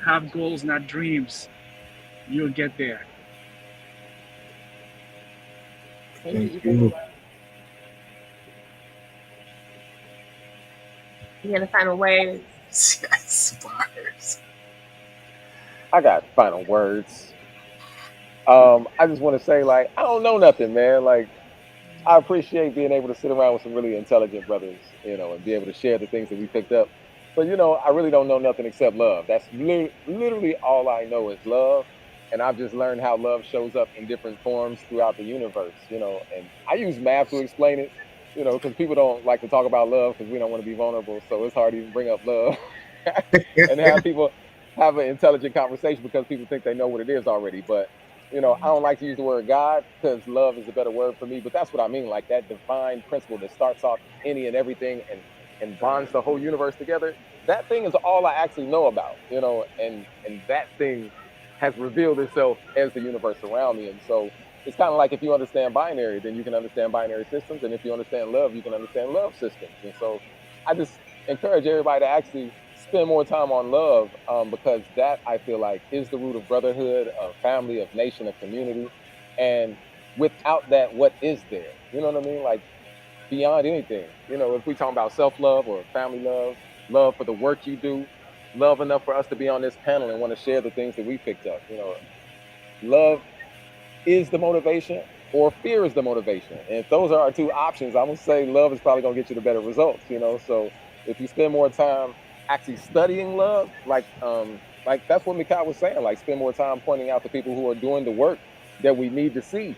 [SPEAKER 6] Have goals, not dreams. You'll get there.
[SPEAKER 10] Thank you.
[SPEAKER 1] You got the final words.
[SPEAKER 3] Yes, bars.
[SPEAKER 7] I got final words. I just want to say, like, I don't know nothing, man. Like, I appreciate being able to sit around with some really intelligent brothers, and be able to share the things that we picked up. But I really don't know nothing except love. That's literally all I know is love, and I've just learned how love shows up in different forms throughout the universe. And I use math to explain it. Because people don't like to talk about love because we don't want to be vulnerable, so it's hard to even bring up love and have people have an intelligent conversation because people think they know what it is already. But I don't like to use the word God because love is a better word for me. But that's what I mean, like that divine principle that starts off any and everything and bonds the whole universe together. That thing is all I actually know about, and that thing has revealed itself as the universe around me. And so it's kind of like if you understand binary, then you can understand binary systems, and if you understand love, you can understand love systems. And so I just encourage everybody to actually spend more time on love, because that, I feel like, is the root of brotherhood, of family, of nation, of community. And without that, what is there? You know what I mean? Like, beyond anything, if we talk about self-love or family love, love for the work you do, love enough for us to be on this panel and want to share the things that we picked up. Love is the motivation, or fear is the motivation. And if those are our two options, I'm gonna say love is probably gonna get you the better results. So if you spend more time actually studying love, like that's what Mikhail was saying, like spend more time pointing out the people who are doing the work that we need to see,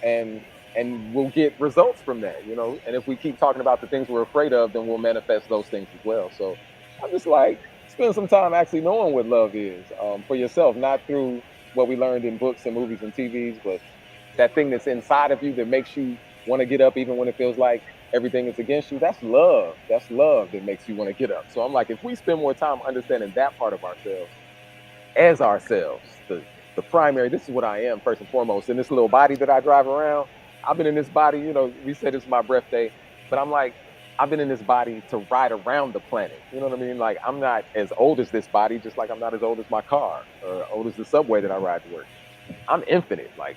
[SPEAKER 7] and we'll get results from that. And if we keep talking about the things we're afraid of, then we'll manifest those things as well. So I'm just like, spend some time actually knowing what love is, for yourself, not through what we learned in books and movies and TVs, but that thing that's inside of you that makes you want to get up even when it feels like everything is against you. That's love. That's love that makes you want to get up. So I'm like, if we spend more time understanding that part of ourselves as ourselves, the primary, this is what I am first and foremost. In this little body that I drive around, I've been in this body, we say this is my breath day, but I'm like, I've been in this body to ride around the planet. You know what I mean? Like, I'm not as old as this body, just like I'm not as old as my car or old as the subway that I ride to work. I'm infinite. Like,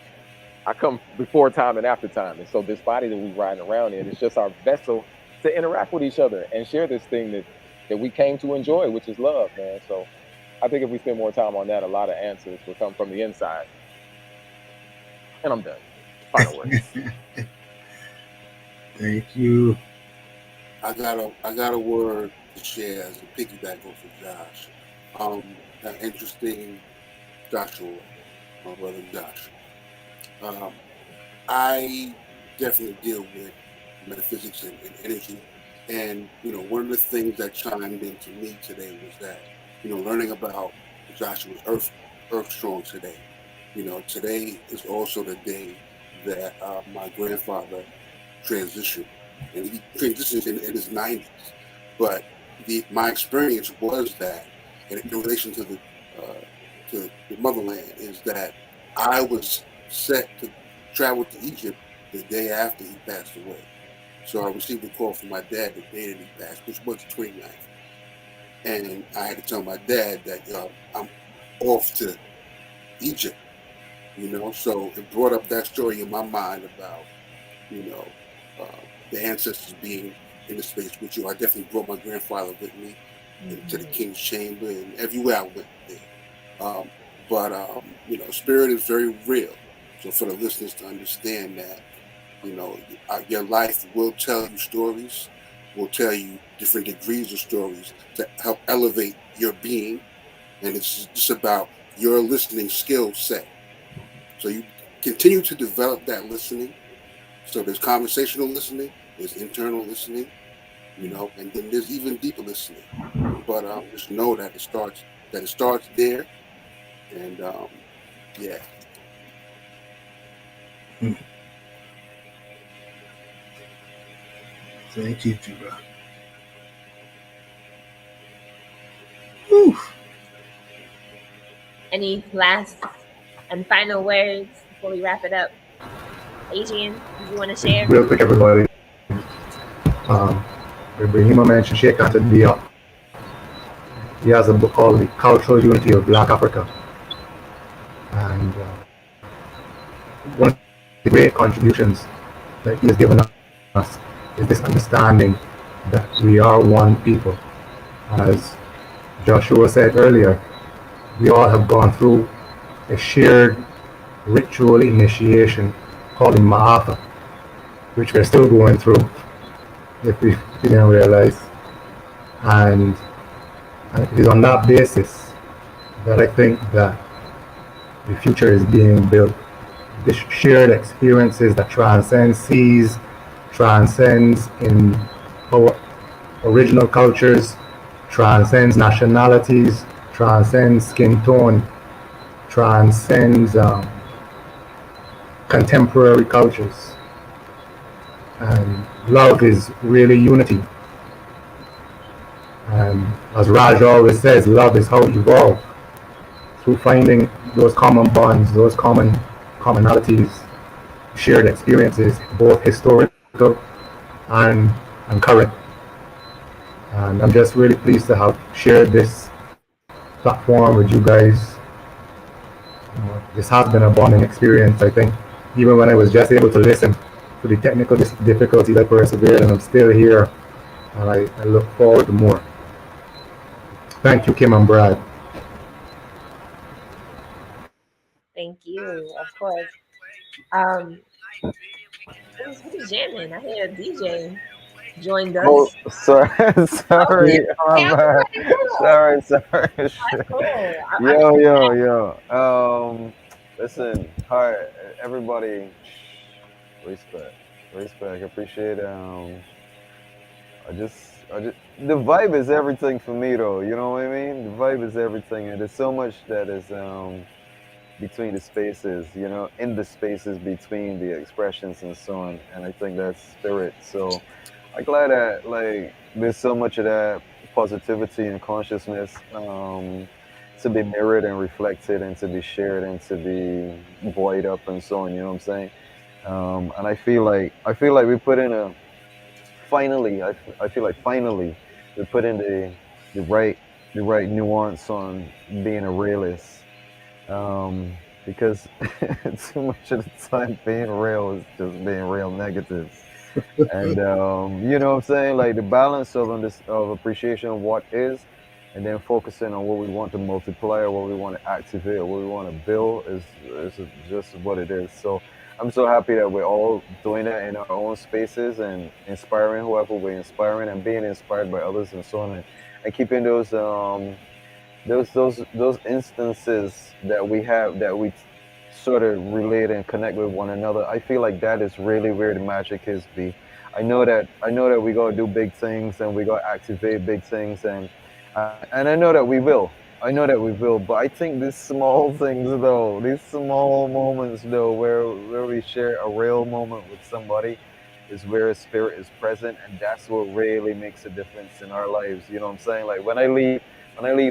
[SPEAKER 7] I come before time and after time. And so this body that we're riding around in is just our vessel to interact with each other and share this thing that we came to enjoy, which is love, man. So I think if we spend more time on that, a lot of answers will come from the inside. And I'm done. Final words.
[SPEAKER 3] Thank you.
[SPEAKER 2] I got a word to share as a piggyback off of Josh. That interesting Joshua, my brother Josh. I definitely deal with metaphysics and energy, and one of the things that chimed into me today was that learning about Joshua's Earth Strong today. Today is also the day that my grandfather transitioned, and he transitioned in his 90s. But my experience was that, in relation to the motherland, is that I was set to travel to Egypt the day after he passed away. So I received a call from my dad the day that he passed, which was the 29th. And I had to tell my dad that I'm off to Egypt, So it brought up that story in my mind about, the ancestors being in the space with you. I definitely brought my grandfather with me into the King's Chamber and everywhere I went there. But spirit is very real. So for the listeners to understand that, your life will tell you stories, will tell you different degrees of stories to help elevate your being. And it's just about your listening skill set. So you continue to develop that listening. So there's conversational listening, there's internal listening, and then there's even deeper listening. But just know that it starts there. And yeah.
[SPEAKER 3] Thank you, Juba. Whew.
[SPEAKER 1] Any last and final words before we wrap it up? Adrian, do you want to share?
[SPEAKER 10] Real quick, everybody. Um, Ibrahima mentioned Sheikh Anta Diop. He has a book called The Cultural Unity of Black Africa. And one of the great contributions that he has given us is this understanding that we are one people. As Joshua said earlier, we all have gone through a shared ritual initiation called the Ma'afa, which we're still going through, if we didn't realize. And it is on that basis that I think that the future is being built. This shared experiences that transcends seas, transcends in our original cultures, transcends nationalities, transcends skin tone, transcends contemporary cultures. And love is really unity. And as Raj always says, love is how we evolve, through finding those common bonds, those commonalities, shared experiences, both historical and current. And I'm just really pleased to have shared this platform with you guys. This has been a bonding experience, I think. Even when I was just able to listen to the technical difficulties, I persevered, and I'm still here. And I look forward to more. Thank you, Kim and Brad.
[SPEAKER 1] Thank you, of course. Who's jamming? I hear a DJ joined
[SPEAKER 8] Oh,
[SPEAKER 1] us.
[SPEAKER 8] sorry,
[SPEAKER 1] Oh, yeah.
[SPEAKER 8] sorry,
[SPEAKER 1] Okay,
[SPEAKER 8] my
[SPEAKER 1] I was
[SPEAKER 8] bad.
[SPEAKER 1] like, cool.
[SPEAKER 8] Sorry, sorry.
[SPEAKER 1] That's cool.
[SPEAKER 8] Yo. Listen, hi, everybody. Respect, respect. Appreciate. The vibe is everything for me, though. You know what I mean? The vibe is everything, and there's so much that is between the spaces. You know, in the spaces between the expressions and so on. And I think that's spirit. So I'm glad that like there's so much of that positivity and consciousness to be mirrored and reflected and to be shared and to be buoyed up and so on. You know what I'm saying? And I feel like we put in a finally. I feel like finally we put in the right the right nuance on being a realist. Because too much of the time being real is just being real negative. And you know what I'm saying, like the balance of appreciation of what is, and then focusing on what we want to multiply or what we want to activate or what we want to build is just what it is. So I'm so happy that we're all doing that in our own spaces and inspiring whoever we're inspiring and being inspired by others and so on, and keeping those instances that we have that we sort of relate and connect with one another. I feel like that is really where the magic is. Be I know that we gotta do big things and we gotta activate big things, and I know that we will. I know that we will, but I think these small things though, these small moments though, where we share a real moment with somebody, is where a spirit is present, and that's what really makes a difference in our lives. You know what I'm saying? Like when I leave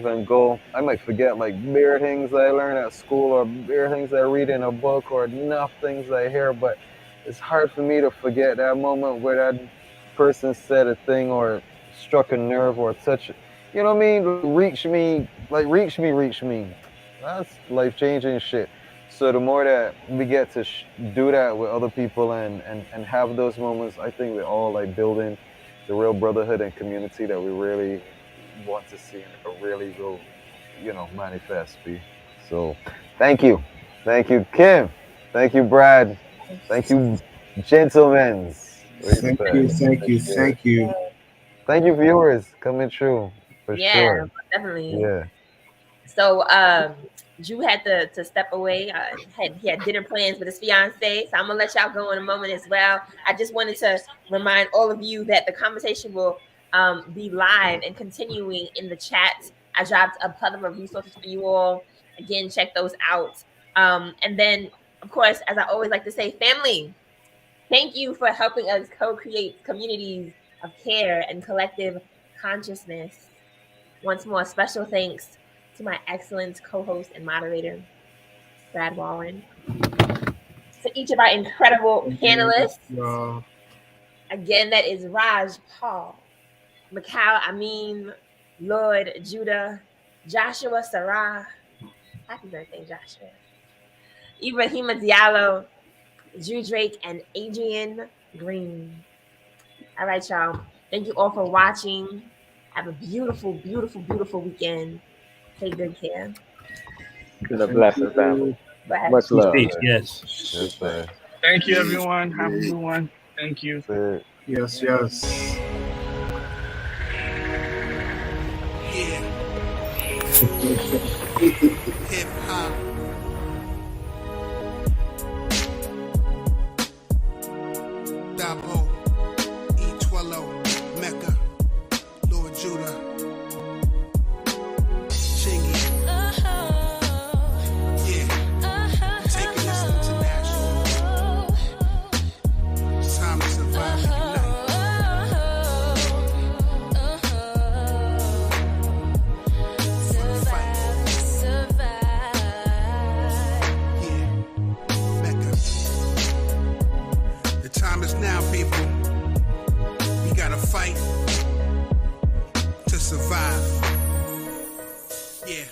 [SPEAKER 8] and go, I might forget like mere things I learn at school or mere things I read in a book or enough things I hear, but it's hard for me to forget that moment where that person said a thing or struck a nerve or touch, you know what I mean? Reach me. That's life changing shit. So the more that we get to do that with other people and have those moments, I think we're all like building the real brotherhood and community that we really want to see and really will, manifest. So, thank you, Kim, thank you, Brad, thank you, gentlemen.
[SPEAKER 3] Thank you,
[SPEAKER 8] Respect.
[SPEAKER 3] thank you,
[SPEAKER 8] Appreciate it.
[SPEAKER 3] thank you.
[SPEAKER 8] Thank you, viewers, coming through for
[SPEAKER 1] Yeah,
[SPEAKER 8] sure.
[SPEAKER 1] definitely.
[SPEAKER 8] Yeah.
[SPEAKER 1] So Drew had to step away. He had dinner plans with his fiance, so I'm gonna let y'all go in a moment as well. I just wanted to remind all of you that the conversation will be live and continuing in the chat. I dropped a plethora of resources for you all. Again, check those out. And then, of course, as I always like to say, family, thank you for helping us co-create communities of care and collective consciousness. Once more, special thanks to my excellent co-host and moderator, Brad Wallen, to each of our incredible panelists.
[SPEAKER 3] Wow.
[SPEAKER 1] Again, that is Raj Paul, Mikhail Amin, Lord Judah, Joshua Sarah. Happy birthday, Joshua. Ibrahima Diallo, Drew Drake, and Adrian Green. All right, y'all. Thank you all for watching. Have a beautiful, beautiful, beautiful weekend. Take good care.
[SPEAKER 7] It's been a blessing, family.
[SPEAKER 1] Bye.
[SPEAKER 7] Much love.
[SPEAKER 4] Yes.
[SPEAKER 8] Yes, man.
[SPEAKER 6] Thank you, everyone. Have a good one. Thank you.
[SPEAKER 3] Yes, yes.
[SPEAKER 2] Hip hop. Dabo, E12, Mecca, Lord Judah, Chingy. Yeah, taking this international. It's time to survive and now, people, we gotta fight to survive. Yeah.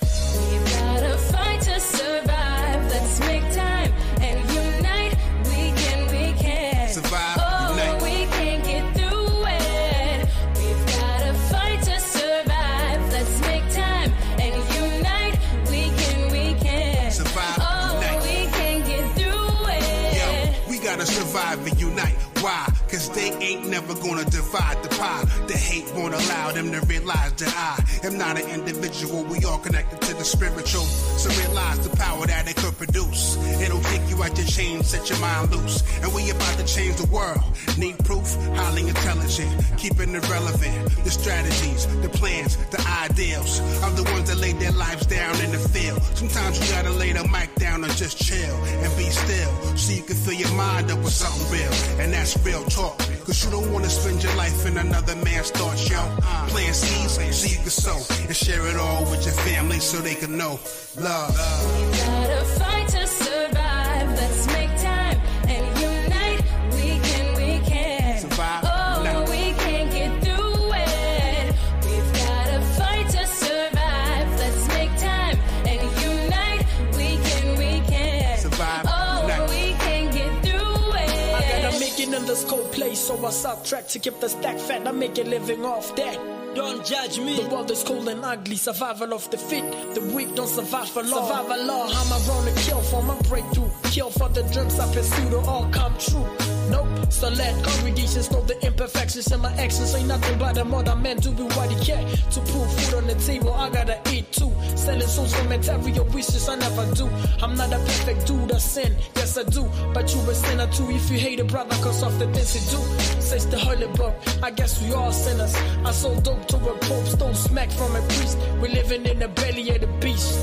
[SPEAKER 11] We gotta fight to survive. Let's make time and unite. We can
[SPEAKER 2] survive.
[SPEAKER 11] Oh,
[SPEAKER 2] unite.
[SPEAKER 11] we can get through it. We've gotta fight to survive. Let's make time and unite. We can
[SPEAKER 2] survive.
[SPEAKER 11] Oh,
[SPEAKER 2] unite.
[SPEAKER 11] we can get through it.
[SPEAKER 2] Yo, we gotta survive and unite. Why? Cause they ain't never gonna divide the pie. The hate won't allow them to realize that I am not an individual. We all connected to the spiritual. So realize the power that it could produce. It'll take you out your chain, set your mind loose. And we about to change the world. Need proof? Highly intelligent. Keeping it relevant. The strategies, the plans, the ideals of the ones that laid their lives down in the field. Sometimes you gotta lay the mic down and just chill and be still. So you can fill your mind up with something real. And that's real talk. Cause you don't want to spend your life in another man's thoughts, yo. Plant seeds so you can sow and share it all with your family so they can know love.
[SPEAKER 11] We gotta fight to survive. Let's make time and unite. We can
[SPEAKER 2] survive.
[SPEAKER 11] Oh,
[SPEAKER 2] unite.
[SPEAKER 11] we can get through it. We've gotta fight to survive. Let's make time and unite. We can
[SPEAKER 2] survive.
[SPEAKER 11] Oh,
[SPEAKER 2] unite.
[SPEAKER 11] we can get through it.
[SPEAKER 12] I gotta make it in the scope place, so I subtract to keep the stack fat. I make a living off that. Don't judge me. The world is cold and ugly. Survival of the fit. The weak don't survive for long. Survival law. I'm around to kill for my breakthrough. Kill for the dreams I pursue to all come true. Nope. So let congregations know the imperfections in my actions ain't nothing but a mother man to be what he can. To put food on the table, I gotta eat too. Selling souls for material wishes I never do. I'm not a perfect dude, I sin. Yes I do. But you a sinner too if you hate a brother cause of the things he do. Says the holy book. I guess we all sinners. I sold dope to a pope, stole smack from a priest. We're living in the belly of the beast.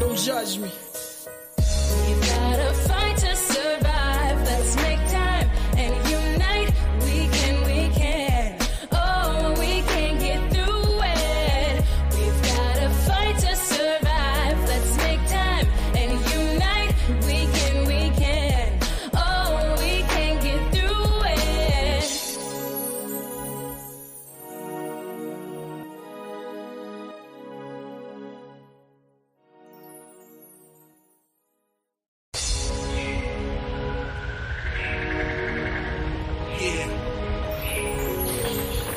[SPEAKER 12] Don't judge me.